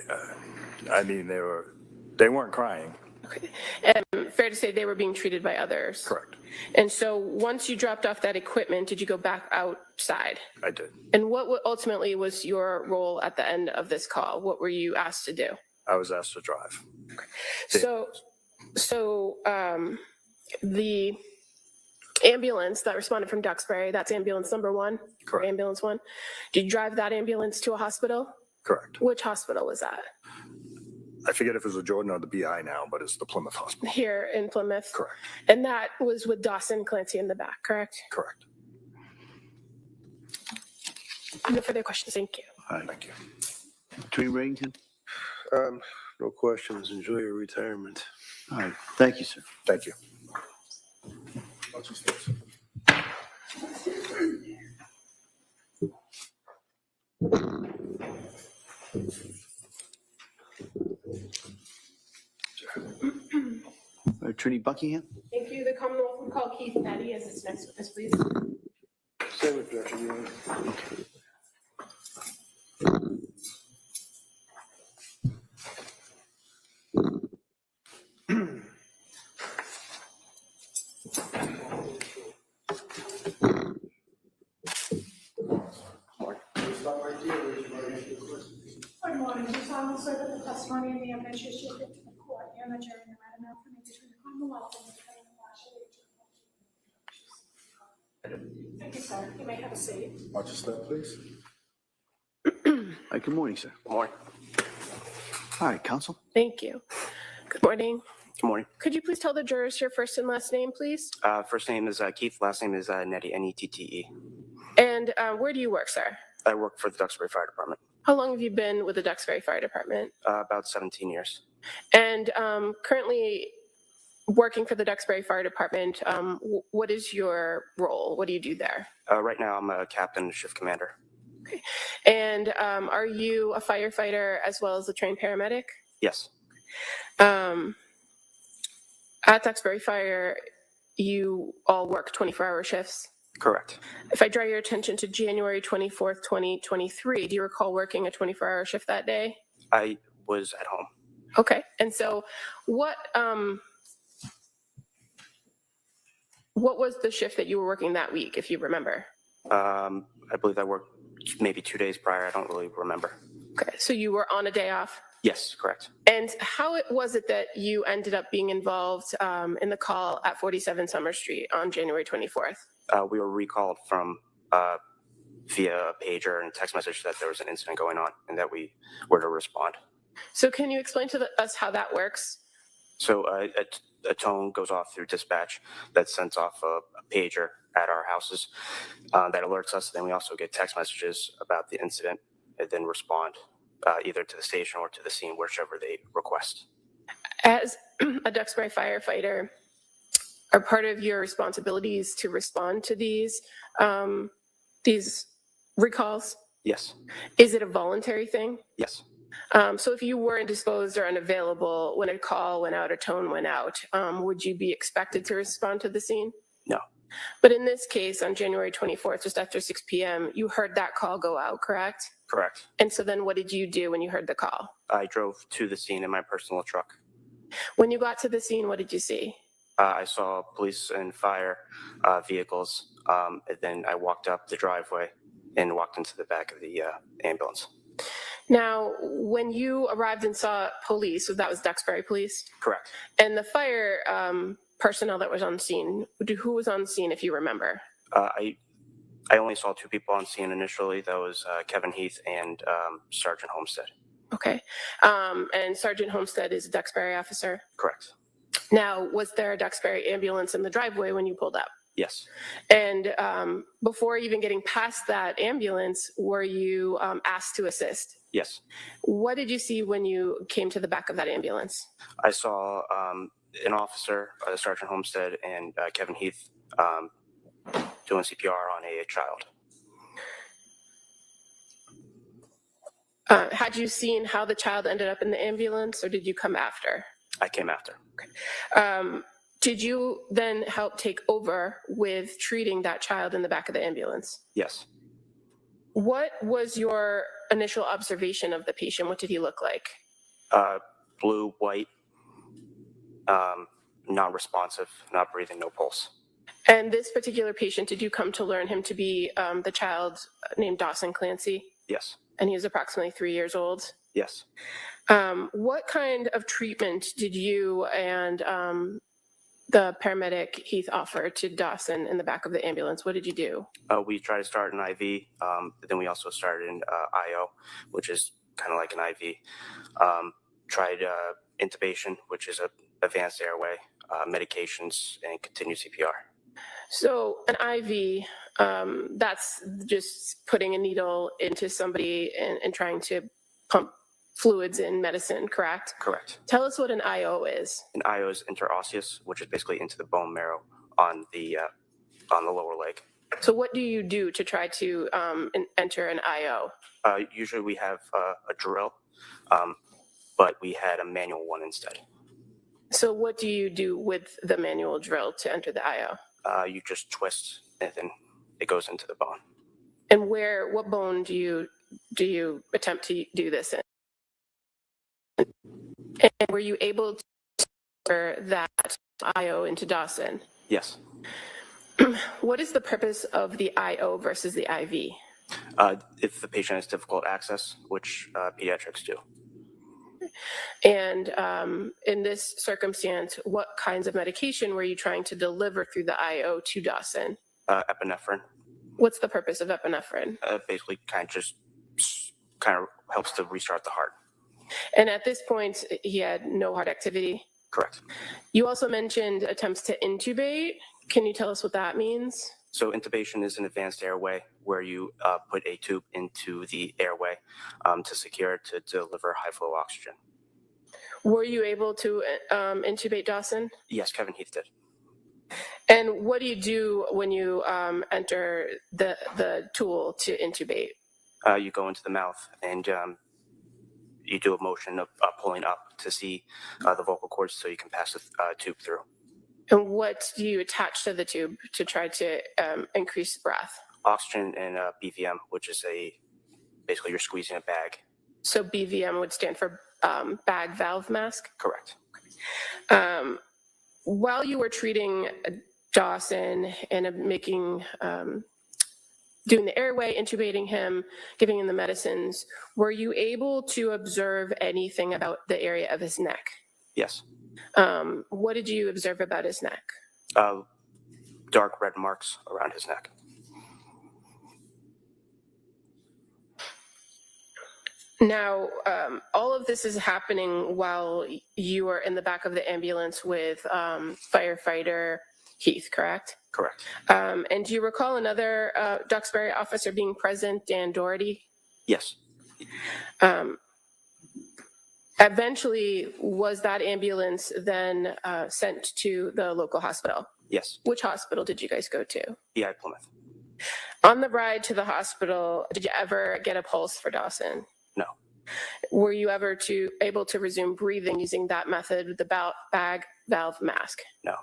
I mean, they weren't crying. Okay. And fair to say they were being treated by others? Correct. And so once you dropped off that equipment, did you go back outside? I did. And what ultimately was your role at the end of this call? What were you asked to do? I was asked to drive. Okay. So the ambulance that responded from Duxbury, that's ambulance number 1? Correct. Ambulance 1. Did you drive that ambulance to a hospital? Correct. Which hospital was that? I forget if it was the Jordan or the BI now, but it's the Plymouth Hospital. Here in Plymouth? Correct. And that was with Dawson Clancy in the back, correct? Correct. No further questions. Thank you. All right. Thank you. Attorney Reddington? No questions. Enjoy your retirement. All right. Thank you, sir. Thank you. Attorney Buckingham? Thank you. The Commonwealth will call Keith Petty as its next witness, please. Same objection, Your Honor. Okay. Good morning. Do solemnly swear that the testimony in the evidence you shall give to the court and the jury, no matter how many between the Commonwealth and the defendant impartially. Thank you, sir. You may have a seat. Watch your step, please. Hi, good morning, sir. Good morning. All right, counsel. Thank you. Good morning. Good morning. Could you please tell the jurors your first and last name, please? First name is Keith. Last name is Nettie, Nette. And where do you work, sir? I work for the Duxbury Fire Department. How long have you been with the Duxbury Fire Department? About 17 years. And currently working for the Duxbury Fire Department, what is your role? What do you do there? Right now, I'm a captain, shift commander. Okay. And are you a firefighter as well as a trained paramedic? Yes. At Duxbury Fire, you all work 24-hour shifts? Correct. If I draw your attention to January 24th, 2023, do you recall working a 24-hour shift that day? I was at home. Okay. And so what was the shift that you were working that week, if you remember? I believe I worked maybe 2 days prior. I don't really remember. Okay. So you were on a day off? Yes, correct. And how was it that you ended up being involved in the call at 47 Summer Street on January 24th? We were recalled from via a pager and a text message that there was an incident going on and that we were to respond. So can you explain to us how that works? So a tone goes off through dispatch that sends off a pager at our houses that alerts us. Then we also get text messages about the incident and then respond either to the station or to the scene, whichever they request. As a Duxbury firefighter, are part of your responsibilities to respond to these recalls? Yes. Is it a voluntary thing? Yes. So if you were indisposed or unavailable when a call went out, a tone went out, would you be expected to respond to the scene? No. But in this case, on January 24th, just after 6 p.m., you heard that call go out, correct? Correct. And so then what did you do when you heard the call? I drove to the scene in my personal truck. When you got to the scene, what did you see? I saw police and fire vehicles, and then I walked up the driveway and walked into the back of the ambulance. Now, when you arrived and saw police, so that was Duxbury Police? Correct. And the fire personnel that was on scene, who was on scene, if you remember? I only saw two people on scene initially. That was Kevin Heath and Sergeant Homestead. Okay. And Sergeant Homestead is a Duxbury officer? Correct. Now, was there a Duxbury ambulance in the driveway when you pulled up? Yes. And before even getting past that ambulance, were you asked to assist? Yes. What did you see when you came to the back of that ambulance? I saw an officer, Sergeant Homestead, and Kevin Heath doing CPR on a child. Had you seen how the child ended up in the ambulance, or did you come after? I came after. Okay. Did you then help take over with treating that child in the back of the ambulance? Yes. What was your initial observation of the patient? What did he look like? Blue, white, non-responsive, not breathing, no pulse. And this particular patient, did you come to learn him to be the child named Dawson Clancy? Yes. And he was approximately 3 years old? Yes. What kind of treatment did you and the paramedic Heath offer to Dawson in the back of the ambulance? What did you do? We tried to start an IV, then we also started an IO, which is kind of like an IV. Tried intubation, which is an advanced airway, medications, and continued CPR. So an IV, that's just putting a needle into somebody and trying to pump fluids in medicine, correct? Correct. Tell us what an IO is. An IO is interosseous, which is basically into the bone marrow on the lower leg. So what do you do to try to enter an IO? Usually we have a drill, but we had a manual one instead. So what do you do with the manual drill to enter the IO? You just twist and then it goes into the bone. And what bone do you attempt to do this in? And were you able to enter that IO into Dawson? Yes. What is the purpose of the IO versus the IV? If the patient has difficult access, which pediatrics do. And in this circumstance, what kinds of medication were you trying to deliver through the IO to Dawson? Epinephrine. What's the purpose of epinephrine? Basically kind of helps to restart the heart. And at this point, he had no heart activity? Correct. You also mentioned attempts to intubate. Can you tell us what that means? So intubation is an advanced airway where you put a tube into the airway to secure it to deliver high flow oxygen. Were you able to intubate Dawson? Yes, Kevin Heath did. And what do you do when you enter the tool to intubate? You go into the mouth and you do a motion of pulling up to see the vocal cords so you can pass the tube through. And what do you attach to the tube to try to increase breath? Oxygen and BVM, which is basically you're squeezing a bag. So BVM would stand for bag valve mask? Correct. While you were treating Dawson and doing the airway, intubating him, giving him the medicines, were you able to observe anything about the area of his neck? Yes. What did you observe about his neck? Dark red marks around his neck. Now, all of this is happening while you are in the back of the ambulance with firefighter Heath, correct? Correct. And do you recall another Duxbury officer being present, Dan Doherty? Yes. Eventually, was that ambulance then sent to the local hospital? Yes. Which hospital did you guys go to? EI Plymouth. On the ride to the hospital, did you ever get a pulse for Dawson? No. Were you ever able to resume breathing using that method with the bag valve mask? No.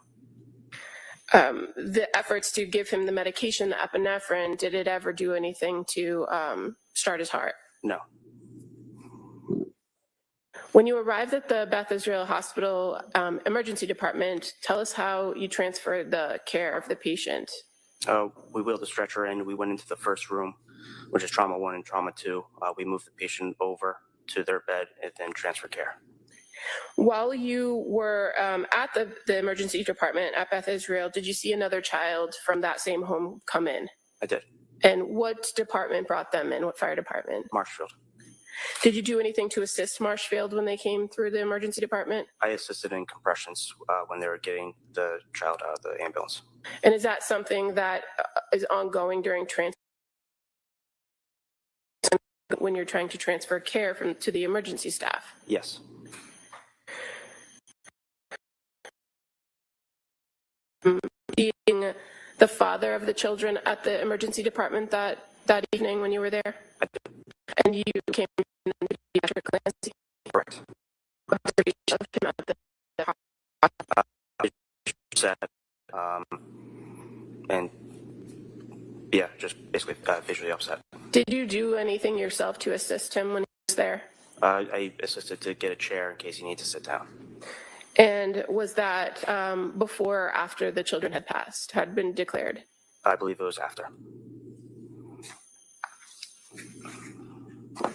The efforts to give him the medication, the epinephrine, did it ever do anything to start his heart? No. When you arrived at the Beth Israel Hospital emergency department, tell us how you transferred the care of the patient. We wheeled the stretcher in. We went into the first room, which is trauma 1 and trauma 2. We moved the patient over to their bed and then transferred care. While you were at the emergency department at Beth Israel, did you see another child from that same home come in? I did. And what department brought them in? What fire department? Marshfield. Did you do anything to assist Marshfield when they came through the emergency department? I assisted in compressions when they were getting the child out of the ambulance. And is that something that is ongoing during when you're trying to transfer care to the emergency staff? Yes. Being the father of the children at the emergency department that evening when you were there? And you came in and pediatric Clancy? Correct. And yeah, just basically visually upset. Did you do anything yourself to assist him when he was there? I assisted to get a chair in case he needed to sit down. And was that before or after the children had been declared? I believe it was after.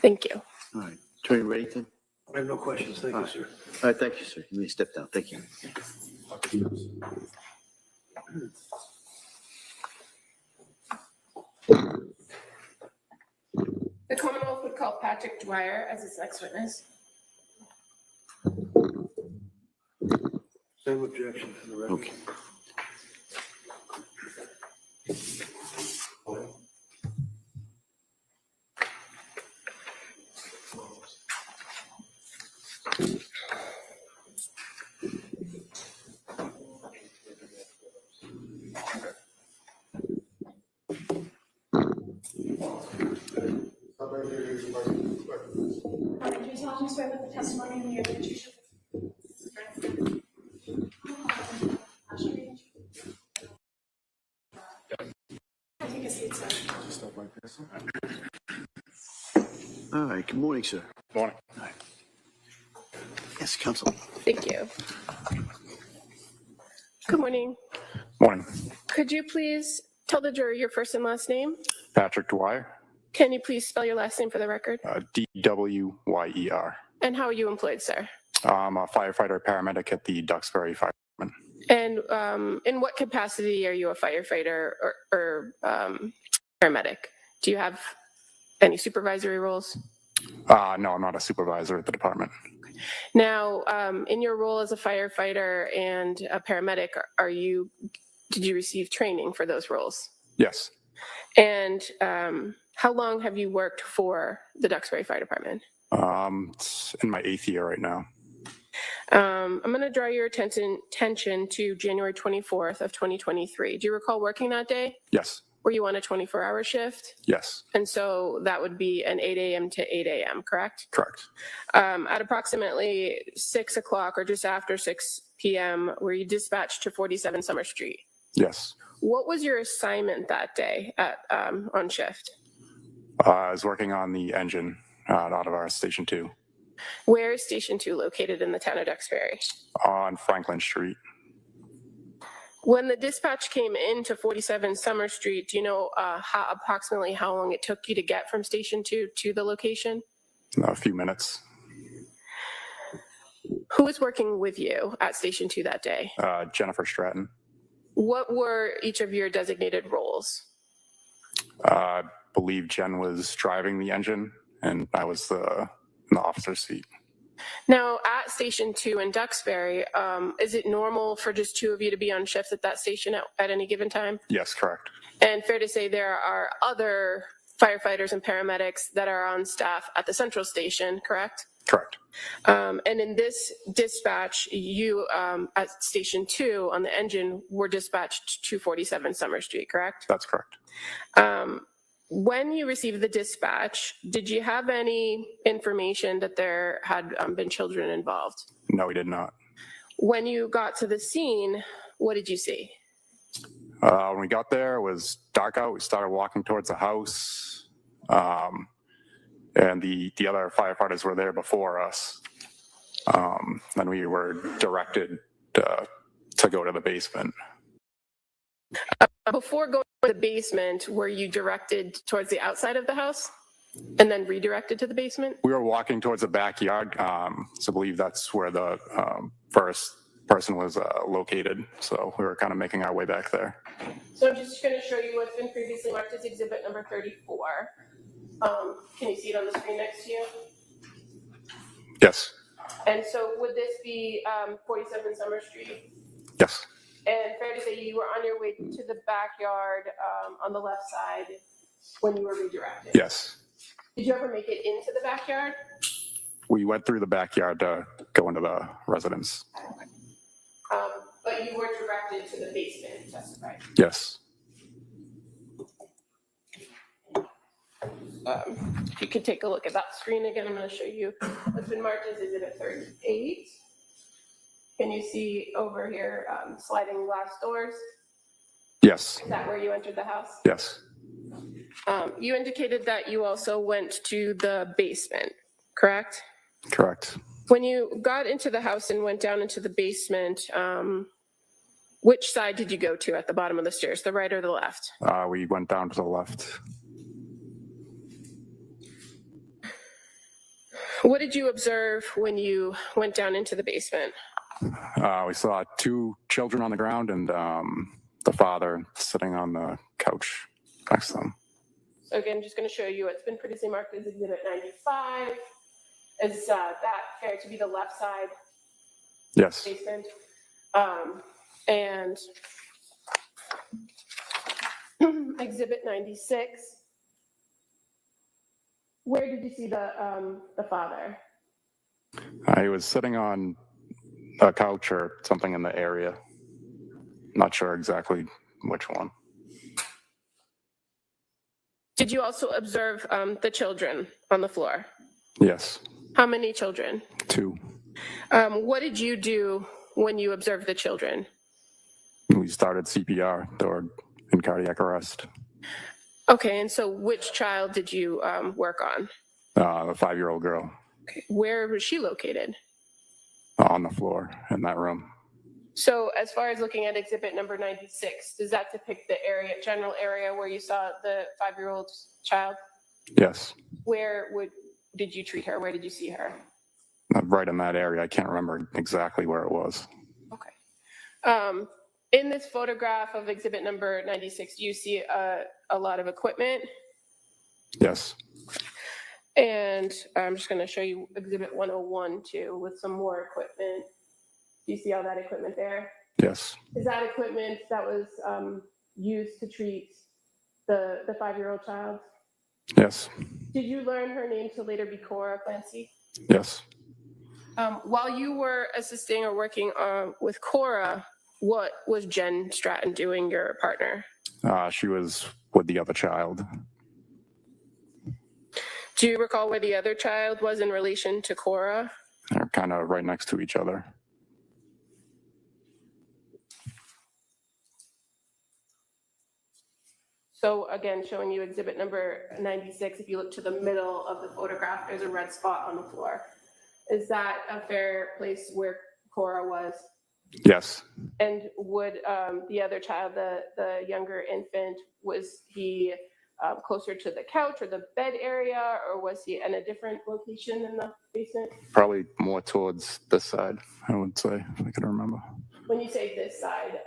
Thank you. All right. Attorney Reddington? I have no questions. Thank you, sir. All right, thank you, sir. You may step down. Thank you. The Commonwealth would call Patrick Dwyer as its next witness. Same objection for the record. Okay. All right, good morning, sir. Morning. All right. Yes, counsel. Thank you. Good morning. Morning. Could you please tell the jury your first and last name? Patrick Dwyer, Can you please spell your last name for the record? D-W-Y-E-R. And how are you employed, sir? I'm a firefighter paramedic at the Duxbury Fire Department. And in what capacity are you a firefighter or paramedic? Do you have any supervisory roles? No, I'm not a supervisor at the department. Now, in your role as a firefighter and a paramedic, did you receive training for those roles? Yes. And how long have you worked for the Duxbury Fire Department? It's in my 8th year right now. I'm going to draw your attention to January 24th of 2023. Do you recall working that day? Yes. Were you on a 24-hour shift? Yes. And so that would be an 8 a.m. to 8 a.m., correct? Correct. At approximately 6 o'clock or just after 6 p.m., were you dispatched to 47 Summer Street? Yes. What was your assignment that day on shift? I was working on the engine out of our Station 2. Where is Station 2 located in the town of Duxbury? On Franklin Street. When the dispatch came into 47 Summer Street, do you know approximately how long it took you to get from Station 2 to the location? A few minutes. Who was working with you at Station 2 that day? Jennifer Stratton. What were each of your designated roles? I believe Jen was driving the engine and I was in the officer's seat. Now, at Station 2 in Duxbury, is it normal for just two of you to be on shifts at that station at any given time? Yes, correct. And fair to say there are other firefighters and paramedics that are on staff at the central station, correct? Correct. And in this dispatch, you at Station 2 on the engine were dispatched to 247 Summer Street, correct? That's correct. When you received the dispatch, did you have any information that there had been children involved? No, we did not. When you got to the scene, what did you see? When we got there, it was dark out. We started walking towards the house, and the other firefighters were there before us. Then we were directed to go to the basement. Before going to the basement, were you directed towards the outside of the house and then redirected to the basement? We were walking towards the backyard, so I believe that's where the first person was located. So we were kind of making our way back there. So I'm just going to show you what's been previously marked as exhibit number 34. Can you see it on the screen next to you? Yes. And so would this be 47 Summer Street? Yes. And fair to say you were on your way to the backyard on the left side when you were redirected? Yes. Did you ever make it into the backyard? We went through the backyard to go into the residence. But you were directed to the basement, testified? Yes. You can take a look at that screen again. I'm going to show you what's been marked as exhibit 38. Can you see over here sliding glass doors? Yes. Is that where you entered the house? Yes. You indicated that you also went to the basement, correct? Correct. When you got into the house and went down into the basement, which side did you go to at the bottom of the stairs, the right or the left? We went down to the left. What did you observe when you went down into the basement? We saw two children on the ground and the father sitting on the couch next to them. So again, I'm just going to show you what's been previously marked as exhibit 95. Is that fair to be the left side? Yes. Basement. And exhibit 96. Where did you see the father? He was sitting on a couch or something in the area. Not sure exactly which one. Did you also observe the children on the floor? Yes. How many children? 2. What did you do when you observed the children? We started CPR. They were in cardiac arrest. Okay, and so which child did you work on? The 5-year-old girl. Okay. Where was she located? On the floor in that room. So as far as looking at exhibit number 96, does that depict the general area where you saw the 5-year-old child? Yes. Where did you treat her? Where did you see her? Right in that area. I can't remember exactly where it was. Okay. In this photograph of exhibit number 96, do you see a lot of equipment? Yes. And I'm just going to show you exhibit 101 too with some more equipment. Do you see all that equipment there? Yes. Is that equipment that was used to treat the 5-year-old child? Yes. Did you learn her name to later be Cora Clancy? Yes. While you were assisting or working with Cora, what was Jen Stratton doing, your partner? She was with the other child. Do you recall where the other child was in relation to Cora? They're kind of right next to each other. So again, showing you exhibit number 96, if you look to the middle of the photograph, there's a red spot on the floor. Is that a fair place where Cora was? Yes. And would the other child, the younger infant, was he closer to the couch or the bed area, or was he in a different location in the basement? Probably more towards this side, I would say, if I could remember. When you say this side,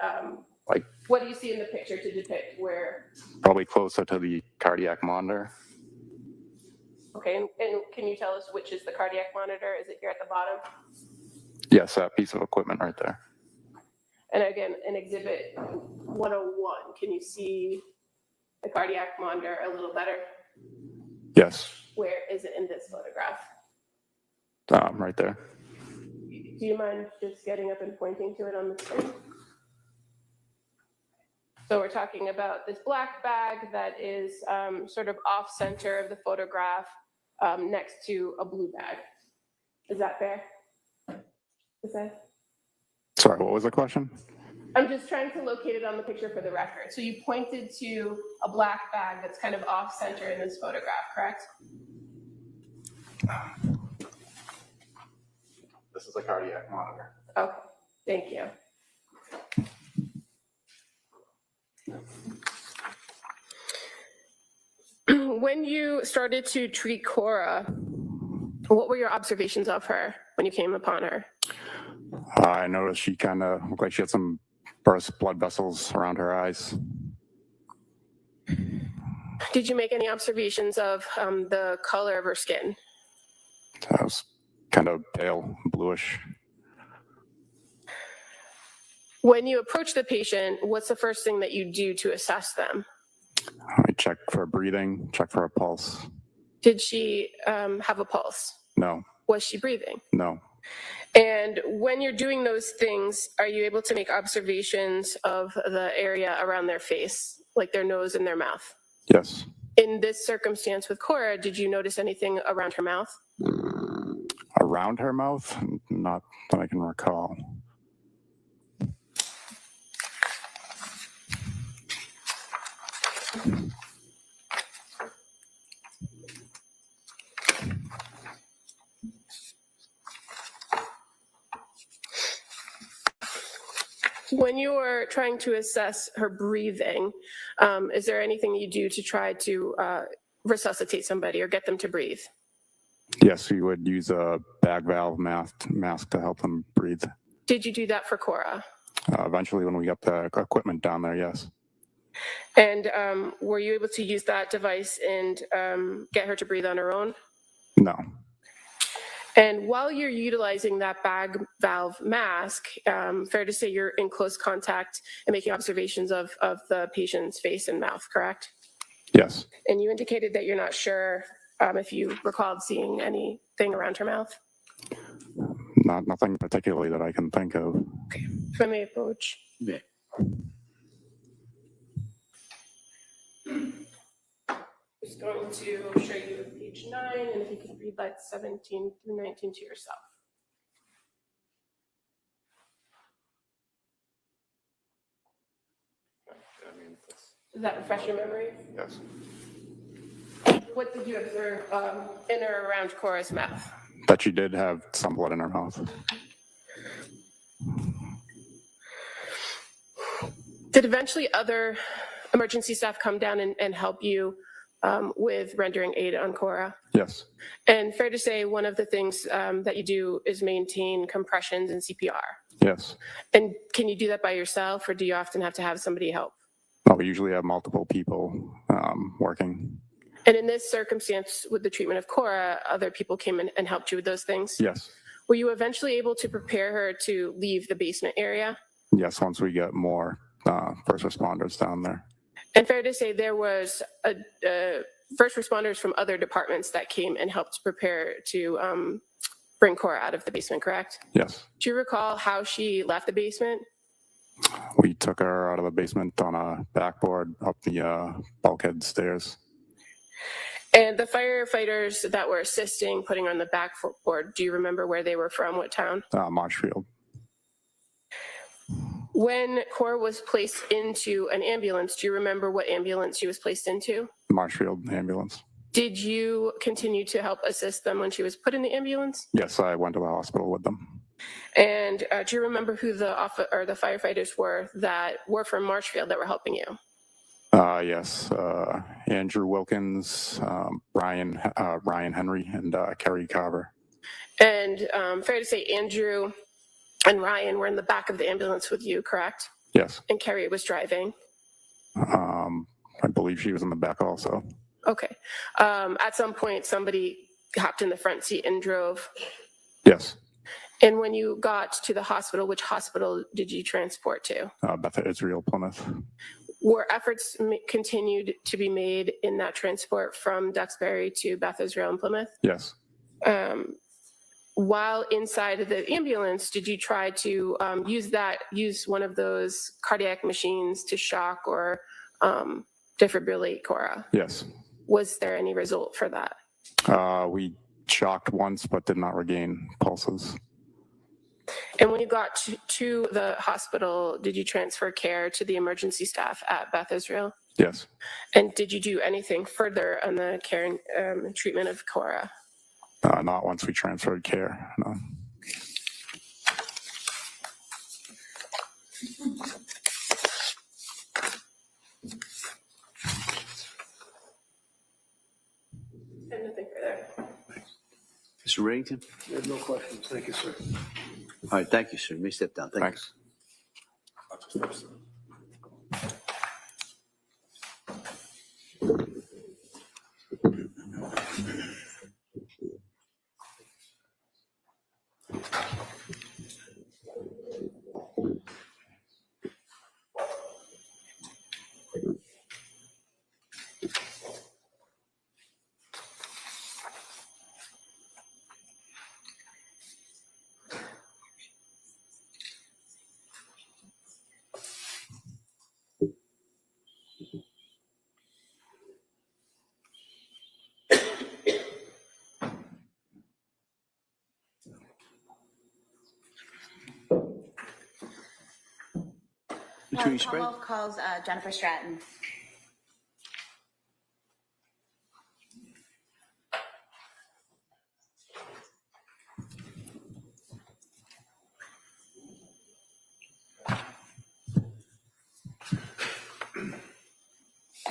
Like, what do you see in the picture to depict where? probably closer to the cardiac monitor. Okay, and can you tell us which is the cardiac monitor? Is it here at the bottom? Yes, that piece of equipment right there. And again, in exhibit 101, can you see the cardiac monitor a little better? Yes, Where is it in this photograph? right there. Do you mind just getting up and pointing to it on the screen? So we're talking about this black bag that is sort of off center of the photograph next to a blue bag. Is that fair? Is that? Sorry, what was the question? I'm just trying to locate it on the picture for the record. So you pointed to a black bag that's kind of off center in this photograph, correct? This is a cardiac monitor. Okay, thank you. When you started to treat Cora, what were your observations of her when you came upon her? I noticed she kind of looked like she had some burst blood vessels around her eyes. Did you make any observations of the color of her skin? It was kind of pale, bluish. When you approach the patient, what's the first thing that you do to assess them? I check for breathing, check for a pulse. Did she have a pulse? No, Was she breathing? no. And when you're doing those things, are you able to make observations of the area around their face, like their nose and their mouth? Yes. In this circumstance with Cora, did you notice anything around her mouth? Around her mouth? Not that I can recall. When you are trying to assess her breathing, is there anything you do to try to resuscitate somebody or get them to breathe? Yes, we would use a bag valve mask to help them breathe. Did you do that for Cora? Eventually, when we got the equipment down there, yes. And were you able to use that device and get her to breathe on her own? No. And while you're utilizing that bag valve mask, fair to say you're in close contact and making observations of the patient's face and mouth, correct? Yes. And you indicated that you're not sure if you recalled seeing anything around her mouth? Nothing particularly that I can think of. Okay, if I may approach. Yeah. Just going to show you page 9, and if you could read like 17 through 19 to yourself. Does that refresh your memory? Yes. What did you observe in or around Cora's mouth? That she did have some blood in her mouth. Did eventually other emergency staff come down and help you with rendering aid on Cora? Yes. And fair to say, one of the things that you do is maintain compressions and CPR. Yes. And can you do that by yourself, or do you often have to have somebody help? No, we usually have multiple people working. And in this circumstance, with the treatment of Cora, other people came in and helped you with those things? Yes. Were you eventually able to prepare her to leave the basement area? Yes, once we get more first responders down there. And fair to say there was first responders from other departments that came and helped prepare to bring Cora out of the basement, correct? Yes. Do you recall how she left the basement? We took her out of the basement on a backboard up the bulkhead stairs. And the firefighters that were assisting putting her on the backboard, do you remember where they were from, what town? Marshfield. When Cora was placed into an ambulance, do you remember what ambulance she was placed into? Marshfield ambulance. Did you continue to help assist them when she was put in the ambulance? Yes, I went to the hospital with them. And do you remember who the firefighters were that were from Marshfield that were helping you? Yes, Andrew Wilkins, Ryan Henry, and Kerry Carver. And fair to say Andrew and Ryan were in the back of the ambulance with you, correct? Yes. And Kerry was driving? I believe she was in the back also. Okay. At some point, somebody hopped in the front seat and drove. Yes. And when you got to the hospital, which hospital did you transport to? Beth Israel, Plymouth. Were efforts continued to be made in that transport from Duxbury to Beth Israel and Plymouth? Yes. While inside of the ambulance, did you try to use one of those cardiac machines to shock or defibrillate Cora? Yes. Was there any result for that? We shocked once, but did not regain pulses. And when you got to the hospital, did you transfer care to the emergency staff at Beth Israel? Yes. And did you do anything further on the care and treatment of Cora? Not once we transferred care, no. And nothing further. Mr. Reddington? I have no questions. Thank you, sir. All right, thank you, sir. You may step down. Thanks. Attorney Sprague? Commonwealth calls Jennifer Stratton.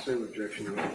Same objection, Your Honor.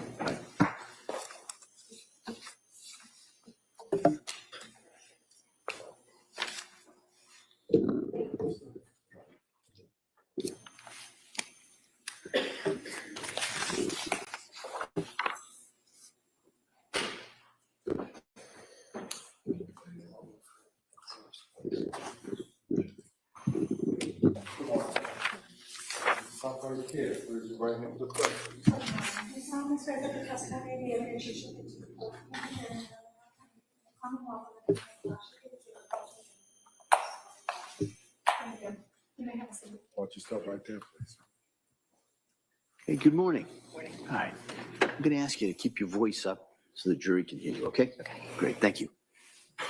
Why don't you stop right there, please? Hey, good morning. Morning. All right. I'm going to ask you to keep your voice up so the jury can hear you, okay? Okay. Great, thank you.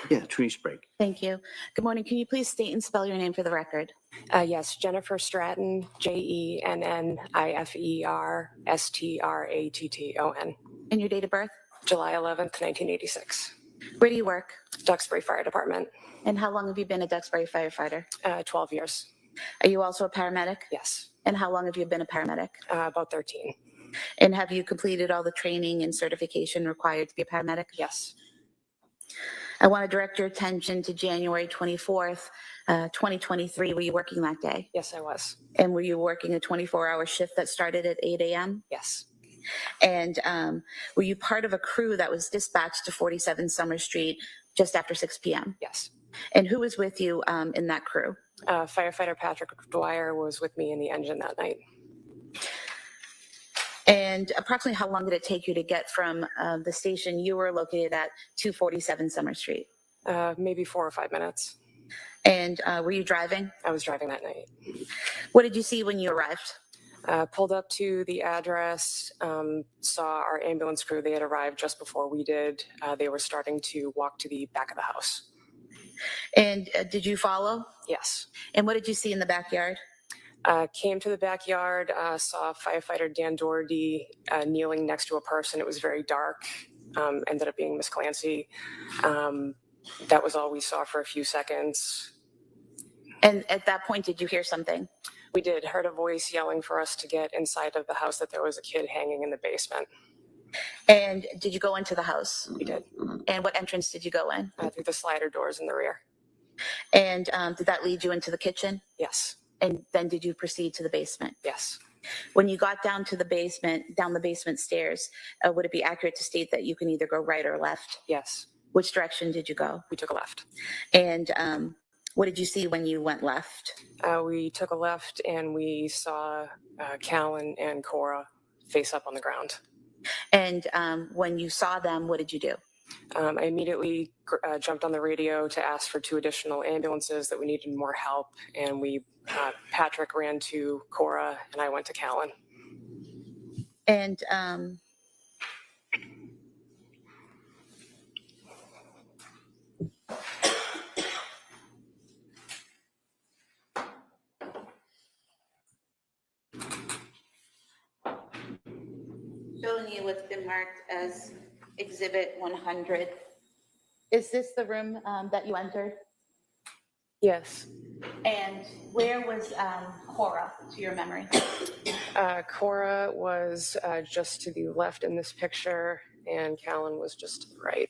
Yeah, Attorney Sprague. Thank you. Good morning. Can you please state and spell your name for the record? Yes, Jennifer Stratton, JenniferStratton. And your date of birth? July 11th, 1986. Where do you work? Duxbury Fire Department. And how long have you been a Duxbury firefighter? 12 years. Are you also a paramedic? Yes. And how long have you been a paramedic? About 13. And have you completed all the training and certification required to be a paramedic? Yes. I want to direct your attention to January 24th, 2023. Were you working that day? Yes, I was. And were you working a 24-hour shift that started at 8 a.m.? Yes. And were you part of a crew that was dispatched to 47 Summer Street just after 6 p.m.? Yes. And who was with you in that crew? Firefighter Patrick Dwyer was with me in the engine that night. And approximately how long did it take you to get from the station you were located at to 47 Summer Street? Maybe 4 or 5 minutes. And were you driving? I was driving that night. What did you see when you arrived? Pulled up to the address, saw our ambulance crew. They had arrived just before we did. They were starting to walk to the back of the house. And did you follow? Yes. And what did you see in the backyard? Came to the backyard, saw firefighter Dan Doherty kneeling next to a person. It was very dark. Ended up being Miss Clancy. That was all we saw for a few seconds. And at that point, did you hear something? We did. Heard a voice yelling for us to get inside of the house, that there was a kid hanging in the basement. And did you go into the house? We did. And what entrance did you go in? Through the slider doors in the rear. And did that lead you into the kitchen? Yes. And then did you proceed to the basement? Yes. When you got down to the basement, down the basement stairs, would it be accurate to state that you can either go right or left? Yes, Which direction did you go? we took a left. And what did you see when you went left? We took a left and we saw Callan and Cora face up on the ground. And when you saw them, what did you do? I immediately jumped on the radio to ask for 2 additional ambulances, that we needed more help. And Patrick ran to Cora and I went to Callan. And showing you what's been marked as Exhibit 100. Is this the room that you entered? Yes. And where was Cora, to your memory? Cora was just to the left in this picture, and Callan was just to the right.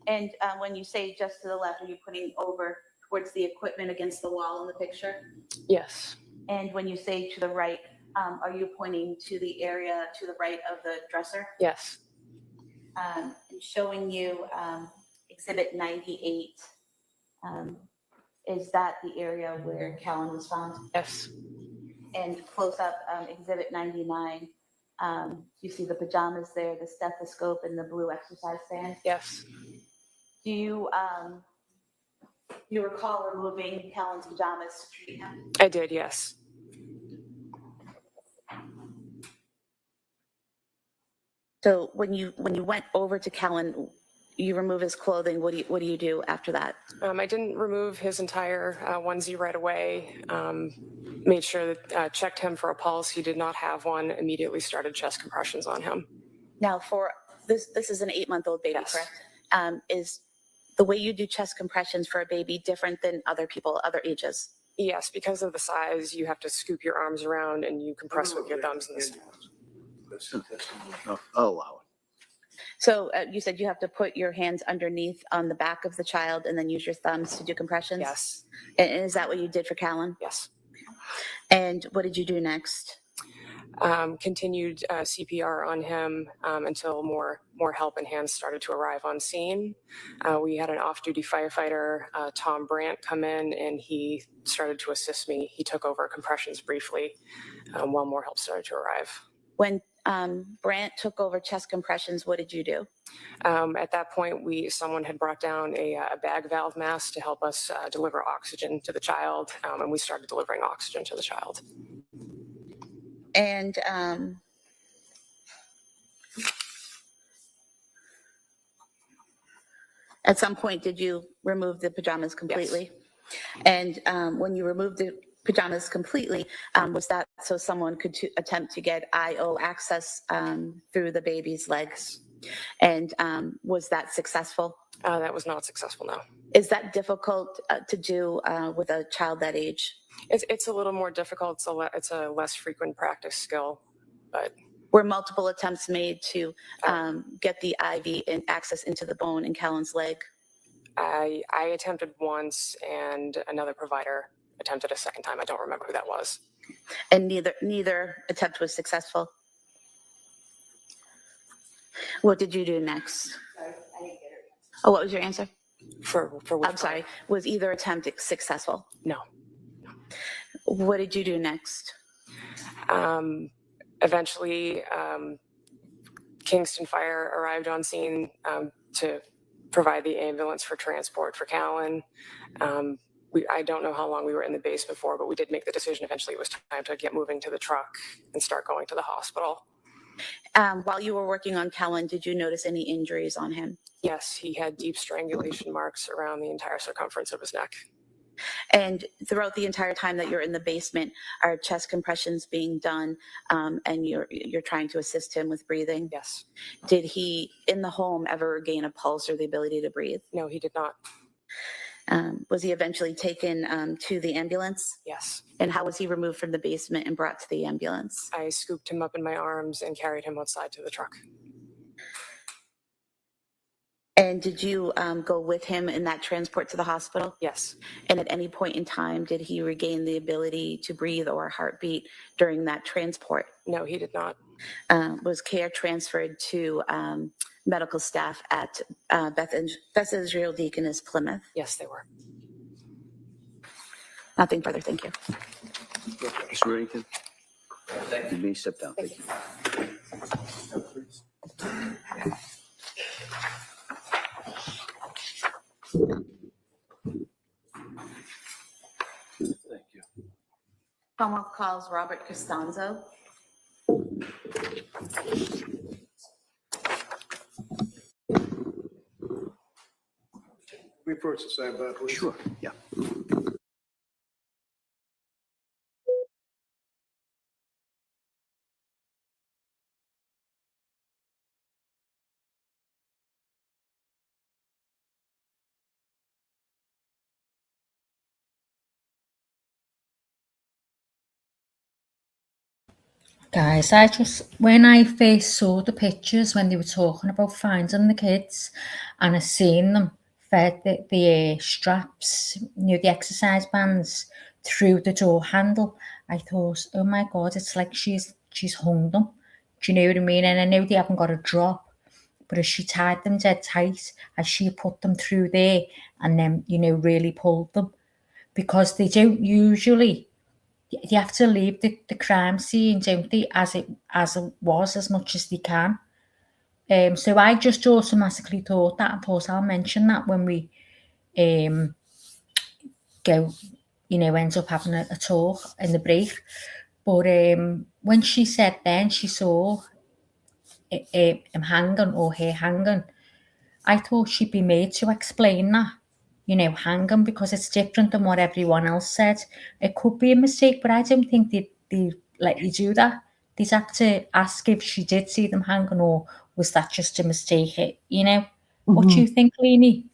And when you say just to the left, are you putting over towards the equipment against the wall in the picture? Yes. And when you say to the right, are you pointing to the area to the right of the dresser? Yes. And showing you Exhibit 98. Is that the area where Callan was found? Yes. And close up, Exhibit 99. You see the pajamas there, the stethoscope, and the blue exercise band? Yes. Do you recall removing Callan's pajamas to treat him? I did, yes. So when you went over to Callan, you remove his clothing. What do you do after that? I didn't remove his entire onesie right away. Made sure that checked him for a pulse. He did not have one. Immediately started chest compressions on him. Now, for this is an 8-month-old baby, Yes. correct? Is the way you do chest compressions for a baby different than other people, other ages? Yes, because of the size, you have to scoop your arms around and you compress with your thumbs in the I'll allow it. So you said you have to put your hands underneath on the back of the child and then use your thumbs to do compressions? Yes. And is that what you did for Callan? Yes. And what did you do next? Continued CPR on him until more help and hands started to arrive on scene. We had an off-duty firefighter, Tom Brandt, come in, and he started to assist me. He took over compressions briefly while more help started to arrive. When Brandt took over chest compressions, what did you do? At that point, someone had brought down a bag valve mask to help us deliver oxygen to the child, and we started delivering oxygen to the child. And at some point, did you remove the pajamas completely? Yes. And when you removed the pajamas completely, was that so someone could attempt to get IO access through the baby's legs? And was that successful? That was not successful, no. Is that difficult to do with a child that age? It's a little more difficult. It's a less frequent practice skill, but. Were multiple attempts made to get the IV and access into the bone in Callan's leg? I attempted once, and another provider attempted a second time. I don't remember who that was. And neither attempt was successful? What did you do next? Sorry, I didn't get it. Oh, what was your answer? For which I'm sorry. Was either attempt successful? No. What did you do next? Eventually, Kingston Fire arrived on scene to provide the ambulance for transport for Callan. I don't know how long we were in the basement for, but we did make the decision eventually it was time to get moving to the truck and start going to the hospital. While you were working on Callan, did you notice any injuries on him? Yes, he had deep strangulation marks around the entire circumference of his neck. And throughout the entire time that you're in the basement, are chest compressions being done and you're trying to assist him with breathing? Yes. Did he, in the home, ever gain a pulse or the ability to breathe? No, he did not. Was he eventually taken to the ambulance? Yes. And how was he removed from the basement and brought to the ambulance? I scooped him up in my arms and carried him outside to the truck. And did you go with him in that transport to the hospital? Yes. And at any point in time, did he regain the ability to breathe or heartbeat during that transport? No, he did not. Was care transferred to medical staff at Beth Israel Deaconess Plymouth? Yes, they were. Nothing further, thank you. Mr. Reddington? You may step down. Thank you. Thank you. Commonwealth calls Robert Costanzo. We first assign back, please. Sure, yeah. Guys, when I first saw the pictures when they were talking about finding the kids, and I seen them fed the straps, the exercise bands through the door handle, I thought, oh my God, it's like she's hung them. Do you know what I mean? And I know they haven't got a drop, but as she tied them dead tight, as she put them through there and then, really pulled them, because they don't usually. They have to leave the crime scene, don't they, as it was, as much as they can. So I just automatically thought that, and thought I'll mention that when we go, end up having a talk in the break. But when she said then she saw him hanging, or her hanging, I thought she'd be made to explain that. Hanging, because it's different than what everyone else said. It could be a mistake, but I don't think they let you do that. They'd have to ask if she did see them hanging, or was that just a mistake? What do you think, Leanie?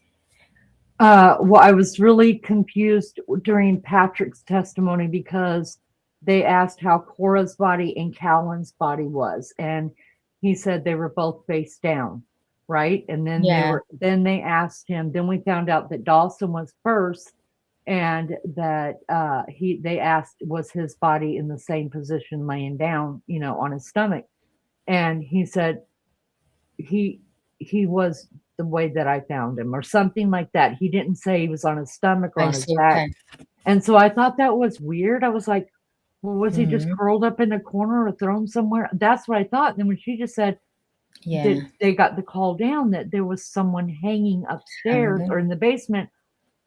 Well, I was really confused during Patrick's testimony because they asked how Cora's body and Callan's body was, and he said they were both face down. Right. And then they asked him, then we found out that Dawson was first, and that they asked, was his body in the same position laying down, on his stomach? And he said he was the way that I found him, or something like that. He didn't say he was on his stomach or on his back. And so I thought that was weird. I was like, well, was he just curled up in the corner or thrown somewhere? That's what I thought. And then when she just said, they got the call down that there was someone hanging upstairs or in the basement.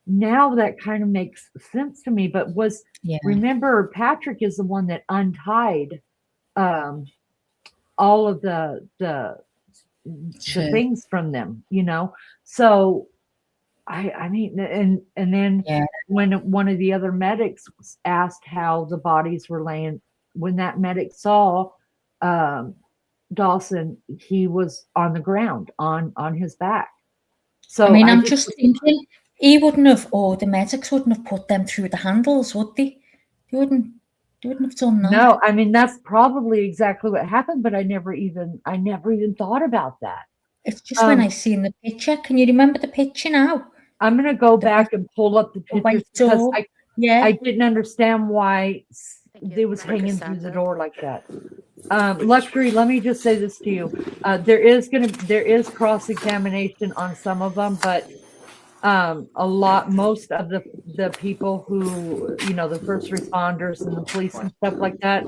Now that kind of makes sense to me. But remember, Patrick is the one that untied all of the things from them, So I mean, and then when one of the other medics asked how the bodies were laying, when that medic saw Dawson, he was on the ground on his back. So I mean, I'm just thinking he wouldn't have, or the medics wouldn't have put them through the handles, would they? They wouldn't have done that. No, I mean, that's probably exactly what happened, but I never even thought about that. It's just when I seen the picture. Can you remember the picture now? I'm gonna go back and pull up the picture because I didn't understand why they was hanging through the door like that. Luxury, let me just say this to you. There is cross-examination on some of them, but most of the people who, the first responders and the police and stuff like that,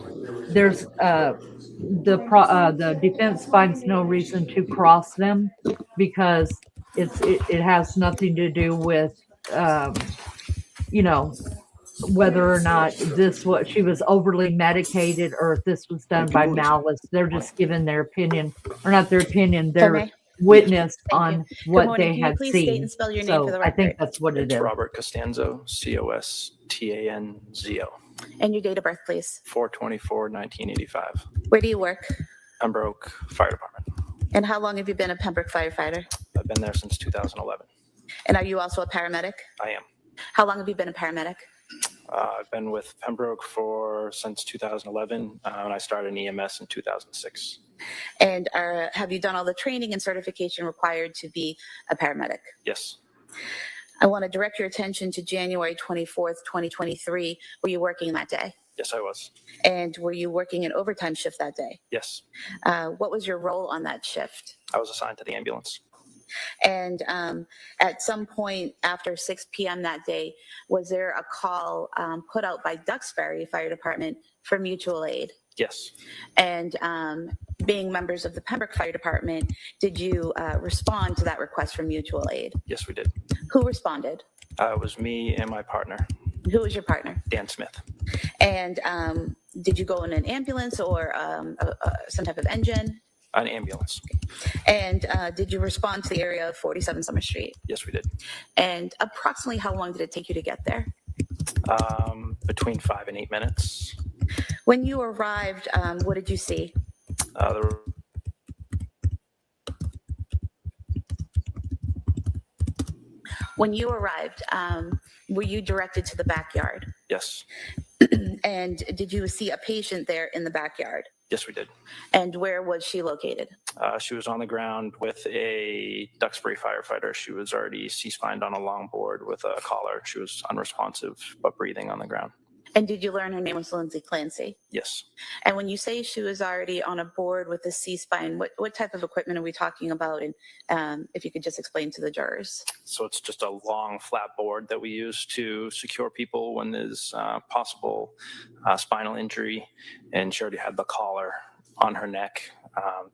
there's the defense finds no reason to cross them because it has nothing to do with whether or not she was overly medicated, or if this was done by malice. They're just giving their opinion, or not their opinion, their witness on what they had seen. Please state and spell your name for the record. I think that's what it is. Robert Costanzo, Costanzo. And your date of birth, please. 4/24/1985. Where do you work? Pembroke Fire Department. And how long have you been a Pembroke firefighter? I've been there since 2011. And are you also a paramedic? I am. How long have you been a paramedic? I've been with Pembroke since 2011, and I started in EMS in 2006. And have you done all the training and certification required to be a paramedic? Yes. I want to direct your attention to January 24th, 2023. Were you working that day? Yes, I was. And were you working an overtime shift that day? Yes. What was your role on that shift? I was assigned to the ambulance. And at some point after 6 p.m. that day, was there a call put out by Duxbury Fire Department for mutual aid? Yes. And being members of the Pembroke Fire Department, did you respond to that request for mutual aid? Yes, we did. Who responded? It was me and my partner. Who was your partner? Dan Smith. And did you go in an ambulance or some type of engine? An ambulance. And did you respond to the area of 47 Summer Street? Yes, we did. And approximately how long did it take you to get there? Between 5 and 8 minutes. When you arrived, what did you see? When you arrived, were you directed to the backyard? Yes. And did you see a patient there in the backyard? Yes, we did. And where was she located? She was on the ground with a Duxbury firefighter. She was already C-spined on a longboard with a collar. She was unresponsive, but breathing on the ground. And did you learn her name was Lindsay Clancy? Yes. And when you say she was already on a board with a C-spine, what type of equipment are we talking about? And if you could just explain to the jurors. So it's just a long flat board that we use to secure people when there's possible spinal injury. And she already had the collar on her neck.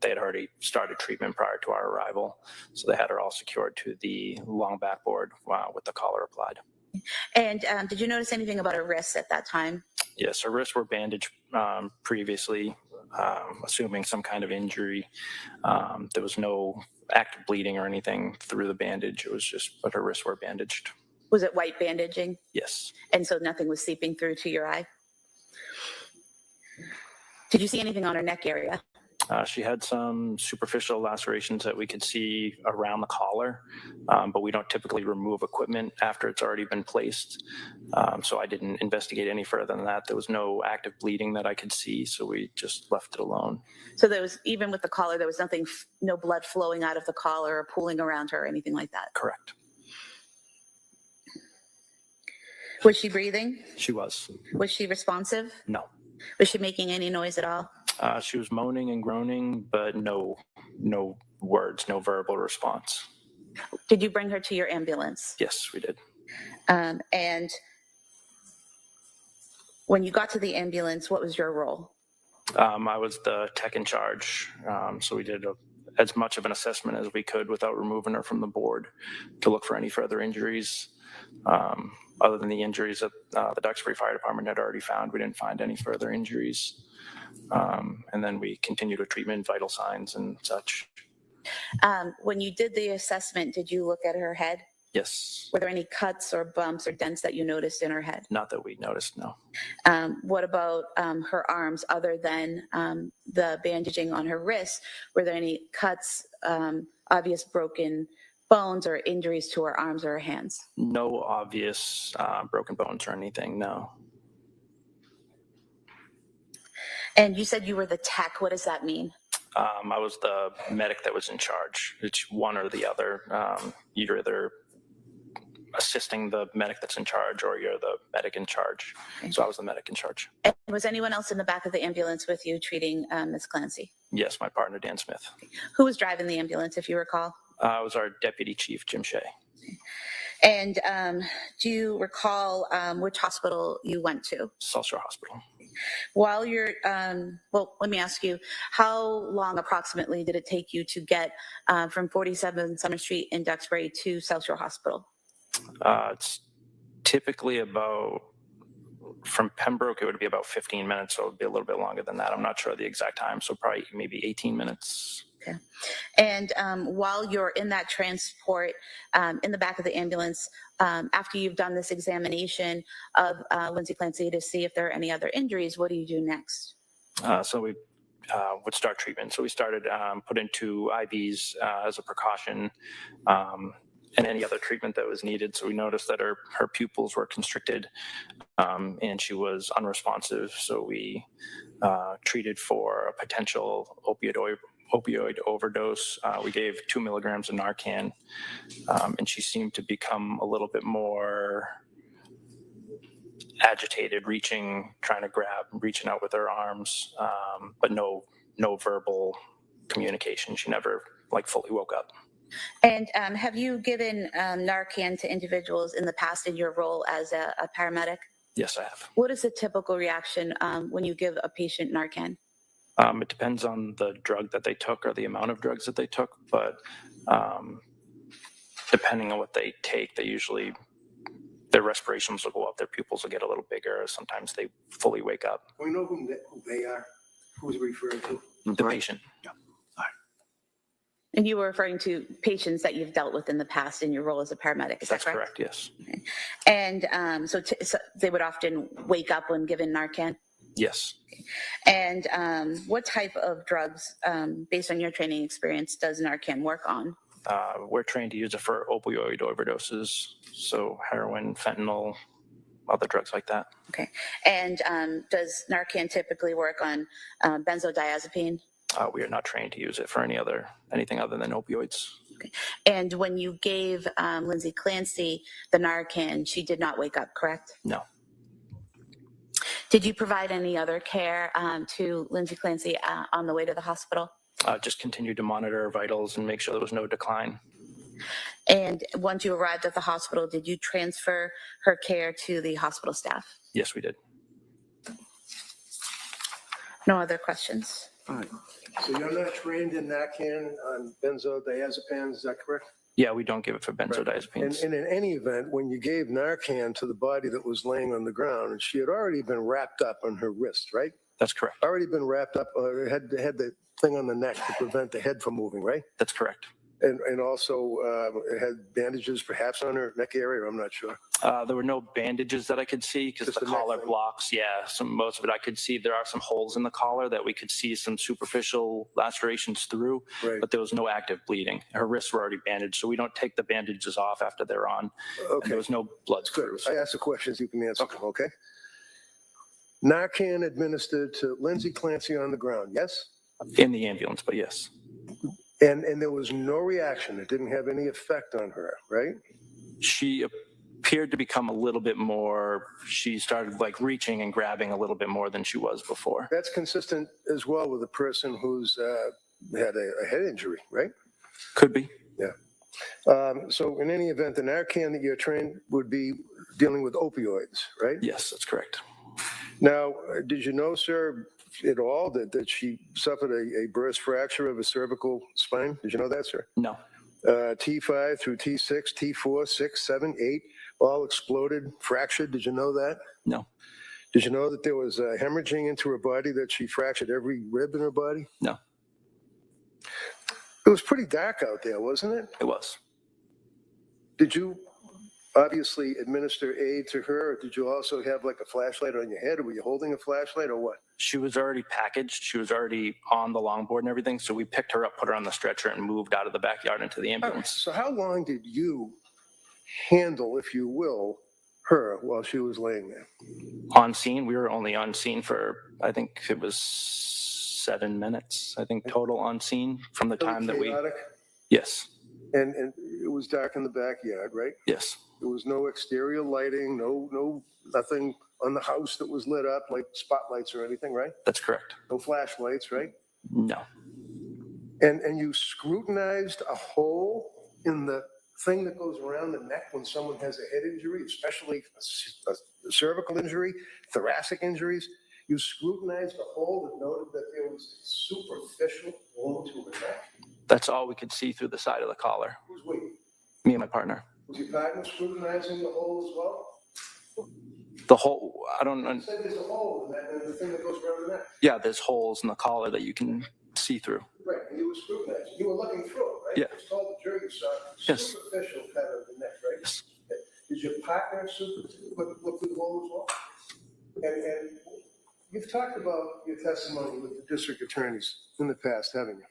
They had already started treatment prior to our arrival. So they had her all secured to the long backboard with the collar applied. And did you notice anything about her wrists at that time? Yes, her wrists were bandaged previously, assuming some kind of injury. There was no active bleeding or anything through the bandage. It was just, but her wrists were bandaged. Was it white bandaging? Yes. And so nothing was seeping through to your eye? Did you see anything on her neck area? She had some superficial lacerations that we could see around the collar, but we don't typically remove equipment after it's already been placed. So I didn't investigate any further than that. There was no active bleeding that I could see, so we just left it alone. So there was, even with the collar, there was nothing, no blood flowing out of the collar or pooling around her or anything like that? Correct. Was she breathing? She was. Was she responsive? No. Was she making any noise at all? She was moaning and groaning, but no words, no verbal response. Did you bring her to your ambulance? Yes, we did. And when you got to the ambulance, what was your role? I was the tech in charge, so we did as much of an assessment as we could without removing her from the board to look for any further injuries. Other than the injuries that the Duxbury Fire Department had already found, we didn't find any further injuries. And then we continued with treatment, vital signs and such. When you did the assessment, did you look at her head? Yes. Were there any cuts or bumps or dents that you noticed in her head? Not that we noticed, no. What about her arms other than the bandaging on her wrists? Were there any cuts, obvious broken bones or injuries to her arms or her hands? No obvious broken bones or anything, no. And you said you were the tech. What does that mean? I was the medic that was in charge. It's one or the other. You're either assisting the medic that's in charge or you're the medic in charge. Okay. So I was the medic in charge. And was anyone else in the back of the ambulance with you treating Ms. Clancy? Yes, my partner, Dan Smith. Who was driving the ambulance, if you recall? It was our deputy chief, Jim Shea. And do you recall which hospital you went to? South Shore Hospital. While you're, well, let me ask you, how long approximately did it take you to get from 47 Summer Street in Duxbury to South Shore Hospital? It's typically about, from Pembroke, it would be about 15 minutes, so it would be a little bit longer than that. I'm not sure the exact time, so probably maybe 18 minutes. Okay. And while you're in that transport in the back of the ambulance, after you've done this examination of Lindsay Clancy to see if there are any other injuries, what do you do next? So we would start treatment. So we started putting 2 IVs as a precaution and any other treatment that was needed. So we noticed that her pupils were constricted, and she was unresponsive. So we treated for a potential opioid overdose. We gave 2 milligrams of Narcan, and she seemed to become a little bit more agitated, trying to grab, reaching out with her arms, but no verbal communication. She never fully woke up. And have you given Narcan to individuals in the past in your role as a paramedic? Yes, I have. What is the typical reaction when you give a patient Narcan? It depends on the drug that they took or the amount of drugs that they took, but depending on what they take, their respirations will go up, their pupils will get a little bigger. Sometimes they fully wake up. We know who they are, who's referred to. The patient. Yeah. And you were referring to patients that you've dealt with in the past in your role as a paramedic, is that correct? That's correct, yes. Okay. And so they would often wake up when given Narcan? Yes. And what type of drugs, based on your training experience, does Narcan work on? We're trained to use it for opioid overdoses, so heroin, fentanyl, other drugs like that. Okay. And does Narcan typically work on benzodiazepine? We are not trained to use it for anything other than opioids. Okay. And when you gave Lindsay Clancy the Narcan, she did not wake up, correct? No. Did you provide any other care to Lindsay Clancy on the way to the hospital? Just continued to monitor her vitals and make sure there was no decline. And once you arrived at the hospital, did you transfer her care to the hospital staff? Yes, we did. No other questions? All right. So you're not trained in Narcan on benzodiazepines, is that correct? Yeah, we don't give it for benzodiazepines. And in any event, when you gave Narcan to the body that was laying on the ground, and she had already been wrapped up on her wrist, right? That's correct. Already been wrapped up, had the thing on the neck to prevent the head from moving, right? That's correct. And also had bandages perhaps on her neck area, I'm not sure. There were no bandages that I could see because the collar blocks. Yeah, most of it I could see. There are some holes in the collar that we could see some superficial lacerations through, right. But there was no active bleeding. Her wrists were already bandaged, so we don't take the bandages off after they're on. Okay. There was no blood Good. screws. I ask the questions you can answer them, okay? Narcan administered to Lindsay Clancy on the ground, yes? In the ambulance, but yes. And there was no reaction. It didn't have any effect on her, right? She appeared to become a little bit more, she started reaching and grabbing a little bit more than she was before. That's consistent as well with a person who's had a head injury, right? Could be. Yeah. So in any event, the Narcan that you're trained would be dealing with opioids, right? Yes, that's correct. Now, did you know, sir, at all that she suffered a burst fracture of a cervical spine? Did you know that, sir? No. T5 through T6, T4, 6, 7, 8, all exploded, fractured. Did you know that? No. Did you know that there was hemorrhaging into her body, that she fractured every rib in her body? No. It was pretty dark out there, wasn't it? It was. Did you obviously administer aid to her, or did you also have a flashlight on your head, or were you holding a flashlight, or what? She was already packaged. She was already on the longboard and everything. So we picked her up, put her on the stretcher, and moved out of the backyard into the ambulance. So how long did you handle, if you will, her while she was laying there? On scene, we were only on scene for, I think it was 7 minutes, I think, total on scene from the time that we... Yes. And it was dark in the backyard, right? Yes. There was no exterior lighting, nothing on the house that was lit up, like spotlights or anything, right? That's correct. No flashlights, right? No. And you scrutinized a hole in the thing that goes around the neck when someone has a head injury, especially a cervical injury, thoracic injuries. You scrutinized a hole that noted that there was a superficial wound to her neck. That's all we could see through the side of the collar. Who's waiting? Me and my partner. Was your partner scrutinizing the hole as well? The hole, I don't know. You said there's a hole in the thing that goes around the neck. Yeah, there's holes in the collar that you can see through. Right, and you were scrutinizing. You were looking through it, right? Yeah. It's called the jury saw Yes. superficial part of the neck, right? Yes. Did your partner look through the hole as well? And you've talked about your testimony with the district attorneys in the past, haven't you?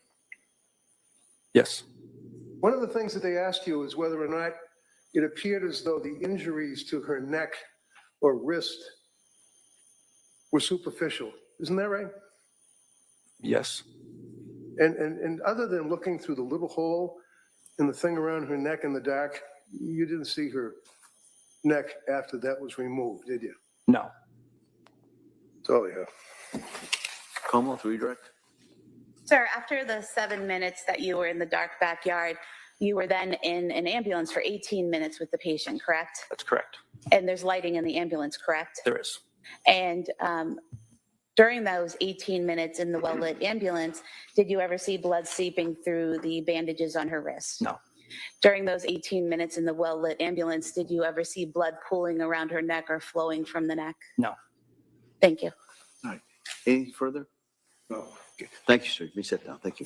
Yes. One of the things that they asked you is whether or not it appeared as though the injuries to her neck or wrist were superficial. Isn't that right? Yes. And other than looking through the little hole in the thing around her neck in the dark, you didn't see her neck after that was removed, did you? No. That's all I have. Commonwealth redirect. Sir, after the 7 minutes that you were in the dark backyard, you were then in an ambulance for 18 minutes with the patient, correct? That's correct. And there's lighting in the ambulance, correct? There is. And during those 18 minutes in the well-lit ambulance, did you ever see blood seeping through the bandages on her wrist? No. During those 18 minutes in the well-lit ambulance, did you ever see blood pooling around her neck or flowing from the neck? No. Thank you. All right. Anything further? No. Okay. Thank you, sir. You may sit down. Thank you.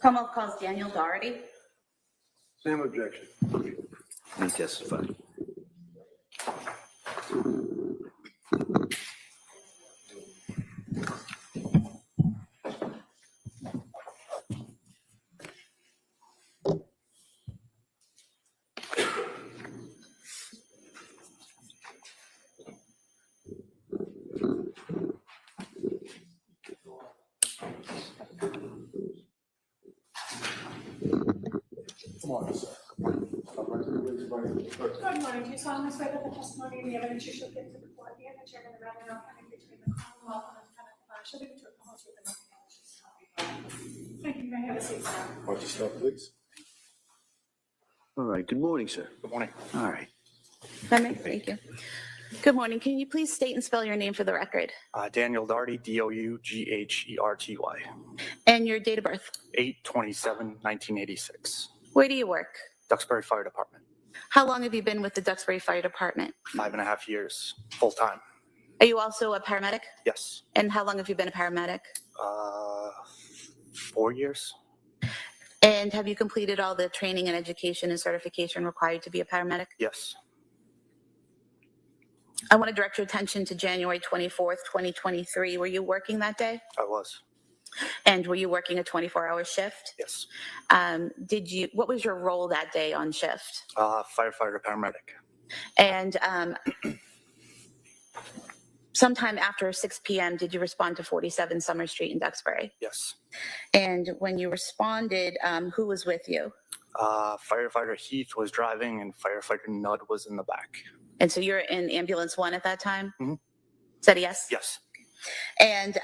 Commonwealth calls Daniel Doherty. Same objection. May testify. Come on, sir. Good morning. Do you solemnly swear that the testimony and the evidence you shall give to the court, the evidence you're going to rather not having between the Commonwealth and the defendant shall be the truth, the whole truth, and nothing but the truth? Thank you. You may have a seat, sir. Watch yourself, please. All right. Good morning, sir. Good morning. All right. Thank you. Good morning. Can you please state and spell your name for the record? Daniel Doherty, Dougherty. And your date of birth? 8/27/1986. Where do you work? Duxbury Fire Department. How long have you been with the Duxbury Fire Department? 5.5 years, full time. Are you also a paramedic? Yes. And how long have you been a paramedic? 4 years. And have you completed all the training and education and certification required to be a paramedic? Yes. I want to direct your attention to January 24th, 2023. Were you working that day? I was. And were you working a 24-hour shift? Yes. What was your role that day on shift? Firefighter, paramedic. And sometime after 6 p.m., did you respond to 47 Summer Street in Duxbury? Yes. And when you responded, who was with you? Firefighter Heath was driving and firefighter Nudd was in the back. And so you're in ambulance 1 at that time? Mhm. Is that a yes? Yes. And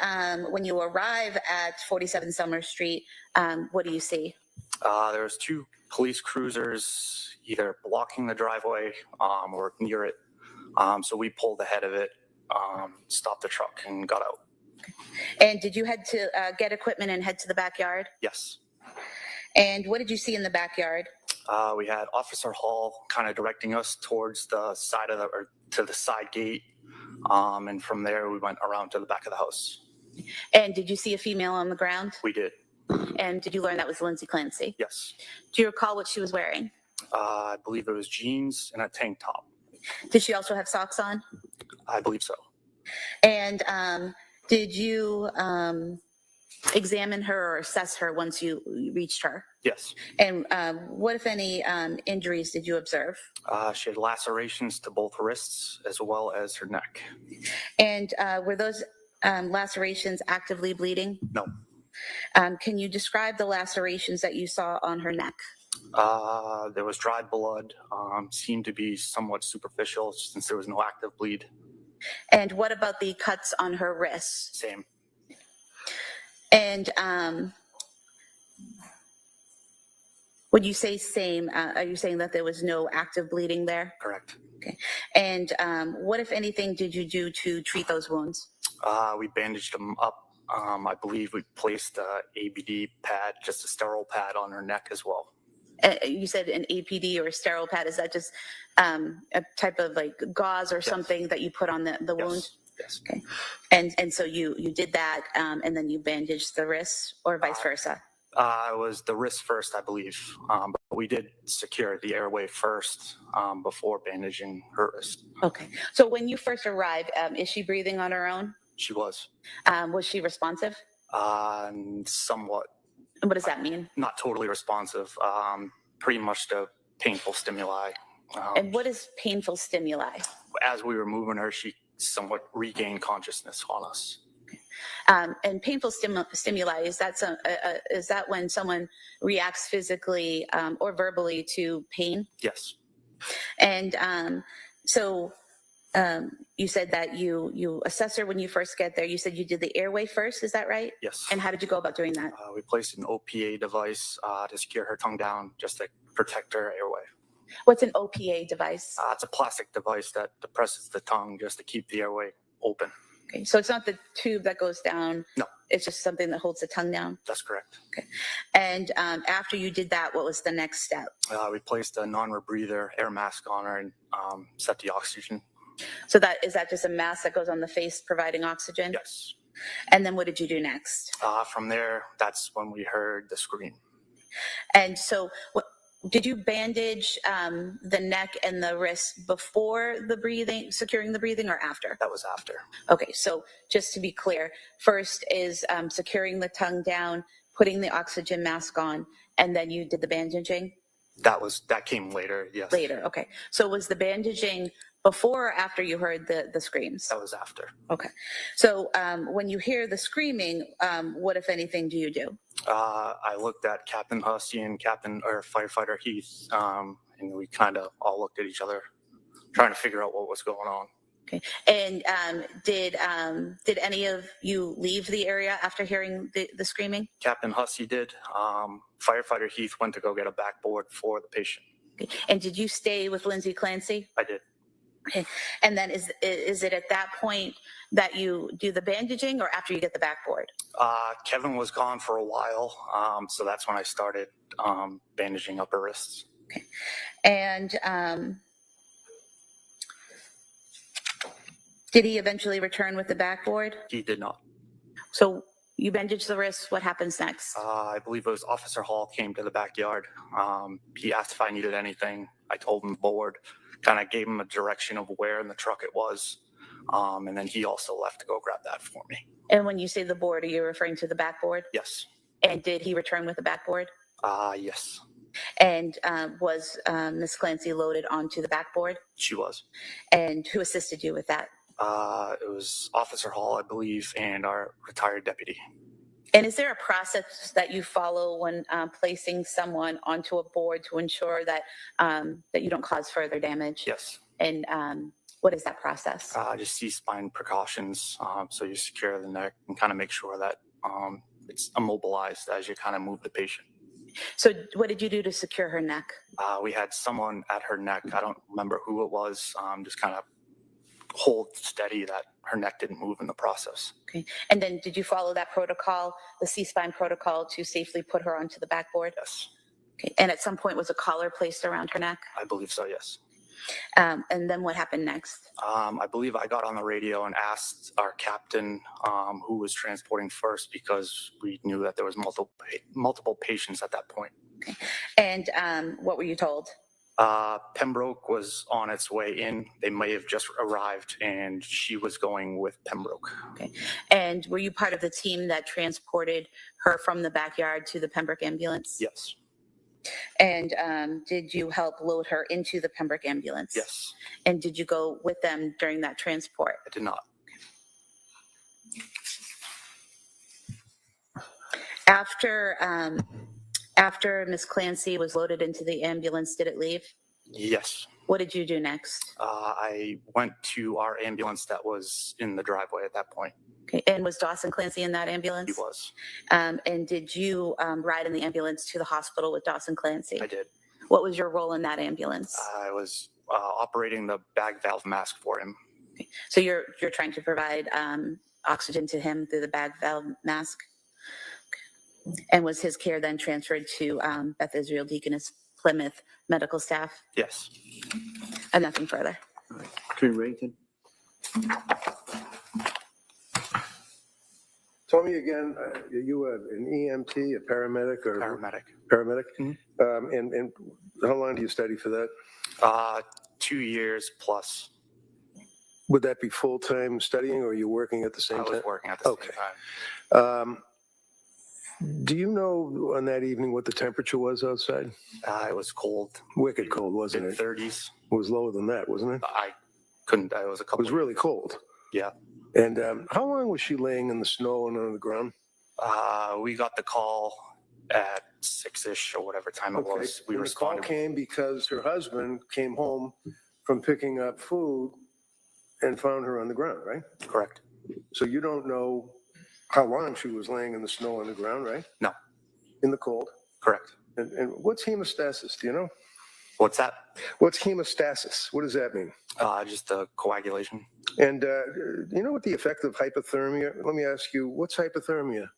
when you arrive at 47 Summer Street, what do you see? There was 2 police cruisers either blocking the driveway or near it. So we pulled ahead of it, stopped the truck, and got out. And did you head to get equipment and head to the backyard? Yes. And what did you see in the backyard? We had Officer Hall kind of directing us towards the side of to the side gate. And from there, we went around to the back of the house. And did you see a female on the ground? We did. And did you learn that was Lindsay Clancy? Yes. Do you recall what she was wearing? I believe it was jeans and a tank top. Did she also have socks on? I believe so. And did you examine her or assess her once you reached her? Yes. And what, if any, injuries did you observe? She had lacerations to both wrists as well as her neck. And were those lacerations actively bleeding? No. Can you describe the lacerations that you saw on her neck? There was dried blood, seemed to be somewhat superficial since there was no active bleed. And what about the cuts on her wrists? Same. And would you say same? Are you saying that there was no active bleeding there? Correct. Okay. And what, if anything, did you do to treat those wounds? We bandaged them up. I believe we placed a ABD pad, just a sterile pad on her neck as well. You said an APD or a sterile pad. Is that just a type of like gauze or something that you put on the wound? Yes. Okay. And so you did that, and then you bandaged the wrists, or vice versa? It was the wrist first, I believe. But we did secure the airway first before bandaging her wrist. Okay. So when you first arrived, is she breathing on her own? She was. Was she responsive? Somewhat. What does that mean? Not totally responsive. Pretty much the painful stimuli. And what is painful stimuli? As we were moving her, she somewhat regained consciousness on us. And painful stimuli, is that when someone reacts physically or verbally to pain? Yes. And so you said that you assess her when you first get there. You said you did the airway first, is that right? Yes. And how did you go about doing that? We placed an OPA device to secure her tongue down just to protect her airway. What's an OPA device? It's a plastic device that depresses the tongue just to keep the airway open. Okay, so it's not the tube that goes down. No. It's just something that holds the tongue down. That's correct. Okay. And after you did that, what was the next step? We placed a non-rebreather air mask on her and set the oxygen. So is that just a mask that goes on the face providing oxygen? Yes. And then what did you do next? From there, that's when we heard the scream. And so did you bandage the neck and the wrist before the breathing, securing the breathing, or after? That was after. Okay, so just to be clear, first is securing the tongue down, putting the oxygen mask on, and then you did the bandaging? That came later, yes. Later, okay. So was the bandaging before or after you heard the screams? That was after. Okay. So when you hear the screaming, what, if anything, do you do? I looked at Captain Hussey and Firefighter Heath, and we kind of all looked at each other, trying to figure out what was going on. Okay. And did any of you leave the area after hearing the screaming? Captain Hussey did. Firefighter Heath went to go get a backboard for the patient. Okay. And did you stay with Lindsay Clancy? I did. Okay. And then is it at that point that you do the bandaging, or after you get the backboard? Kevin was gone for a while, so that's when I started bandaging up her wrists. Okay. And did he eventually return with the backboard? He did not. So you bandage the wrists. What happens next? I believe it was Officer Hall came to the backyard. He asked if I needed anything. I told him board. Kind of gave him a direction of where in the truck it was. And then he also left to go grab that for me. And when you say the board, are you referring to the backboard? Yes. And did he return with the backboard? Yes. And was Miss Clancy loaded onto the backboard? She was. And who assisted you with that? It was Officer Hall, I believe, and our retired deputy. And is there a process that you follow when placing someone onto a board to ensure that that you don't cause further damage? Yes. And what is that process? Just C-spine precautions. So you secure the neck and kind of make sure that it's immobilized as you kind of move the patient. So what did you do to secure her neck? We had someone at her neck. I don't remember who it was. Just kind of hold steady that her neck didn't move in the process. Okay. And then did you follow that protocol, the C-spine protocol, to safely put her onto the backboard? Yes. Okay. And at some point was a collar placed around her neck? I believe so, yes. And then what happened next? I believe I got on the radio and asked our captain who was transporting first, because we knew that there was multiple patients at that point. Okay. And what were you told? Pembroke was on its way in. They may have just arrived, and she was going with Pembroke. Okay. And were you part of the team that transported her from the backyard to the Pembroke ambulance? Yes. And did you help load her into the Pembroke ambulance? Yes. And did you go with them during that transport? I did not. After Miss Clancy was loaded into the ambulance, did it leave? Yes. What did you do next? I went to our ambulance that was in the driveway at that point. Okay. And was Dawson Clancy in that ambulance? He was. And did you ride in the ambulance to the hospital with Dawson Clancy? I did. What was your role in that ambulance? I was operating the bag valve mask for him. Okay. So you're trying to provide oxygen to him through the bag valve mask? Okay. And was his care then transferred to Beth Israel Deaconess Plymouth medical staff? Yes. And nothing further? Attorney Reddington? Tell me again, are you an EMT, a paramedic, or Paramedic. Paramedic? And how long do you study for that? 2 years plus. Would that be full-time studying, or are you working at the same time? I was working at the Okay. same time. Do you know on that evening what the temperature was outside? It was cold. Wicked cold, wasn't it? Mid-30s. It was lower than that, wasn't it? I couldn't. It was a It couple. was really cold. Yeah. And how long was she laying in the snow and on the ground? We got the call at 6-ish or whatever time it was. We And responded. The call came because her husband came home from picking up food and found her on the ground, right? Correct. So you don't know how long she was laying in the snow on the ground, right? No. In the cold? Correct. And what's hemostasis? Do you know? What's that? What's hemostasis? What does that mean? Just the coagulation. And you know what the effect of hypothermia? Let me ask you, what's hypothermia?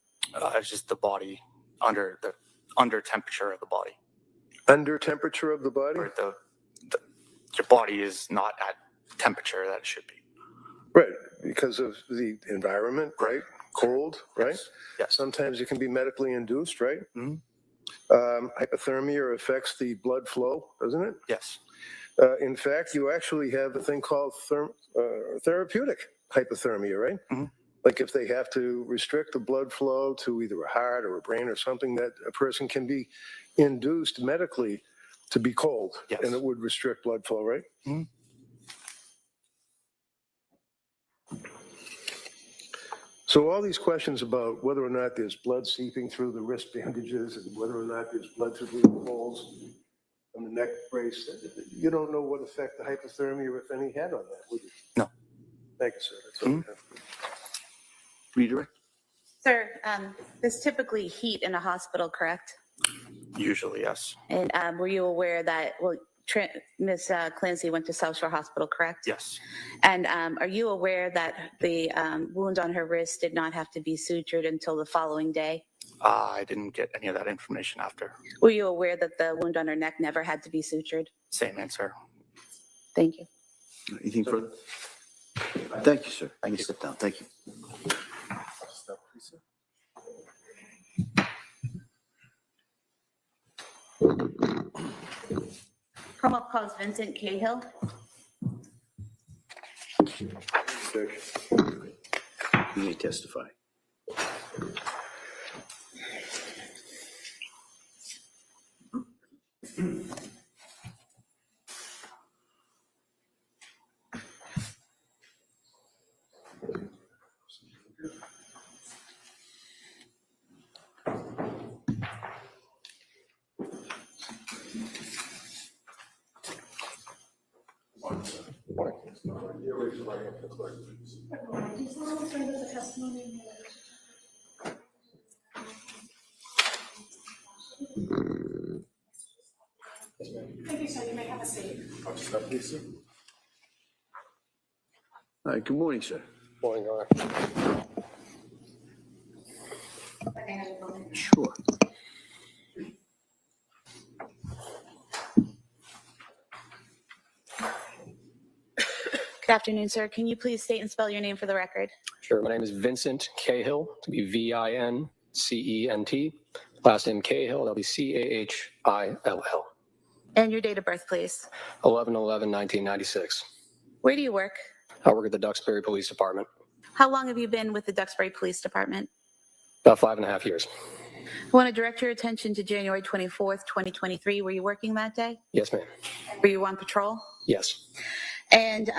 It's just the body under temperature of the body. Under temperature of the body? Or your body is not at temperature that it should be. Right, because of the environment, right? Cold, right? Yes. Sometimes it can be medically induced, right? Mm-hmm. Hypothermia affects the blood flow, doesn't it? Yes. In fact, you actually have a thing called therapeutic hypothermia, right? Mm-hmm. Like if they have to restrict the blood flow to either a heart or a brain or something, that a person can be induced medically to be cold, yes. And it would restrict blood flow, right? Mm-hmm. So all these questions about whether or not there's blood seeping through the wrist bandages and whether or not there's blood through the holes on the neck brace, you don't know what effect the hypothermia, if any, had on that, would you? No. Thank you, sir. That's all I have. Redirect. Sir, there's typically heat in a hospital, correct? Usually, yes. And were you aware that, Ms. Clancy went to South Shore Hospital, correct? Yes. And are you aware that the wound on her wrist did not have to be sutured until the following day? I didn't get any of that information after. Were you aware that the wound on her neck never had to be sutured? Same answer. Thank you. Anything further? Thank you, sir. I can sit down. Thank you. Come up, calls Vincent Cahill. You may testify. Thank you, sir. You may have a seat. All right, good morning, sir. Morning, All right. Sure. Good afternoon, sir. Can you please state and spell your name for the record? Sure. My name is Vincent Cahill, to be Vincent. Last name Cahill, that'll be Cahill. And your date of birth, please. 11/11/1996. Where do you work? I work at the Duxbury Police Department. How long have you been with the Duxbury Police Department? About 5.5 years. I want to direct your attention to January 24th, 2023. Were you working that day? Yes, ma'am. Were you on patrol? Yes. And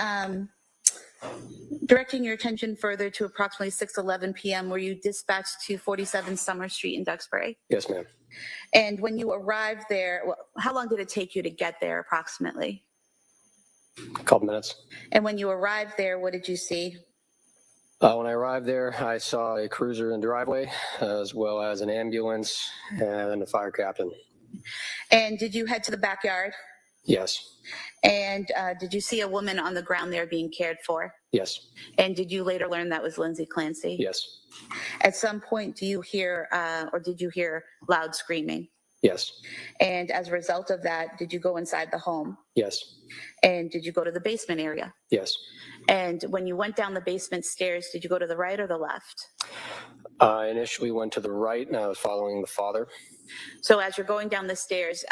directing your attention further to approximately 6:11 p.m., were you dispatched to 47 Summer Street in Duxbury? Yes, ma'am. And when you arrived there, how long did it take you to get there approximately? A couple minutes. And when you arrived there, what did you see? When I arrived there, I saw a cruiser in the driveway, as well as an ambulance and a fire captain. And did you head to the backyard? Yes. And did you see a woman on the ground there being cared for? Yes. And did you later learn that was Lindsay Clancy? Yes. At some point, do you hear or did you hear loud screaming? Yes. And as a result of that, did you go inside the home? Yes. And did you go to the basement area? Yes. And when you went down the basement stairs, did you go to the right or the left? I initially went to the right and I was following the father. So as you're going down the stairs,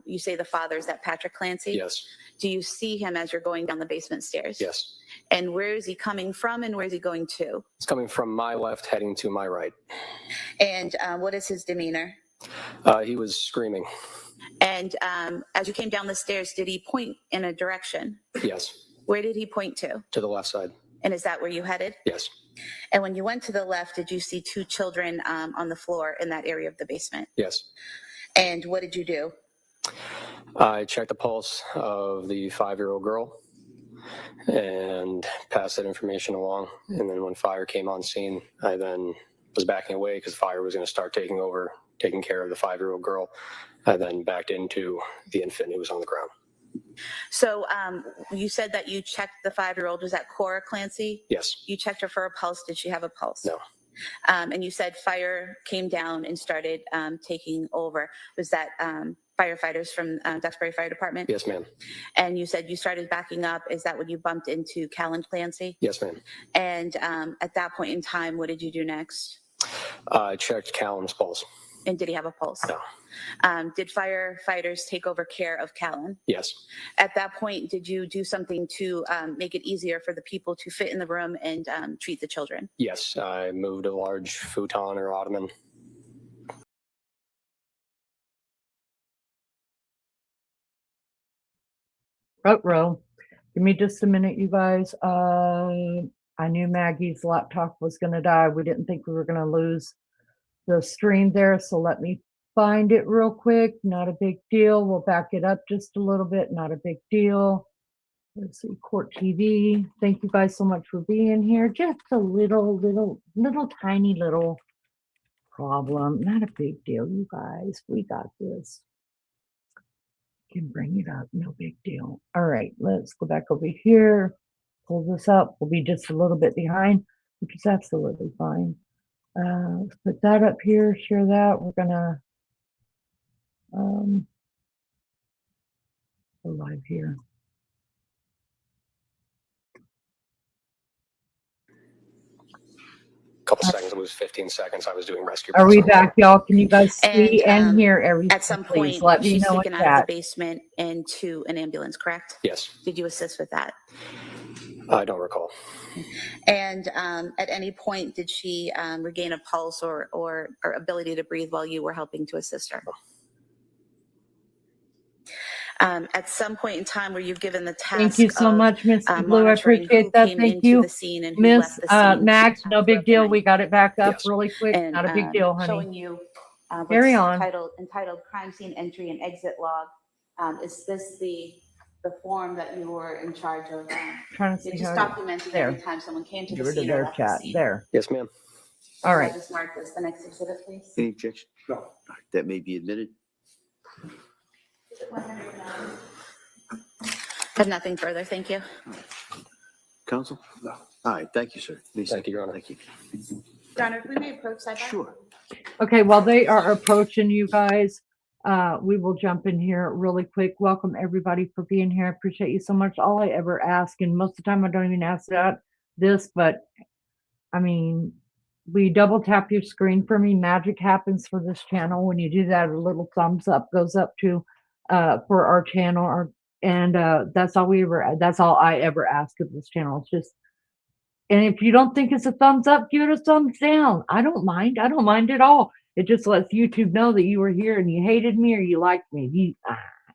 you say the father, is that Patrick Clancy? Yes. Do you see him as you're going down the basement stairs? Yes. And where is he coming from and where is he going to? It's coming from my left, heading to my right. And what is his demeanor? He was screaming. And as you came down the stairs, did he point in a direction? Yes. Where did he point to? To the left side. And is that where you headed? Yes. And when you went to the left, did you see two children on the floor in that area of the basement? Yes. And what did you do? I checked the pulse of the 5-year-old girl and passed that information along. And then when fire came on scene, I then was backing away because fire was going to start taking over, taking care of the 5-year-old girl. I then backed into the infant who was on the ground. So you said that you checked the 5-year-old. Was that Cora Clancy? Yes. You checked her for a pulse. Did she have a pulse? No. And you said fire came down and started taking over. Was that firefighters from Duxbury Fire Department? Yes, ma'am. And you said you started backing up. Is that when you bumped into Callan Clancy? Yes, ma'am. And at that point in time, what did you do next? I checked Callan's pulse. And did he have a pulse? No. Did firefighters take over care of Callan? Yes. At that point, did you do something to make it easier for the people to fit in the room and treat the children? Yes, I moved a large futon or ottoman. Row. Give me just a minute, you guys. I knew Maggie's laptop was going to die. We didn't think we were going to lose the stream there, so let me find it real quick. Not a big deal. We'll back it up just a little bit. Not a big deal. Let's see, Court TV. Thank you guys so much for being here. Just a little tiny little problem. Not a big deal, you guys. We got this. Can bring it up. No big deal. All right, let's go back over here. Pull this up. We'll be just a little bit behind, which is absolutely fine. Let's put that up here, share that. We're gonna go live here. Couple seconds, it was 15 seconds. I was doing rescue. Are we back, y'all? Can you guys see and hear everything? At some Please point, let me she's know taken in out of the chat. basement into an ambulance, correct? Yes. Did you assist with that? I don't recall. And at any point, did she regain a pulse or ability to breathe while you were helping to assist her? At some point in time, were you given the task? Thank you so much, Miss Blue. I monitoring who appreciate that. came Thank into you, the scene and who Miss left the scene, Max. No big deal. We got it back up Yes. really quick. and Not a big deal, honey. showing you Carry what's on. entitled crime scene entry and exit log. Is this the form that you were in charge of? Trying to see You're just how documenting there. every time someone came to Get the rid of scene or their left the chat. scene. There. Yes, ma'am. All right. Just mark this the next exhibit, please. Any objection? No. All right, that may be admitted. Have nothing further. Thank you. Counsel? No. All right, thank you, sir. Thank you, Your Honor. Thank you. Your Honor, if we may approach side by. Sure. Okay, while they are approaching you guys, we will jump in here really quick. Welcome everybody for being here. I appreciate you so much. All I ever ask, and most of the time I don't even ask this, but I mean, we double tap your screen for me. Magic happens for this channel. When you do that, a little thumbs up goes up to for our channel. And that's all I ever ask of this channel. It's just, and if you don't think it's a thumbs up, give it a thumbs down. I don't mind at all. It just lets YouTube know that you were here and you hated me or you liked me.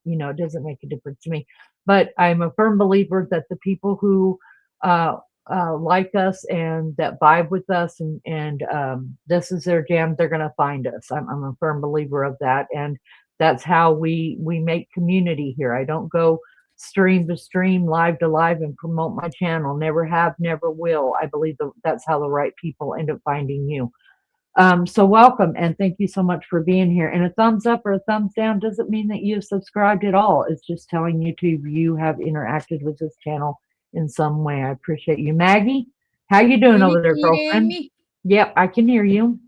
It doesn't make a difference to me. But I'm a firm believer that the people who like us and that vibe with us and this is their jam, they're gonna find us. I'm a firm believer of that, and that's how we make community here. I don't go stream to stream, live to live, and promote my channel. Never have, never will. I believe that's how the right people end up finding you. So welcome and thank you so much for being here. And a thumbs up or a thumbs down doesn't mean that you've subscribed at all. It's just telling YouTube you have interacted with this channel in some way. I appreciate you. Maggie, how you doing over there, girlfriend? Yep, I can hear you.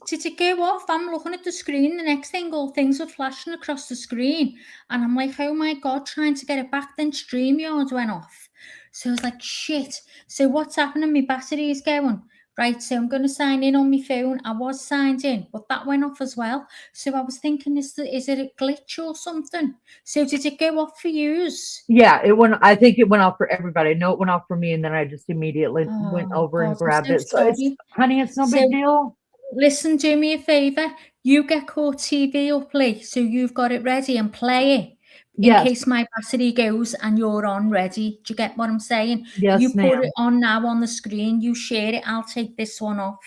Did it go off? I'm looking at the screen. The next thing, all things are flashing across the screen. And I'm like, oh my God, trying to get it back. Then StreamYard went off. So I was like, shit. So what's happening? My battery is going. Right, so I'm going to sign in on my phone. I was signed in, but that went off as well. So I was thinking, is it a glitch or something? So did it go off for yous? Yeah, it went. I think it went off for everybody. I know it went off for me, and then I just immediately went Oh, over God, and grabbed I'm it. so So it's, sorry. honey, it's no So, big deal. listen, do me a favour. You get Court TV up, Lee, so you've got it ready and play it. In Yes. case my battery goes and you're on ready. Do you get what I'm saying? Yes, You put ma'am. it on now on the screen. You share it. I'll take this one off.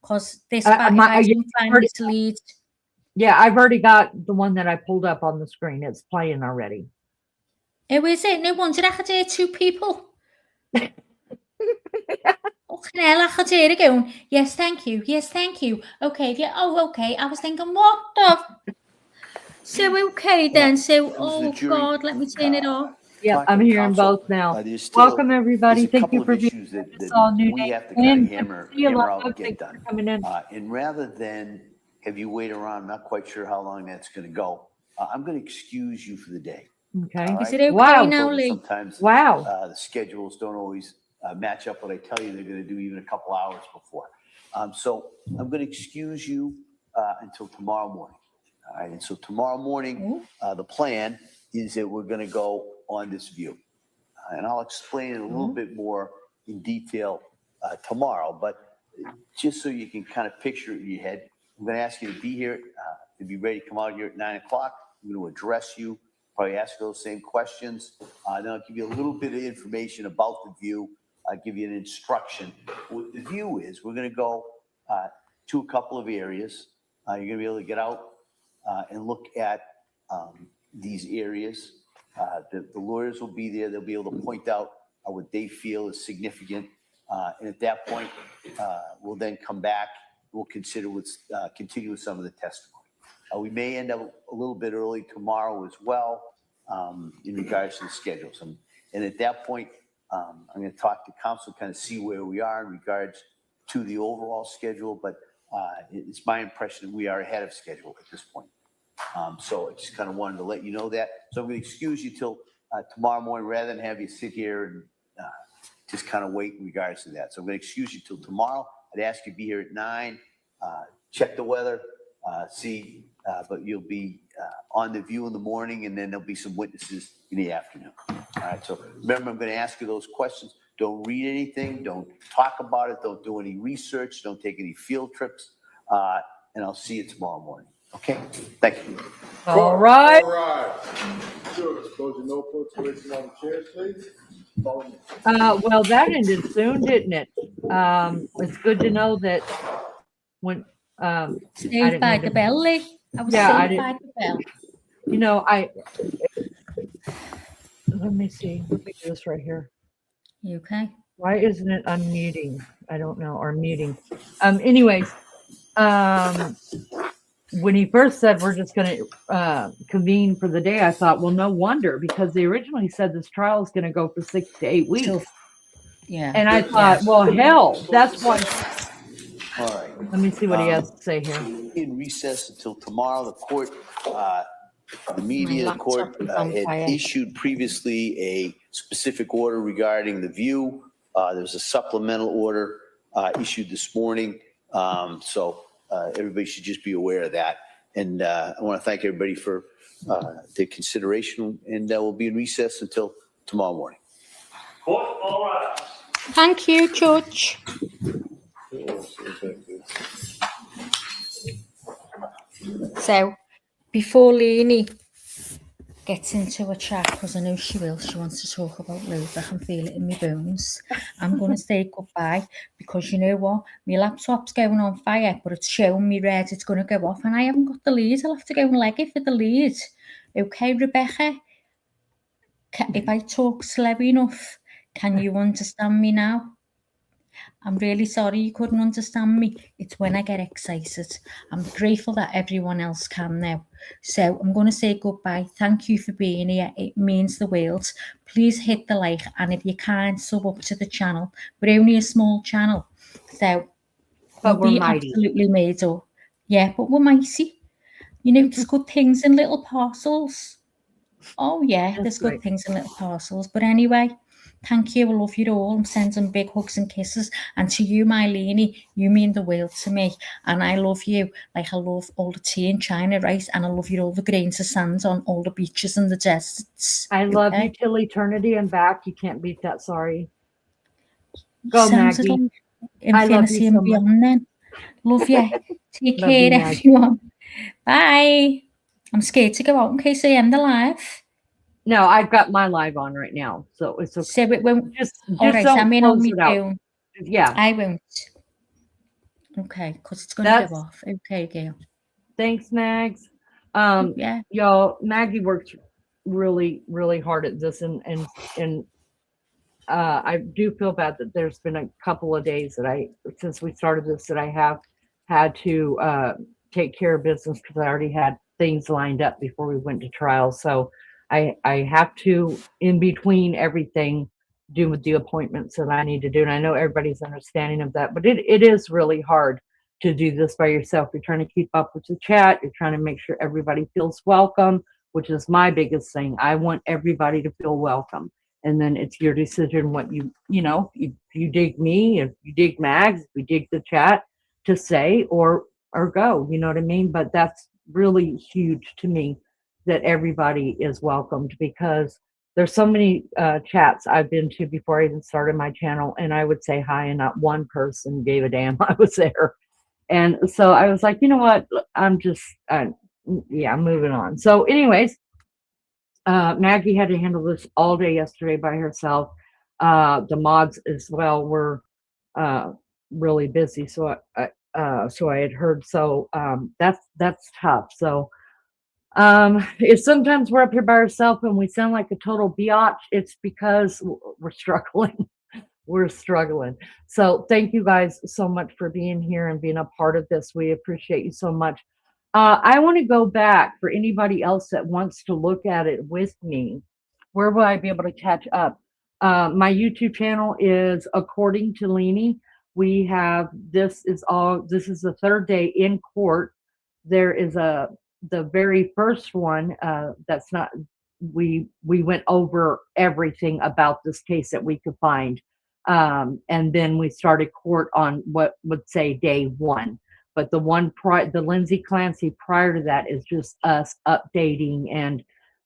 Because this, yeah, if I don't find already- this lead. Yeah, I've already got the one that I pulled up on the screen. It's playing already. Oh, is it? No wonder I could hear two people. Fucking hell, I could hear it going, yes, thank you. Yes, thank you. Okay, yeah. Oh, okay. I was thinking, what the? So, okay then. So, oh, God, let me turn it off. Yeah, I'm hearing both now. Welcome, everybody. Thank you for being issues here. that It's all new we day. have to kind of And hammer see you out later. and get Thanks done. for coming in. And rather than have you wait around, I'm not quite sure how long that's going to go. I'm going to excuse you for the day. Okay. All Is right? it okay Wow. now, So that Lee? sometimes Wow. the schedules don't always match up what I tell you they're going to do even a couple hours before. So I'm going to excuse you until tomorrow morning. All right. And so tomorrow morning, the plan is that we're going to go on this view. And I'll explain it a little bit more in detail tomorrow. But just so you can kind of picture it in your head, I'm going to ask you to be here, to be ready to come out here at 9 o'clock. I'm going to address you, probably ask you those same questions. Then I'll give you a little bit of information about the view. I'll give you an instruction. What the view is, we're going to go to a couple of areas. You're going to be able to get out and look at these areas. The lawyers will be there. They'll be able to point out what they feel is significant. And at that point, we'll then come back. We'll consider continue with some of the testimony. We may end up a little bit early tomorrow as well in regards to the schedules. And at that point, I'm going to talk to counsel, kind of see where we are in regards to the overall schedule. But it's my impression that we are ahead of schedule at this point. So I just kind of wanted to let you know that. So I'm going to excuse you till tomorrow morning rather than have you sit here and just kind of wait in regards to that. So I'm going to excuse you till tomorrow. I'd ask you to be here at 9, check the weather, see, but you'll be on the view in the morning, and then there'll be some witnesses in the afternoon. All right. So remember, I'm going to ask you those questions. Don't read anything. Don't talk about it. Don't do any research. Don't take any field trips. And I'll see you tomorrow morning. Okay. Thank you. All right. All right. Sure. Close your notebooks. Waiting on the chairs, please. Well, that ended soon, didn't it? It's good to know that when Saved by the bell, Lee. I was Yeah, I saved by the bell. You know, let me see. Let me do this right here. You okay? Why isn't it unmuting? I don't know, or muting. Anyways, when he first said we're just going to convene for the day, I thought, well, no wonder, because they originally said this trial is going to go for 6 to 8 weeks. Yeah. And I thought, well, hell, that's why. All right. Let me see what he has to say here. In recess until tomorrow, the court, the media, My the court laptop is on had fire. issued previously a specific order regarding the view. There's a supplemental order issued this morning. So everybody should just be aware of that. And I want to thank everybody for their consideration, and we'll be in recess until tomorrow morning. Court, all right. Thank you, Judge. So, before Leanie gets into a chat, because I know she will, she wants to talk about loads, I can feel it in my bones. I'm going to say goodbye, because you know what? My laptop's going on fire, but it's showing me red, it's going to go off, and I haven't got the lead. I'll have to go and leg it for the lead. Okay, Rebecca? If I talk slow enough, can you understand me now? I'm really sorry you couldn't understand me. It's when I get excited. I'm grateful that everyone else can now. So I'm going to say goodbye. Thank you for being here. It means the world. Please hit the like, and if you can, sub up to the channel. We're only a small channel, so But we're be mighty. absolutely made up. Yeah, but we're mighty. You know, there's good things in little parcels. Oh yeah, there's good things in little parcels. But anyway, Thank you. I love you all. I'm sending big hugs and kisses. And to you, my Leanie, you mean the world to me. And I love you like I love all the tea in China, right? And I love you all the grains of sand on all the beaches and the deserts. I love you okay? till eternity and back. You can't beat that. Sorry. Go, Sends it Maggie. on I love infinity you and so much. beyond then. Love you. Take Love you, care, Maggie. everyone. Bye. I'm scared to go out in case I end the live. No, I've got my live on right now, so it's okay. So it won't. Just All right, don't I'm in on close my it out. phone. Yeah. I won't. Okay, because it's going to go off. Okay, Gail. Thanks, Mags. Yeah. Y'all, Maggie works really, really hard at this, and I do feel bad that there's been a couple of days that since we started this, that I have had to take care of business because I already had things lined up before we went to trial. So I have to, in between everything, do with the appointments that I need to do. And I know everybody's understanding of that, but it is really hard to do this by yourself. You're trying to keep up with the chat. You're trying to make sure everybody feels welcome, which is my biggest thing. I want everybody to feel welcome. And then it's your decision what you dig me, if you dig Mags, if you dig the chat, to say or go, you know what I mean? But that's really huge to me, that everybody is welcomed, because there's so many chats I've been to before I even started my channel, and I would say hi and not one person gave a damn I was there. And so I was like, you know what, I'm moving on. So anyways, Maggie had to handle this all day yesterday by herself. The mods as well were really busy, so I had heard. So that's tough. So if sometimes we're up here by ourselves and we sound like a total biatch, it's because we're struggling. We're struggling. So thank you guys so much for being here and being a part of this. We appreciate you so much. I want to go back for anybody else that wants to look at it with me. Where will I be able to catch up? My YouTube channel is According to Leanie. We have, this is the third day in court. There is the very first one that's not, we went over everything about this case that we could find. And then we started court on what would say day one. But the one the Lindsay Clancy prior to that is just us updating and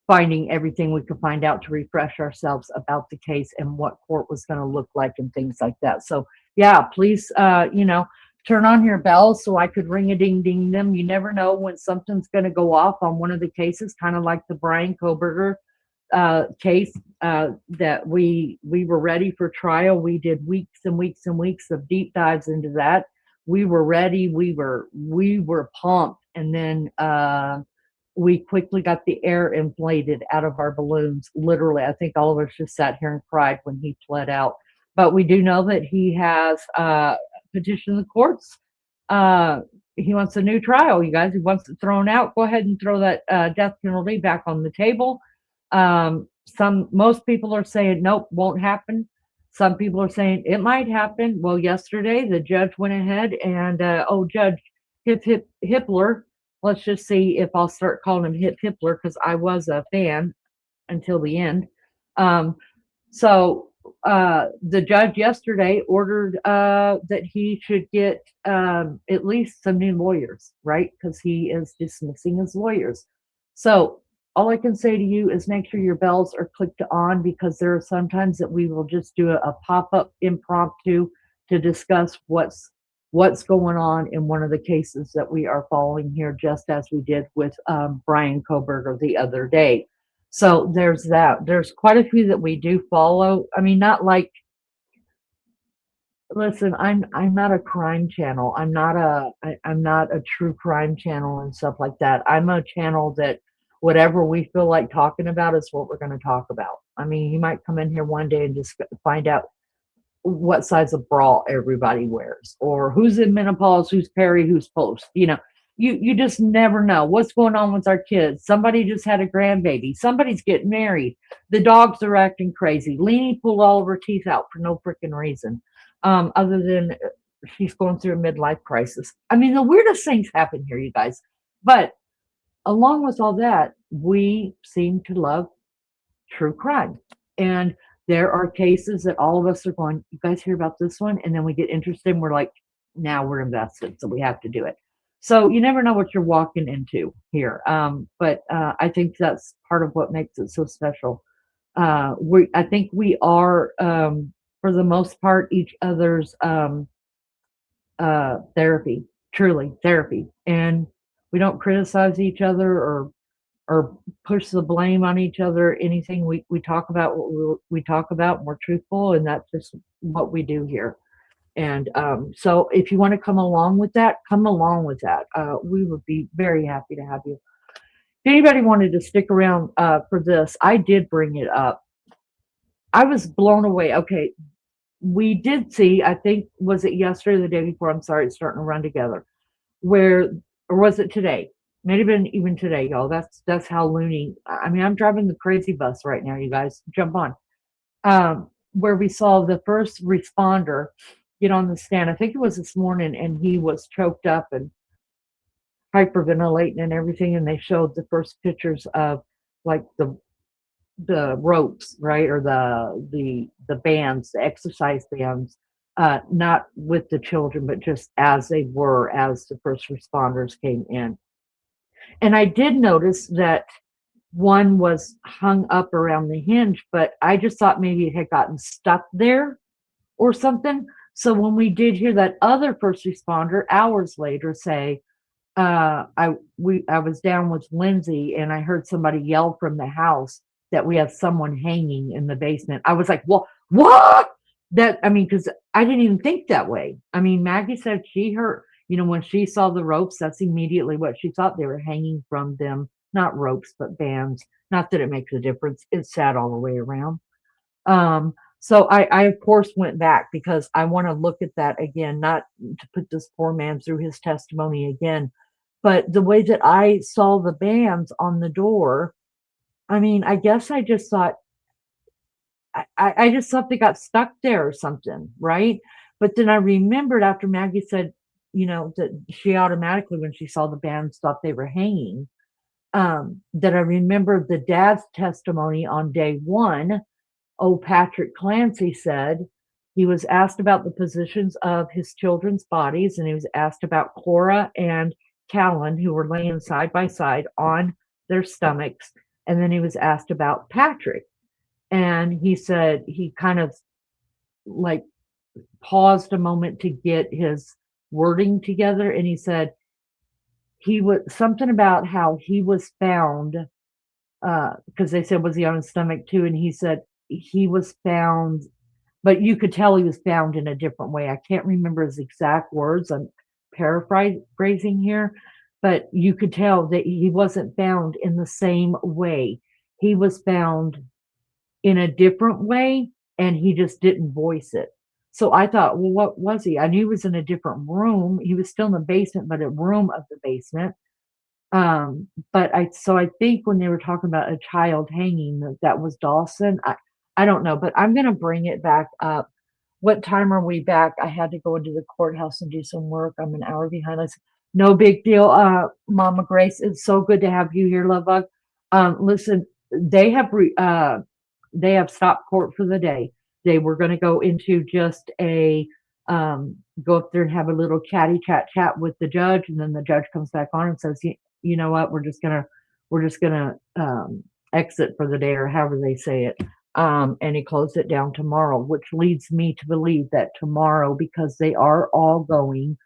finding everything we could find out to refresh ourselves about the case and what court was going to look like and things like that. So yeah, please, turn on your bells so I could ring a ding ding them. You never know when something's going to go off on one of the cases, kind of like the Brian Koberger case that we were ready for trial. We did weeks and weeks and weeks of deep dives into that. We were ready. We were pumped, and then we quickly got the air inflated out of our balloons. Literally, I think all of us just sat here and cried when he pled out. But we do know that he has petitioned the courts. He wants a new trial, you guys. He wants it thrown out. Go ahead and throw that death penalty back on the table. Most people are saying nope, won't happen. Some people are saying it might happen. Well, yesterday the judge went ahead and Judge Hippler. Let's just see if I'll start calling him Hippler, because I was a fan until the end. So the judge yesterday ordered that he should get at least some new lawyers, right? Because he is dismissing his lawyers. So all I can say to you is make sure your bells are clicked on, because there are sometimes that we will just do a pop-up impromptu to discuss what's going on in one of the cases that we are following here, just as we did with Brian Koberger the other day. So there's that. There's quite a few that we do follow. I mean, not like, listen, I'm not a crime channel. I'm not a true crime channel and stuff like that. I'm a channel that whatever we feel like talking about is what we're going to talk about. I mean, you might come in here one day and just find out what size of bra everybody wears, or who's in menopause, who's peri, who's post. You just never know what's going on with our kids. Somebody just had a grandbaby. Somebody's getting married. The dogs are acting crazy. Leanie pulled all of her teeth out for no freaking reason, other than she's going through a midlife crisis. I mean, the weirdest things happen here, you guys. But along with all that, we seem to love true crime. And there are cases that all of us are going, you guys hear about this one? And then we get interested and we're like, now we're invested, so we have to do it. So you never know what you're walking into here. But I think that's part of what makes it so special. I think we are, for the most part, each other's therapy, truly therapy. And we don't criticize each other or push the blame on each other. Anything we talk about what we talk about, and we're truthful, and that's just what we do here. And so if you want to come along with that, come along with that. We would be very happy to have you. If anybody wanted to stick around for this, I did bring it up. I was blown away. Okay, we did see, I think, was it yesterday or the day before? I'm sorry, it's starting to run together. Where, or was it today? Maybe been even today, y'all. That's how loony. I mean, I'm driving the crazy bus right now, you guys. Jump on. Where we saw the first responder get on the stand. I think it was this morning, and he was choked up and hyperventilating and everything. And they showed the first pictures of like the ropes, right, or the bands, the exercise bands, not with the children, but just as they were as the first responders came in. And I did notice that one was hung up around the hinge, but I just thought maybe it had gotten stuck there or something. So when we did hear that other first responder hours later say, I was down with Lindsay and I heard somebody yell from the house that we have someone hanging in the basement. I was like, what? That, I mean, because I didn't even think that way. I mean, Maggie said she heard, when she saw the ropes, that's immediately what she thought. They were hanging from them, not ropes, but bands. Not that it makes a difference. It's sad all the way around. So I of course went back because I want to look at that again, not to put this poor man through his testimony again, but the way that I saw the bands on the door, I mean, I guess I just thought, I just thought they got stuck there or something, right? But then I remembered after Maggie said, that she automatically, when she saw the bands, thought they were hanging, that I remembered the dad's testimony on day one. Patrick Clancy said he was asked about the positions of his children's bodies, and he was asked about Cora and Callan, who were laying side by side on their stomachs. And then he was asked about Patrick. And he said he kind of like paused a moment to get his wording together. And he said he was something about how he was found, because they said, was he on his stomach too? And he said he was found, but you could tell he was found in a different way. I can't remember his exact words. I'm paraphrasing here, but you could tell that he wasn't found in the same way. He was found in a different way, and he just didn't voice it. So I thought, well, what was he? I knew he was in a different room. He was still in the basement, but a room of the basement. But I think when they were talking about a child hanging, that was Dawson. I don't know, but I'm going to bring it back up. What time are we back? I had to go into the courthouse and do some work. I'm an hour behind. I said, no big deal. Mama Grace, it's so good to have you here, Love Bug. Listen, they have stopped court for the day. They were going to go into just a go up there and have a little chat with the judge, and then the judge comes back on and says, you know what, we're just gonna exit for the day, or however they say it. And he closed it down tomorrow, which leads me to believe that tomorrow, because they are all going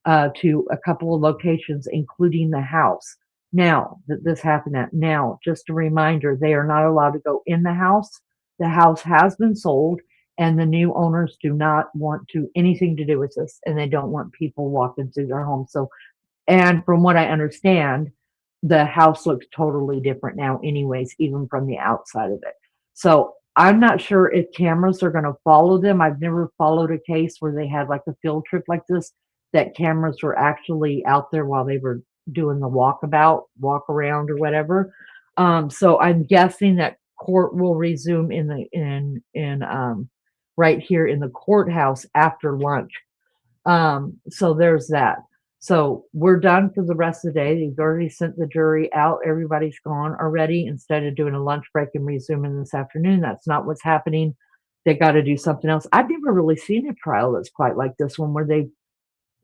to a couple of locations, including the house. Now that this happened now, just a reminder, they are not allowed to go in the house. The house has been sold, and the new owners do not want anything to do with this, and they don't want people walking through their home. So, and from what I understand, the house looks totally different now anyways, even from the outside of it. So I'm not sure if cameras are going to follow them. I've never followed a case where they had like a field trip like this, that cameras were actually out there while they were doing the walk around or whatever. So I'm guessing that court will resume in right here in the courthouse after lunch. So there's that. So we're done for the rest of the day. They've already sent the jury out. Everybody's gone already, instead of doing a lunch break and resuming this afternoon. That's not what's happening. they got to do something else. I've never really seen a trial that's quite like this one, where they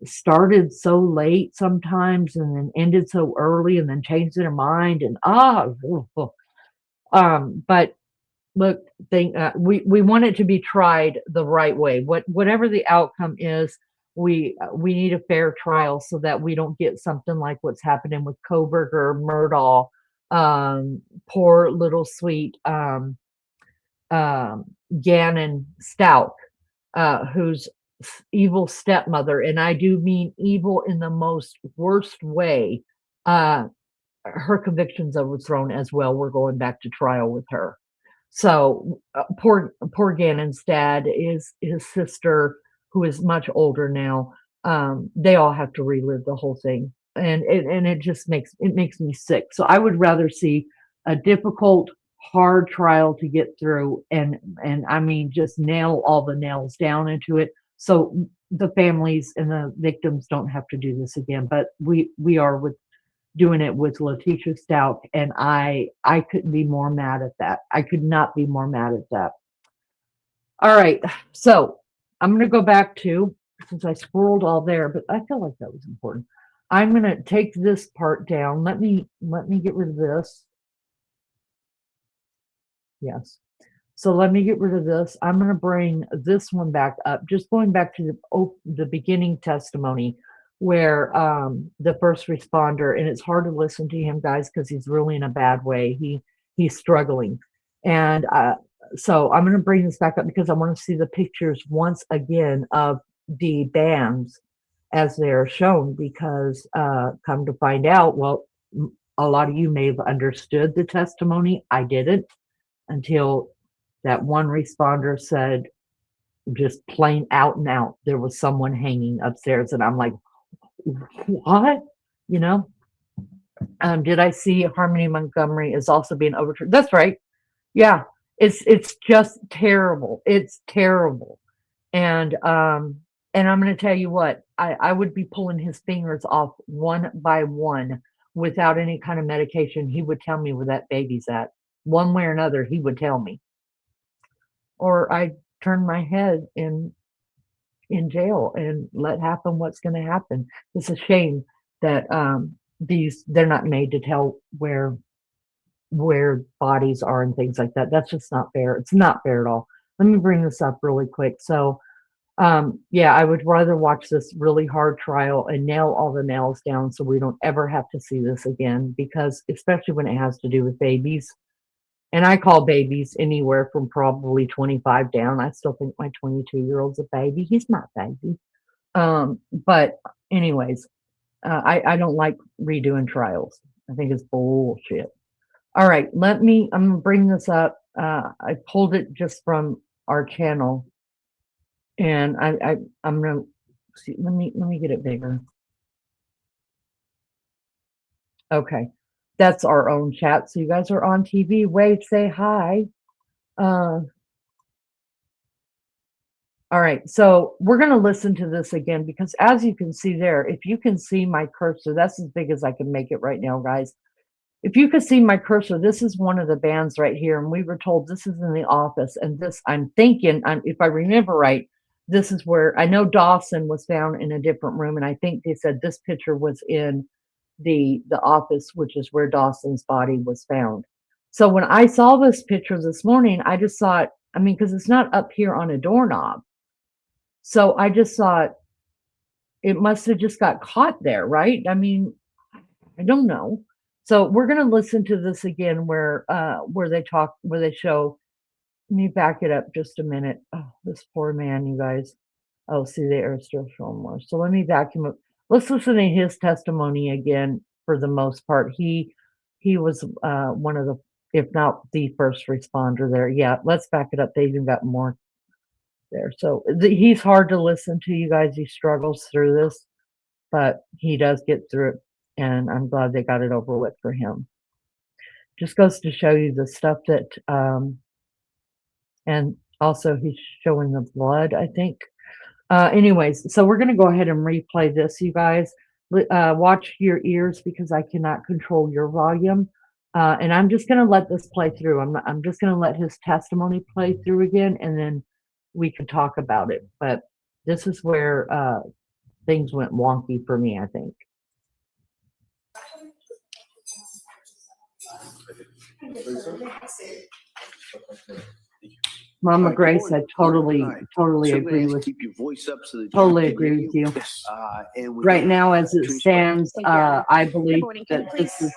started so late sometimes and then ended so early and then changed their mind and but look, we want it to be tried the right way. Whatever the outcome is, we need a fair trial so that we don't get something like what's happening with Koberger, Murdahl, poor little sweet Gannon Stout, whose evil stepmother, and I do mean evil in the most worst way, her conviction's overthrown as well. We're going back to trial with her. So poor Gannon's dad, is his sister, who is much older now. They all have to relive the whole thing, and it just makes me sick. So I would rather see a difficult, hard trial to get through, and I mean just nail all the nails down into it, so the families and the victims don't have to do this again. But we are doing it with Letitia Stout, and I couldn't be more mad at that. I could not be more mad at that. All right, so I'm going to go back to, since I scrolled all there, but I feel like that was important. I'm going to take this part down. Let me get rid of this. Yes. So let me get rid of this. I'm going to bring this one back up, just going back to the beginning testimony, where the first responder, and it's hard to listen to him, guys, because he's really in a bad way. He's struggling. And so I'm going to bring this back up because I want to see the pictures once again of the bands as they're shown, because come to find out, well, a lot of you may have understood the testimony. I didn't, until that one responder said, just plain out and out, there was someone hanging upstairs. And I'm like, what? You know? Did I see Harmony Montgomery is also being overturned? That's right. Yeah. It's just terrible. It's terrible. And I'm going to tell you what, I would be pulling his fingers off one by one without any kind of medication. He would tell me where that baby's at. One way or another, he would tell me. Or I turn my head in jail and let happen what's going to happen. It's a shame that they're not made to tell where bodies are and things like that. That's just not fair. It's not fair at all. Let me bring this up really quick. So yeah, I would rather watch this really hard trial and nail all the nails down so we don't ever have to see this again, because especially when it has to do with babies. And I call babies anywhere from probably 25 down. I still think my 22-year-old's a baby. He's not a baby. But anyways, I don't like redoing trials. I think it's bullshit. All right, I'm going to bring this up. I pulled it just from our channel. And I'm going to see, let me get it bigger. Okay. That's our own chat. So you guys are on TV. Wave, say hi. All right. So we're going to listen to this again, because as you can see there, if you can see my cursor, that's as big as I can make it right now, guys. If you can see my cursor, this is one of the bands right here. And we were told this is in the office. And this, I'm thinking, if I remember right, this is where, I know Dawson was found in a different room. And I think they said this picture was in the office, which is where Dawson's body was found. So when I saw this picture this morning, I just thought, I mean, because it's not up here on a doorknob. So I just thought it must have just got caught there, right? I mean, I don't know. So we're going to listen to this again where they show, let me back it up just a minute. Oh, this poor man, you guys. Oh, see, they are still showing more. So let me back him up. Let's listen to his testimony again. For the most part, he was one of the, if not the first responder there. Yeah, let's back it up. They even got more there. So he's hard to listen to, you guys. He struggles through this, but he does get through it, and I'm glad they got it over with for him. Just goes to show you the stuff that, and also he's showing the blood, I think. Anyways, so we're going to go ahead and replay this, you guys. Watch your ears, because I cannot control your volume. And I'm just going to let this play through. I'm just going to let his testimony play through again, and then we could talk about it. But this is where things went wonky for me, I think. Mama Grace, I totally agree with. Keep your voice up so that Totally you can agree hear with you. And with Right that, now, as it Attorney stands, Thank you. I believe morning. Can that you this is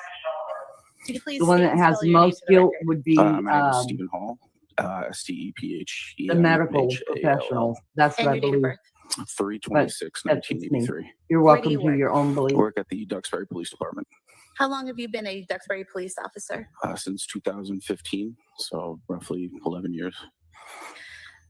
Could you please the one state that and has spell your name most for the guilt record? would be My name is Stephen Hall, the medical STEPHENHALL. professional. That's what And I your date of believe. birth? 3/26, That's just me. 1983. You're Where do welcome you to work? your own belief. Work at the Duxbury Police Department How long have you been a Duxbury police officer? since 2015, so roughly 11 years.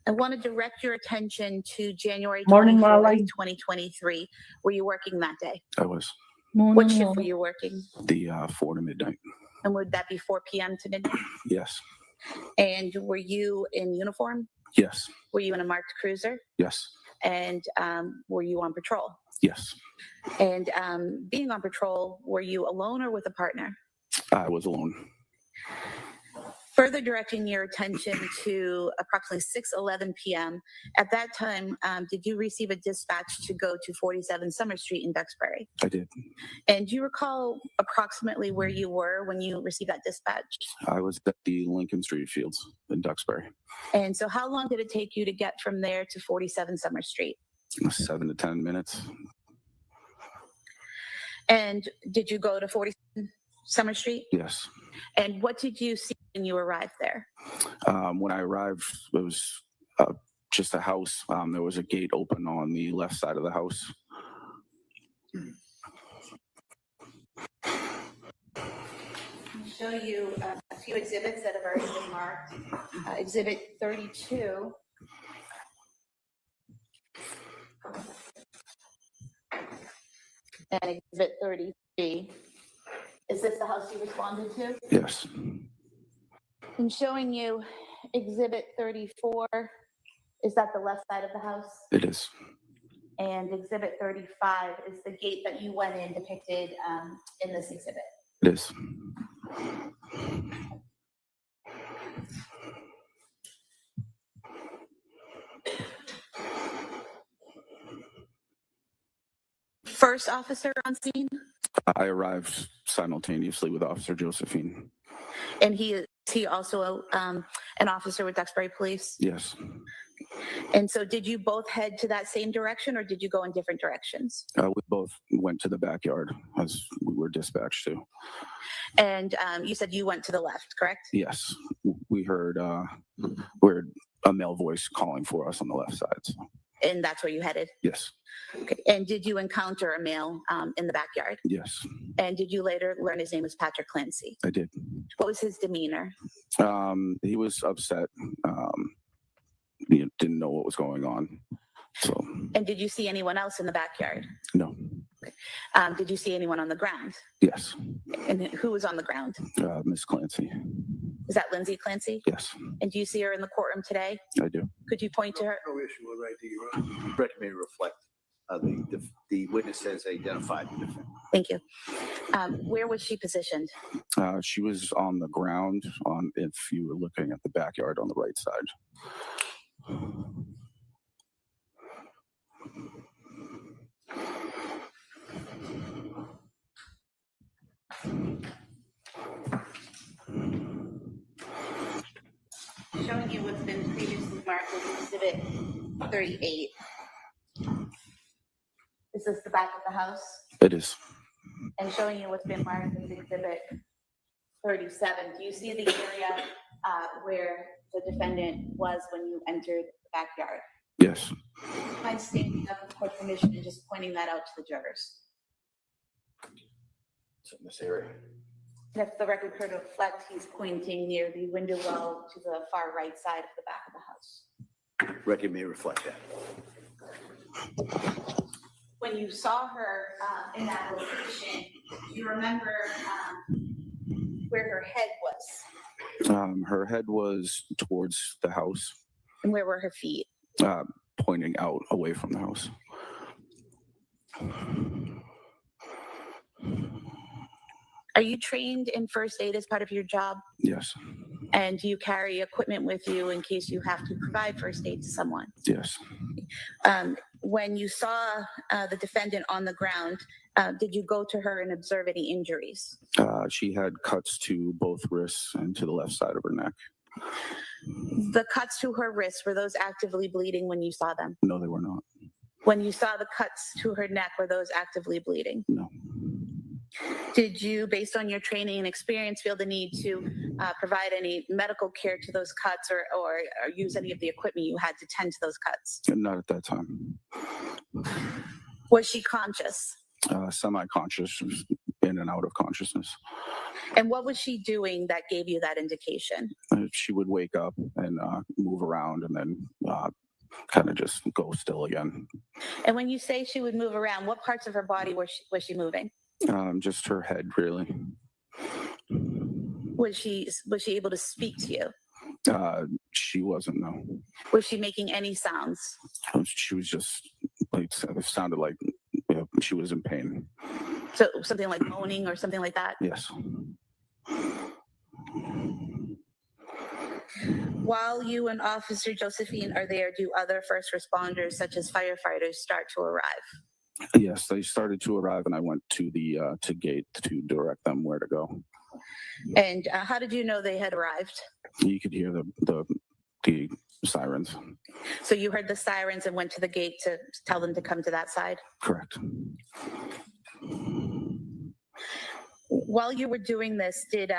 I want to direct your attention to January Morning, 24th, Molly. 2023. Were you working that day? I was What shift were you working? the 4 to midnight. And would that be 4 p.m. to midnight? Yes, And were you in uniform? yes, Were you in a marked cruiser? yes, And were you on patrol? yes. And being on patrol, were you alone or with a partner? I was alone. Further directing your attention to approximately 6:11 p.m. At that time, did you receive a dispatch to go to 47 Summer Street in Duxbury? I did. And do you recall approximately where you were when you received that dispatch? I was at the Lincoln Street Fields in Duxbury. And so how long did it take you to get from there to 47 Summer Street? 7 to 10 minutes. And did you go to 47 Summer Street? Yes. And what did you see when you arrived there? When I arrived, it was just a house. There was a gate open on the left side of the house. I'll show you a few exhibits that have already been marked. Exhibit 32. And exhibit 33. Is this the house you responded to? Yes. I'm showing you exhibit 34. Is that the left side of the house? It is. And exhibit 35 is the gate that you went in depicted in this exhibit. It is. First officer on scene? I arrived simultaneously with Officer Josephine. And he also an officer with Duxbury Police? Yes. And so did you both head to that same direction or did you go in different directions? We both went to the backyard as we were dispatched to. And you said you went to the left, correct? Yes. We heard a male voice calling for us on the left side. So. And that's where you headed? Yes. Okay. And did you encounter a male in the backyard? Yes. And did you later learn his name was Patrick Clancy? I did. What was his demeanor? He was upset. Didn't know what was going on. So. And did you see anyone else in the backyard? No. Did you see anyone on the ground? Yes. And who was on the ground? Miss Clancy. Is that Lindsay Clancy? Yes. And do you see her in the courtroom today? I do. Could you point to her? No issue with ID. Record may reflect the witness has identified the defendant. Thank you. Where was she positioned? She was on the ground if you were looking at the backyard on the right side. Showing you what's been previously marked as exhibit 38. Is this the back of the house? It is. And showing you what's been marked as exhibit 37. Do you see the area where the defendant was when you entered the backyard? Yes. Do you mind standing up with court permission and just pointing that out to the jurors? It's in this area. And if the record could reflect, he's pointing near the window well to the far right side of the back of the house. Record may reflect that. When you saw her in that location, do you remember where her head was? Her head was towards the house. And where were her feet? Pointing out away from the house. Are you trained in first aid as part of your job? Yes. And do you carry equipment with you in case you have to provide first aid to someone? Yes. When you saw the defendant on the ground, did you go to her and observe any injuries? She had cuts to both wrists and to the left side of her neck. The cuts to her wrists, were those actively bleeding when you saw them? No, they were not. When you saw the cuts to her neck, were those actively bleeding? No. Did you, based on your training and experience, feel the need to provide any medical care to those cuts or use any of the equipment you had to tend to those cuts? Not at that time. Was she conscious? Semi-conscious, in and out of consciousness. And what was she doing that gave you that indication? She would wake up and move around and then kind of just go still again. And when you say she would move around, what parts of her body was she moving? Just her head, really. Was she able to speak to you? She wasn't, no. Was she making any sounds? She was just, like, it sounded like she was in pain. So something like moaning or something like that? Yes. While you and Officer Josephine are there, do other first responders, such as firefighters, start to arrive? Yes, they started to arrive, and I went to the to gate to direct them where to go. And how did you know they had arrived? You could hear the sirens. So you heard the sirens and went to the gate to tell them to come to that side? Correct. While you were doing this, did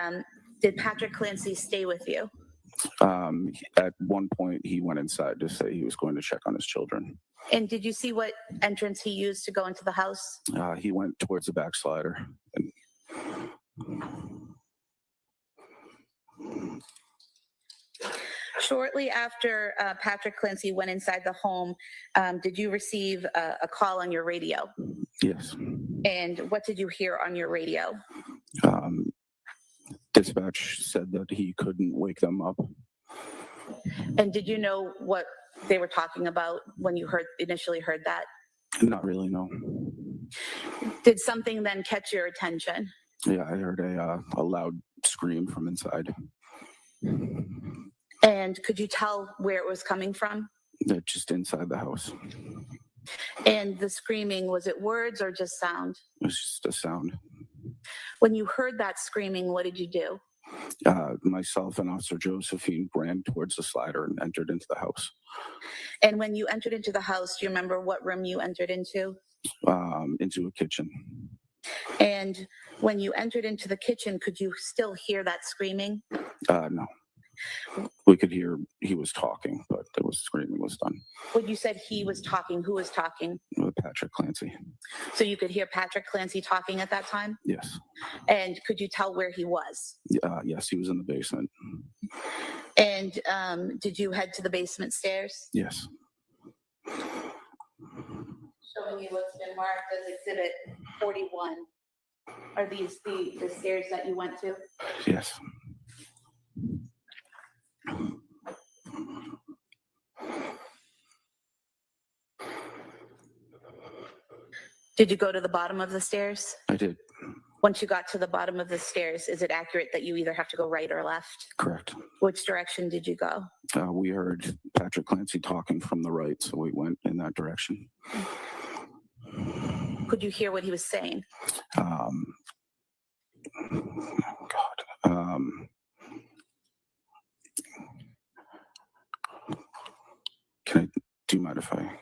Patrick Clancy stay with you? At one point, he went inside to say he was going to check on his children. And did you see what entrance he used to go into the house? He went towards the backslider. Shortly after Patrick Clancy went inside the home, did you receive a call on your radio? Yes. And what did you hear on your radio? Dispatch said that he couldn't wake them up. And did you know what they were talking about when you initially heard that? Not really, no. Did something then catch your attention? Yeah, I heard a loud scream from inside. And could you tell where it was coming from? Just inside the house. And the screaming, was it words or just sound? It was just a sound. When you heard that screaming, what did you do? Myself and Officer Josephine ran towards the slider and entered into the house. And when you entered into the house, do you remember what room you entered into? Into a kitchen. And when you entered into the kitchen, could you still hear that screaming? No. We could hear he was talking, but the screaming was done. When you said he was talking, who was talking? Patrick Clancy. So you could hear Patrick Clancy talking at that time? Yes. And could you tell where he was? Yes, he was in the basement. And did you head to the basement stairs? Yes. Showing you what's been marked as Exhibit 41. Are these the stairs that you went to? Yes. Did you go to the bottom of the stairs? I did. Once you got to the bottom of the stairs, is it accurate that you either have to go right or left? Correct. Which direction did you go? We heard Patrick Clancy talking from the right, so we went in that direction. Could you hear what he was saying? Do you mind if I?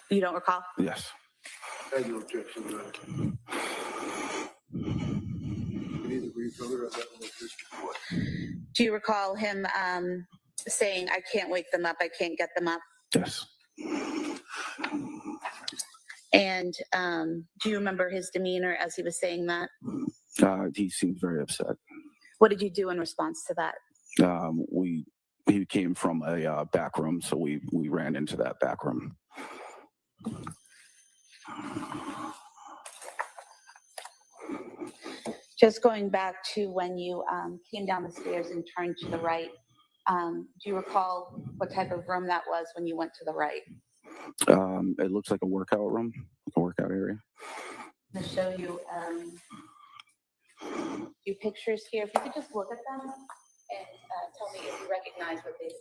You don't recall? Yes. I have no objection to that. You need to refill it. I've got no district court. Do you recall him saying, I can't wake them up, I can't get them up? Yes. And do you remember his demeanor as he was saying that? He seemed very upset. What did you do in response to that? He came from a back room, so we ran into that back room. Just going back to when you came down the stairs and turned to the right, do you recall what type of room that was when you went to the right? It looks like a workout room, like a workout area. I'm going to show you a few pictures here. If you could just look at them and tell me if you recognize what they picked.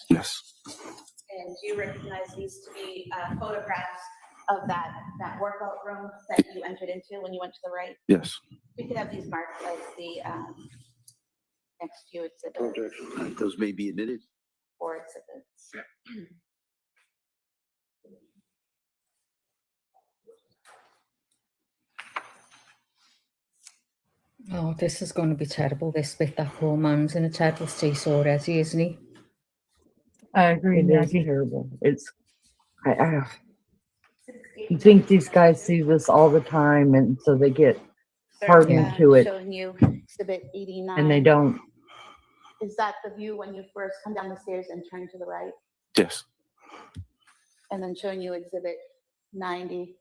Yes. And do you recognize these to be photographs of that workout room that you entered into when you went to the right? Yes. We could have these marked as the next few exhibits. Those may be admitted. Or exhibits. Oh, this is going to be terrible, this bit. That poor man's in a terrible state already, isn't he? I agree. It is terrible. It's, you think these guys see this all the time, and so they get hardened to it, Showing you exhibit 89. and they don't. Is that the view when you first come down the stairs and turn to the right? Yes. And then showing you exhibit 90.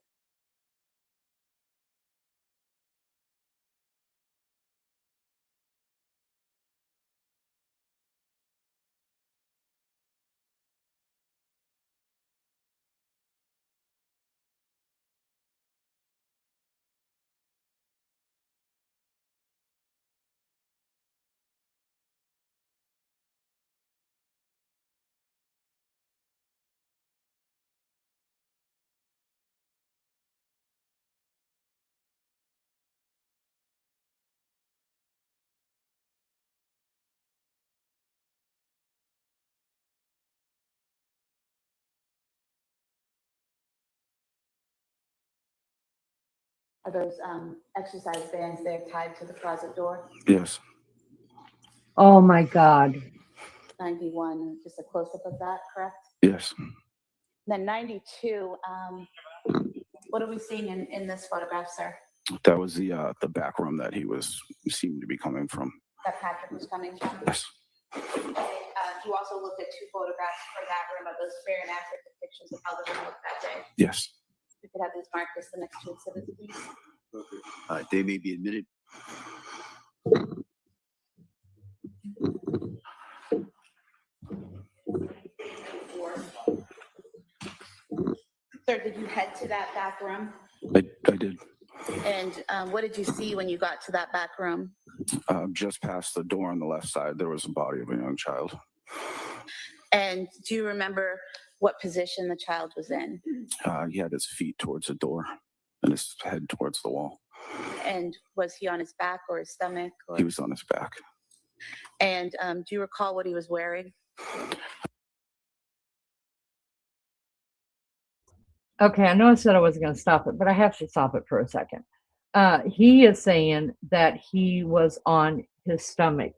Are those exercise bands there tied to the closet door? Yes. Oh my God. 91, just a close-up of that, correct? Yes. Then 92, what are we seeing in this photograph, sir? That was the back room that he seemed to be coming from. That Patrick was coming from? Yes. You also looked at 2 photographs for that room of those fair and accurate depictions of how the room looked that day. Yes. We could have these marked as the next 2 exhibits, please. They may be admitted. Sir, did you head to that back room? I did. And what did you see when you got to that back room? Just past the door on the left side, there was a body of a young child. And do you remember what position the child was in? He had his feet towards the door and his head towards the wall. And was he on his back or his stomach? Or... He was on his back. And do you recall what he was wearing? Okay, I know I said I wasn't going to stop it, but I have to stop it for a second. He is saying that he was on his stomach.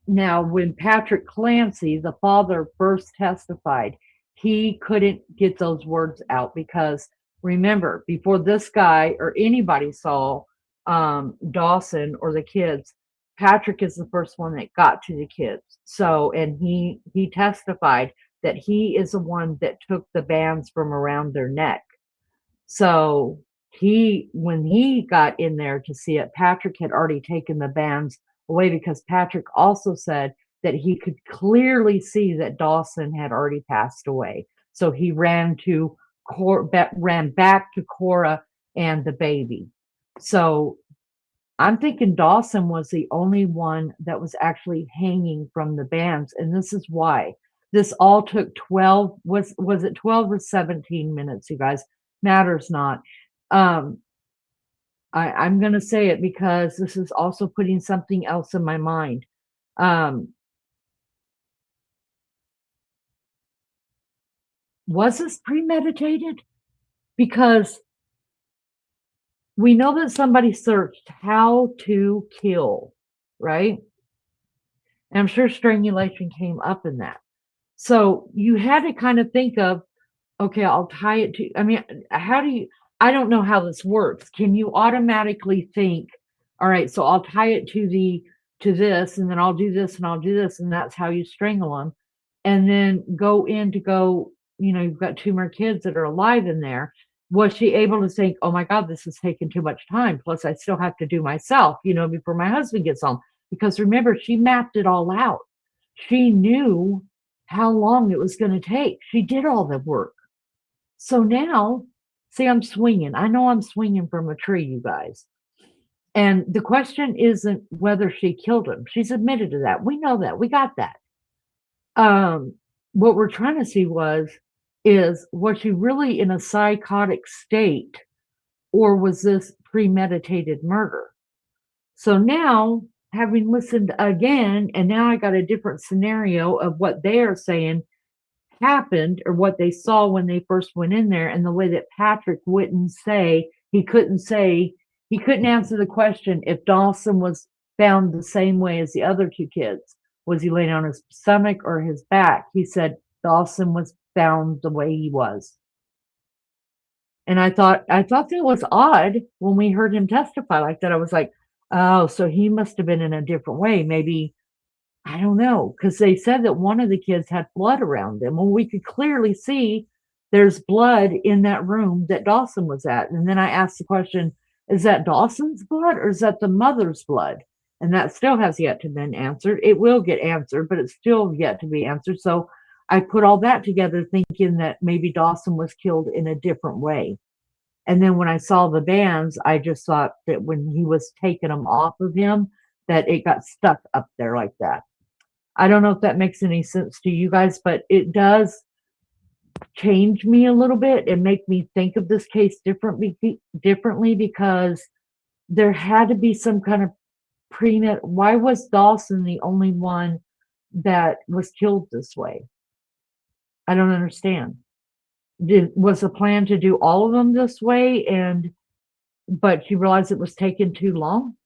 Now, when Patrick Clancy, the father, first testified, he couldn't get those words out because, remember, before this guy or anybody saw Dawson or the kids, Patrick is the first one that got to the kids. So, and he testified that he is the one that took the bands from around their neck. So when he got in there to see it, Patrick had already taken the bands away because Patrick also said that he could clearly see that Dawson had already passed away. So he ran back to Cora and the baby. So I'm thinking Dawson was the only one that was actually hanging from the bands. And this is why. This all took 12, was it 12 or 17 minutes, you guys? Matters not. I'm going to say it because this is also putting something else in my mind. Was this premeditated? Because we know that somebody searched how to kill, right? And I'm sure strangulation came up in that. So you had to kind of think of, okay, I'll tie it to, I mean, how do you, I don't know how this works. Can you automatically think, all right, so I'll tie it to this, and then I'll do this and I'll do this, and that's how you strangle them. And then you've got 2 more kids that are alive in there. Was she able to think, oh my God, this is taking too much time. Plus I still have to do myself, before my husband gets home. Because remember, she mapped it all out. She knew how long it was going to take. She did all the work. So now, see, I'm swinging. I know I'm swinging from a tree, you guys. And the question isn't whether she killed him. She's admitted to that. We know that. We got that. What we're trying to see is she really in a psychotic state, or was this premeditated murder? So now, having listened again, and now I got a different scenario of what they are saying happened, or what they saw when they first went in there, and the way that Patrick wouldn't say, he couldn't answer the question if Dawson was found the same way as the other two kids. Was he laying on his stomach or his back? He said Dawson was found the way he was. And I thought that was odd when we heard him testify like that. I was like, oh, so he must have been in a different way. Maybe, I don't know, because they said that one of the kids had blood around them. Well, we could clearly see there's blood in that room that Dawson was at. And then I asked the question, is that Dawson's blood or is that the mother's blood? And that still has yet to be answered. It will get answered, but it's still yet to be answered. So I put all that together thinking that maybe Dawson was killed in a different way. And then when I saw the bands, I just thought that when he was taking them off of him, that it got stuck up there like that. I don't know if that makes any sense to you guys, but it does change me a little bit and make me think of this case differently, because there had to be some kind of why was Dawson the only one that was killed this way? I don't understand. Was the plan to do all of them this way, but she realized it was taking too long?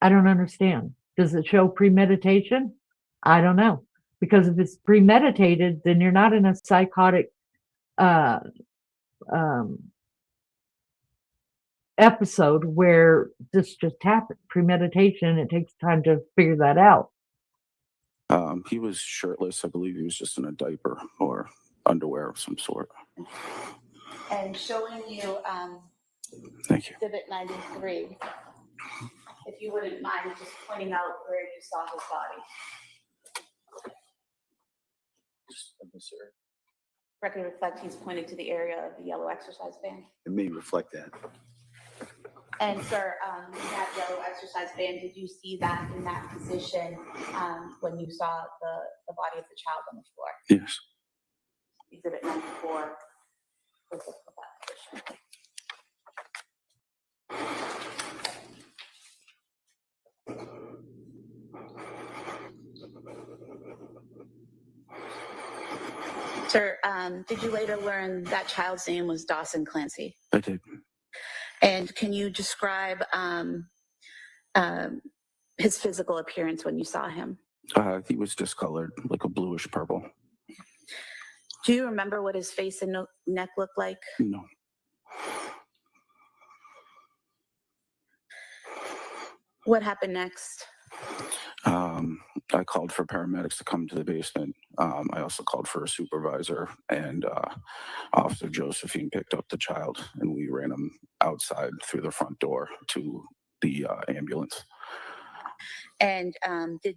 I don't understand. Does it show premeditation? I don't know. Because if it's premeditated, then you're not in a psychotic episode where this just happened. Premeditation, it takes time to figure that out. He was shirtless. I believe he was just in a diaper or underwear of some sort. And showing you Thank you. Exhibit 93, if you wouldn't mind just pointing out where you saw his body. Record reflect, he's pointing to the area of the yellow exercise band. It may reflect that. And sir, that yellow exercise band, did you see that in that position when you saw the body of the child on the floor? Yes. Exhibit 94 was that position. Sir, did you later learn that child's name was Dawson Clancy? I did. And can you describe his physical appearance when you saw him? He was discolored, like a bluish purple. Do you remember what his face and neck looked like? No. What happened next? I called for paramedics to come to the basement. I also called for a supervisor, and Officer Josephine picked up the child, and we ran him outside through the front door to the ambulance. And did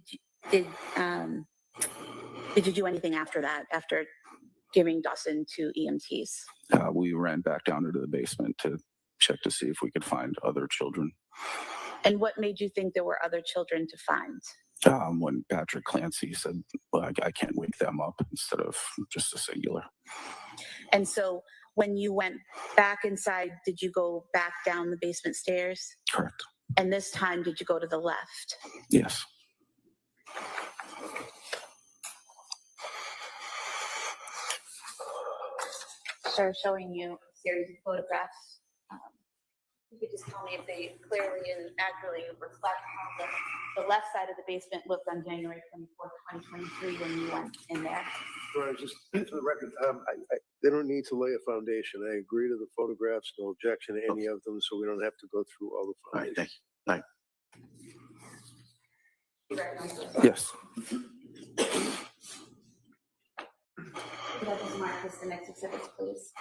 you do anything after that, after giving Dawson to EMTs? We ran back down into the basement to check to see if we could find other children. And what made you think there were other children to find? When Patrick Clancy said, well, I can't wake them up, instead of just a singular. And so when you went back inside, did you go back down the basement stairs? Correct. And this time, did you go to the left? Yes. Sir, showing you a series of photographs. You could just tell me if they clearly and accurately reflect how the left side of the basement looked on January 24th, 2023 when you went in there. Right, just for the record, they don't need to lay a foundation. I agree to the photographs, no objection to any of them, so we don't have to go through all the foundations. All right, thank you. Yes. Could I just mark this the next exhibits, please?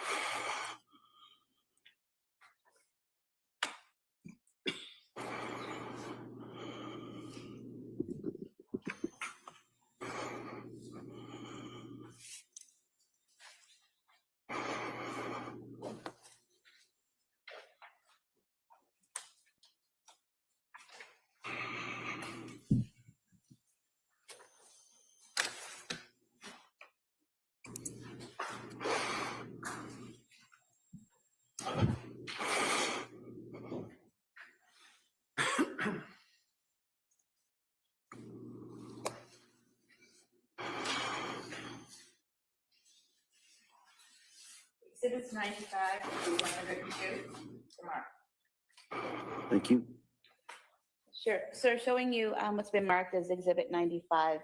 Exhibits 95 to 102. Mark. Thank you. Sure. So showing you what's been marked as Exhibit 95.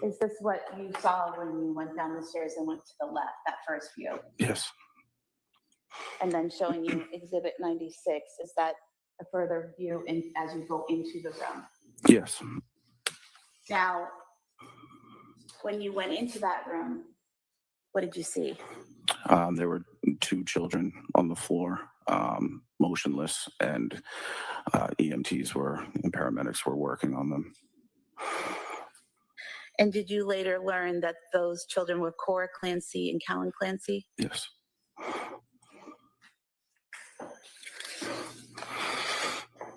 Is this what you saw when you went down the stairs and went to the left, that first view? Yes. And then showing you Exhibit 96, is that a further view as you go into the room? Yes. Now, when you went into that room, what did you see? There were 2 children on the floor, motionless, and EMTs and paramedics were working on them. And did you later learn that those children were Cora Clancy and Callan Clancy? Yes.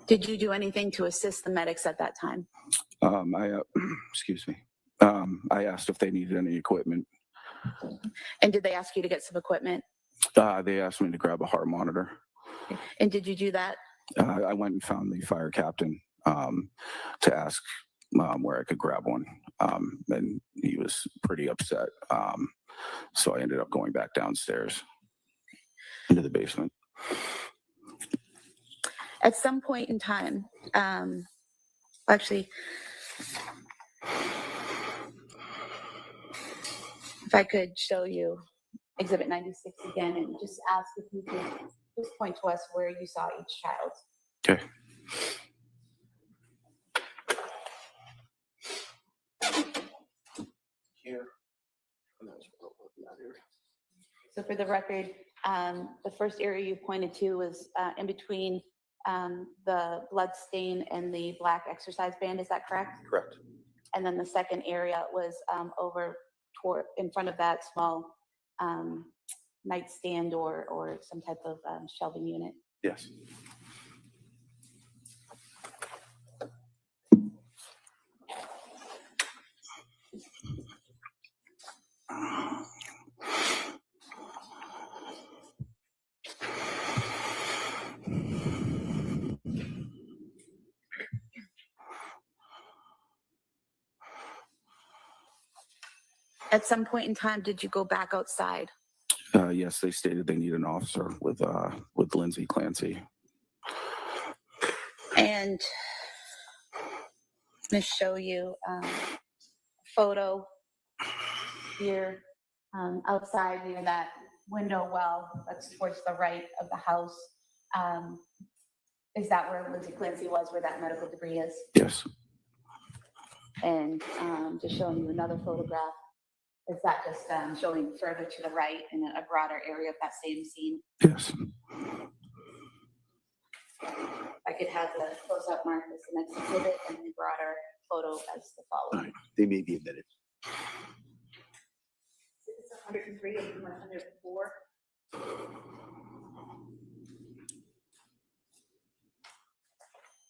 Did you do anything to assist the medics at that time? Excuse me. I asked if they needed any equipment. And did they ask you to get some equipment? They asked me to grab a heart monitor. And did you do that? I went and found the fire captain to ask where I could grab one. And he was pretty upset. So I ended up going back downstairs into the basement. At some point in time, actually, if I could show you Exhibit 96 again and just ask if you could just point to us where you saw each child. Okay. Here. So for the record, the first area you pointed to was in between the blood stain and the black exercise band, is that correct? Correct. And then the second area was over toward in front of that small nightstand or some type of shelving unit. Yes. At some point in time, did you go back outside? Yes, they stated they need an officer with Lindsay Clancy. And I'm going to show you a photo here outside near that window well that's towards the right of the house. Is that where Lindsay Clancy was, where that medical debris is? Yes. And just showing you another photograph. Is that just showing further to the right in a broader area of that same scene? Yes. I could have the close-up mark as the next exhibit and the broader photo as the following. They may be admitted. It's 103 and 104.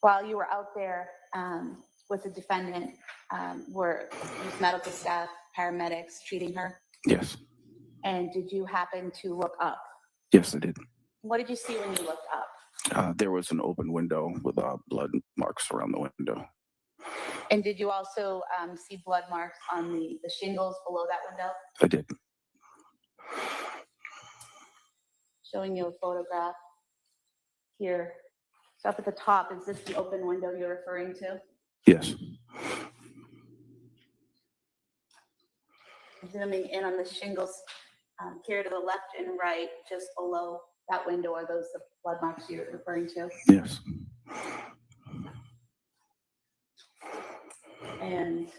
While you were out there with the defendant, were these medical staff, paramedics treating her? Yes. And did you happen to look up? Yes, I did. What did you see when you looked up? There was an open window with blood marks around the window. And did you also see blood marks on the shingles below that window? I did. Showing you a photograph here. So up at the top, is this the open window you're referring to? Yes. Zooming in on the shingles here to the left and right, just below that window, are those the blood marks you're referring to? Yes. And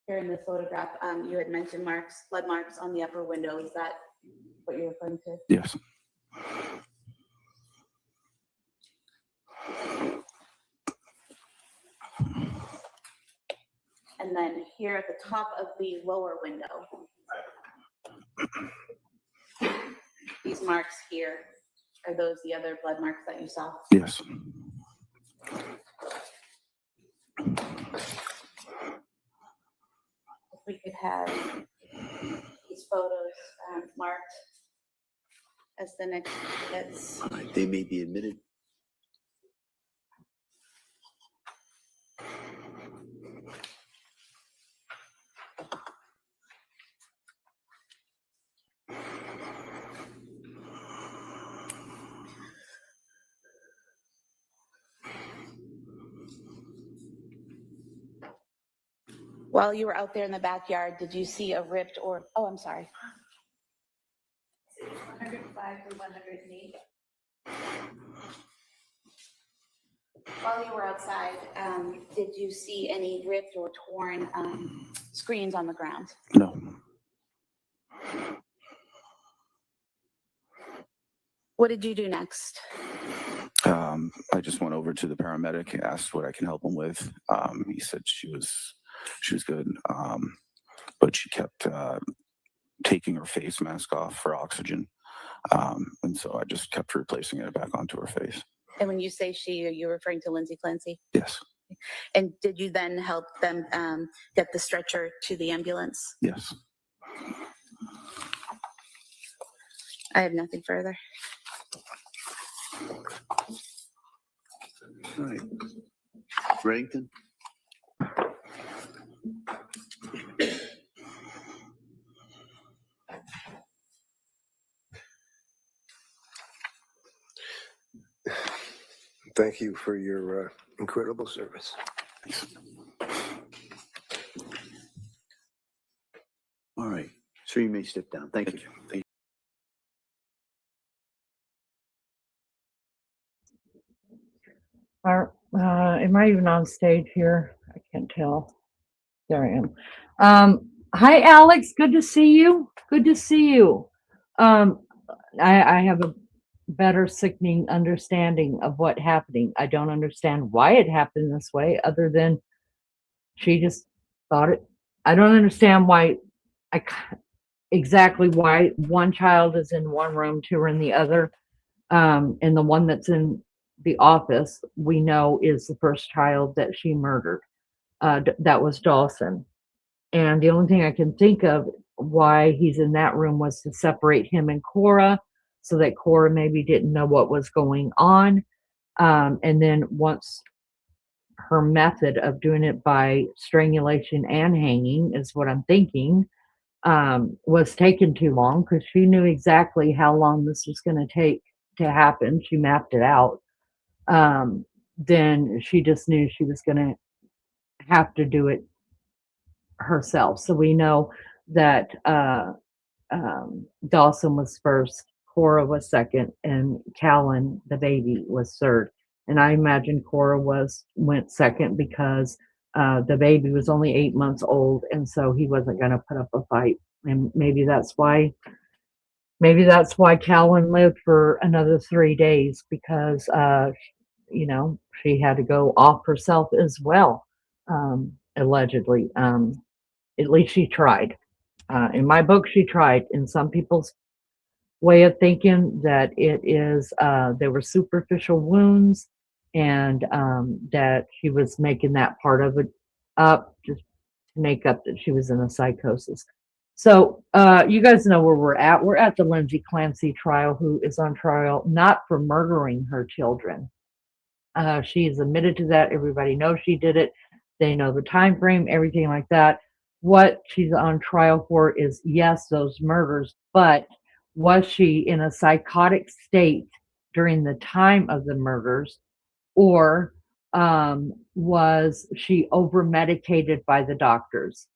here in the photograph, you had mentioned blood marks on the upper window. Is that what you're referring to? Yes. And then here at the top of the lower window, these marks here, are those the other blood marks that you saw? Yes. If we could have these photos marked as the next exhibits. They may be admitted. While you were out there in the backyard, did you see a ripped or, oh, I'm sorry. 105 to 108. While you were outside, did you see any ripped or torn screens on the ground? No. What did you do next? I just went over to the paramedic, asked what I can help him with. He said she was good, but she kept taking her face mask off for oxygen, and so I just kept replacing it back onto her face. And when you say she, are you referring to Lindsay Clancy? Yes. And did you then help them get the stretcher to the ambulance? Yes. I have nothing further. All right. Reddington? Thank you for your incredible service. All right. So you may step down. Thank you. Thank you. Am I even on stage here? I can't tell. There I am. Hi, Alex. Good to see you. Good to see you. I have a better sickening understanding of what happening. I don't understand why it happened this way, other than she just thought it. I don't understand why. Exactly why one child is in one room, two are in the other, and the one that's in the office we know is the first child that she murdered. That was Dawson. And the only thing I can think of why he's in that room was to separate him and Cora, so that Cora maybe didn't know what was going on. And then once her method of doing it by strangulation and hanging is what I'm thinking, was taken too long, because she knew exactly how long this was going to take to happen. She mapped it out. Then she just knew she was going to have to do it herself. So we know that Dawson was first, Cora was second, and Callan, the baby, was third. And I imagine Cora went second because the baby was only 8 months old, and so he wasn't going to put up a fight. And maybe that's why Callan lived for another 3 days, because she had to go off herself as well, allegedly. At least she tried. In my book, she tried. In some people's way of thinking, that it is they were superficial wounds, and that she was making that part of it up just to make up that she was in a psychosis. So you guys know where we're at. We're at the Lindsay Clancy trial, who is on trial not for murdering her children. She is admitted to that. Everybody knows she did it. They know the time frame, everything like that. What she's on trial for is, yes, those murders, but was she in a psychotic state during the time of the murders, or was she over medicated by the doctors,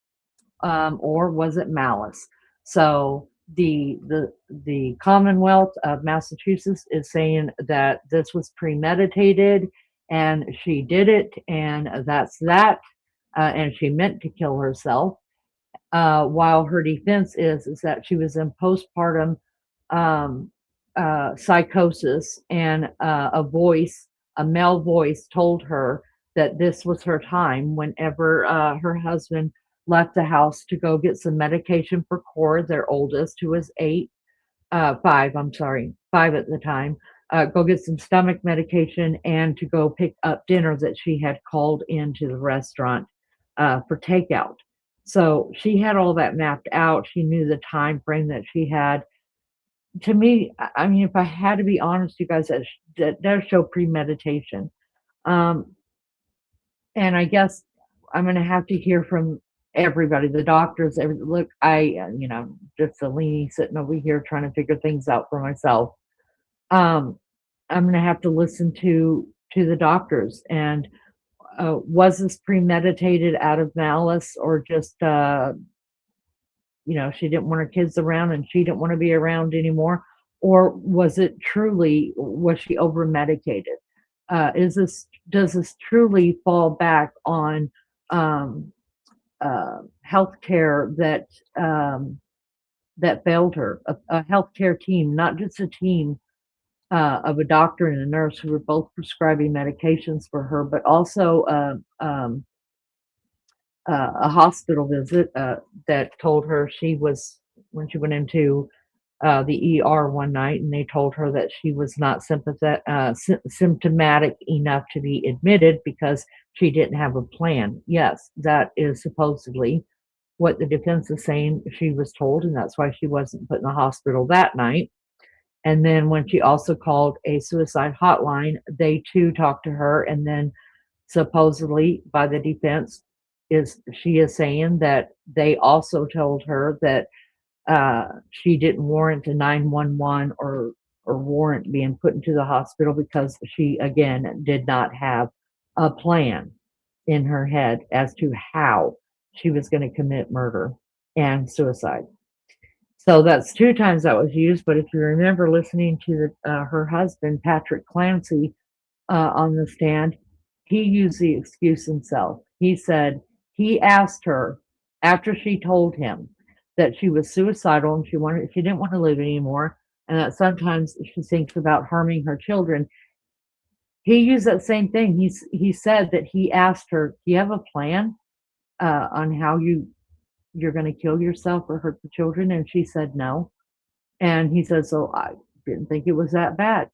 or was it malice? So the Commonwealth of Massachusetts is saying that this was premeditated and she did it, and that's that, and she meant to kill herself. While her defense is that she was in postpartum psychosis, and a male voice told her that this was her time whenever her husband left the house to go get some medication for Cora, their oldest, who was 5 at the time, go get some stomach medication and to go pick up dinner that she had called into the restaurant for takeout. So she had all that mapped out. She knew the time frame that she had. To me, I mean, if I had to be honest, you guys, that does show premeditation. And I guess I'm going to have to hear from everybody, the doctors. Look, just a Leanie sitting over here trying to figure things out for myself. I'm going to have to listen to the doctors, and was this premeditated out of malice, or just she didn't want her kids around and she didn't want to be around anymore? Or was she over medicated? Does this truly fall back on healthcare that failed her? A healthcare team, not just a team of a doctor and a nurse who were both prescribing medications for her, but also a hospital visit that told her when she went into the ER one night, and they told her that she was not symptomatic enough to be admitted because she didn't have a plan. Yes, that is supposedly what the defense is saying she was told, and that's why she wasn't put in the hospital that night. And then when she also called a suicide hotline, they too talked to her, and then supposedly by the defense she is saying that they also told her that she didn't warrant a 911 or warrant being put into the hospital because she again did not have a plan in her head as to how she was going to commit murder and suicide. So that's 2 times that was used. But if you remember listening to her husband, Patrick Clancy, on the stand, he used the excuse himself. He said he asked her after she told him that she was suicidal and she didn't want to live anymore, and that sometimes she thinks about harming her children. He used that same thing. He said that he asked her, "Do you have a plan on how you're going to kill yourself or hurt the children?" And she said no. And he said, "So I didn't think it was that bad."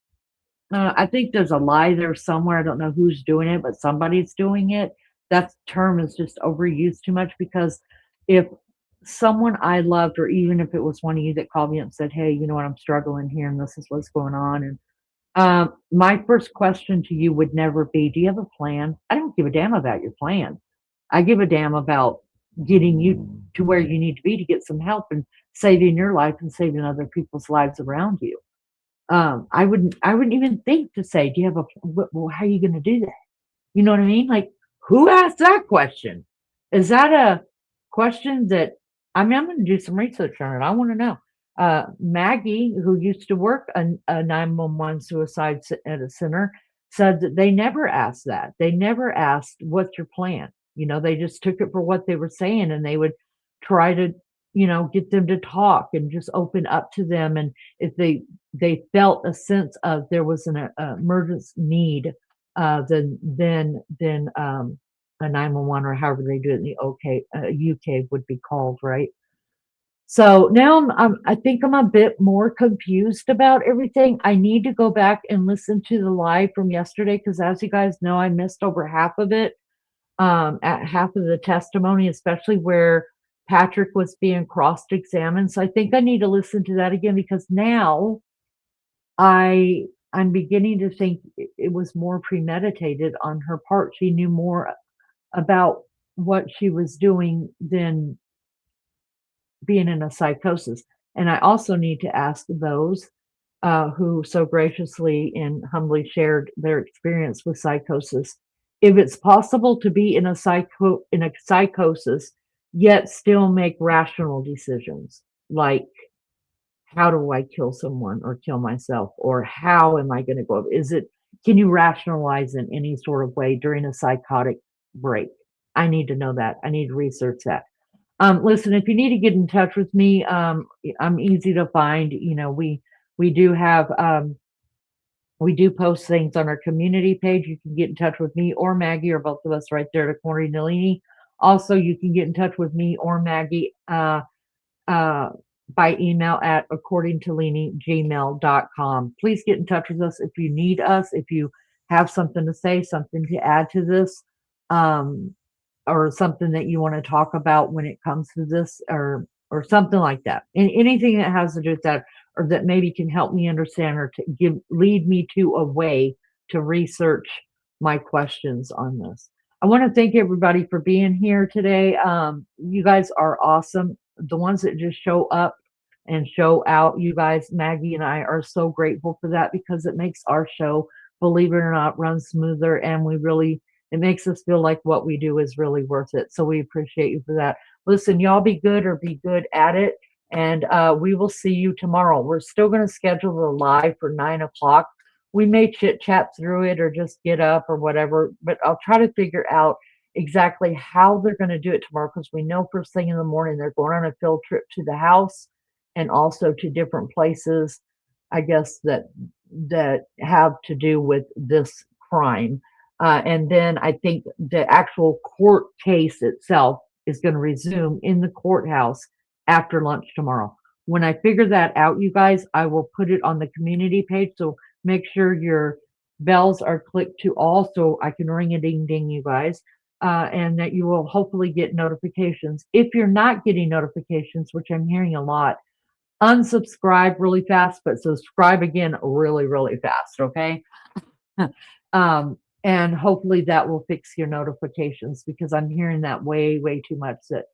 I think there's a lie there somewhere. I don't know who's doing it, but somebody's doing it. That term is just overused too much, because if someone I loved, or even if it was one of you that called me up and said, "Hey, you know what, I'm struggling here and this is what's going on," and my first question to you would never be, "Do you have a plan?" I don't give a damn about your plan. I give a damn about getting you to where you need to be to get some help and saving your life and saving other people's lives around you. I wouldn't even think to say, "Do you have well, how are you going to do that?" You know what I mean? Like, who asked that question? Is that a question that, I'm going to do some research on it. I want to know. Maggie, who used to work a 911 suicide at a center, said that they never asked that. They never asked, "What's your plan?" They just took it for what they were saying, and they would try to, get them to talk and just open up to them. And if they felt a sense of there was an emergency need, then a 911, or however they do it in the UK would be called, right? So now I think I'm a bit more confused about everything. I need to go back and listen to the live from yesterday, because as you guys know, I missed over half of it, at half of the testimony, especially where Patrick was being cross-examined. So I think I need to listen to that again, because now I'm beginning to think it was more premeditated on her part. She knew more about what she was doing than being in a psychosis. And I also need to ask those who so graciously and humbly shared their experience with psychosis, if it's possible to be in a psychosis yet still make rational decisions, like, how do I kill someone or kill myself, or how am I going to go? Can you rationalize in any sort of way during a psychotic break? I need to know that. I need to research that. Listen, if you need to get in touch with me, I'm easy to find. We do have, we do post things on our community page. You can get in touch with me or Maggie, or both of us, right there at According to Leanie. Also, you can get in touch with me or Maggie by email at accordingtoleanie@gmail.com. Please get in touch with us if you need us, if you have something to say, something to add to this, or something that you want to talk about when it comes to this, or something like that. And anything that has to do with that, or that maybe can help me understand, or to lead me to a way to research my questions on this. I want to thank everybody for being here today. You guys are awesome. The ones that just show up and show out, you guys, Maggie and I are so grateful for that, because it makes our show, believe it or not, run smoother, and we really It makes us feel like what we do is really worth it. So we appreciate you for that. Listen, y'all be good or be good at it. And we will see you tomorrow. We're still going to schedule the live for 9 o'clock. We may chit chat through it or just get up or whatever, but I'll try to figure out exactly how they're going to do it tomorrow, because we know first thing in the morning they're going on a field trip to the house and also to different places, I guess, that have to do with this crime. And then I think the actual court case itself is going to resume in the courthouse after lunch tomorrow. When I figure that out, you guys, I will put it on the community page. So make sure your bells are clicked to all so I can ring a ding ding, you guys, and that you will hopefully get notifications. If you're not getting notifications, which I'm hearing a lot, unsubscribe really fast, but subscribe again really, really fast, okay? And hopefully that will fix your notifications, because I'm hearing that way, way too much that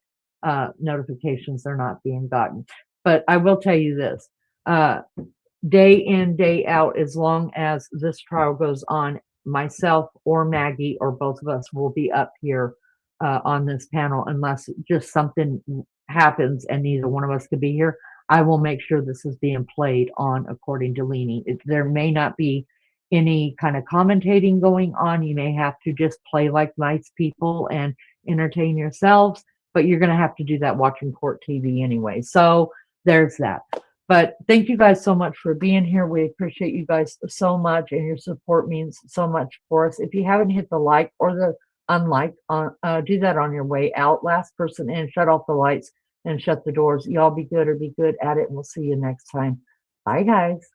notifications are not being gotten. But I will tell you this, day in, day out, as long as this trial goes on, myself or Maggie or both of us will be up here on this panel, unless just something happens and neither one of us could be here. I will make sure this is being played on according to Leanie. There may not be any kind of commentating going on. You may have to just play like nice people and entertain yourselves, but you're going to have to do that watching court TV anyway. So there's that. But thank you guys so much for being here. We appreciate you guys so much, and your support means so much for us. If you haven't hit the like or the unlike, do that on your way out. Last person in, shut off the lights and shut the doors. Y'all be good or be good at it, and we'll see you next time. Bye, guys.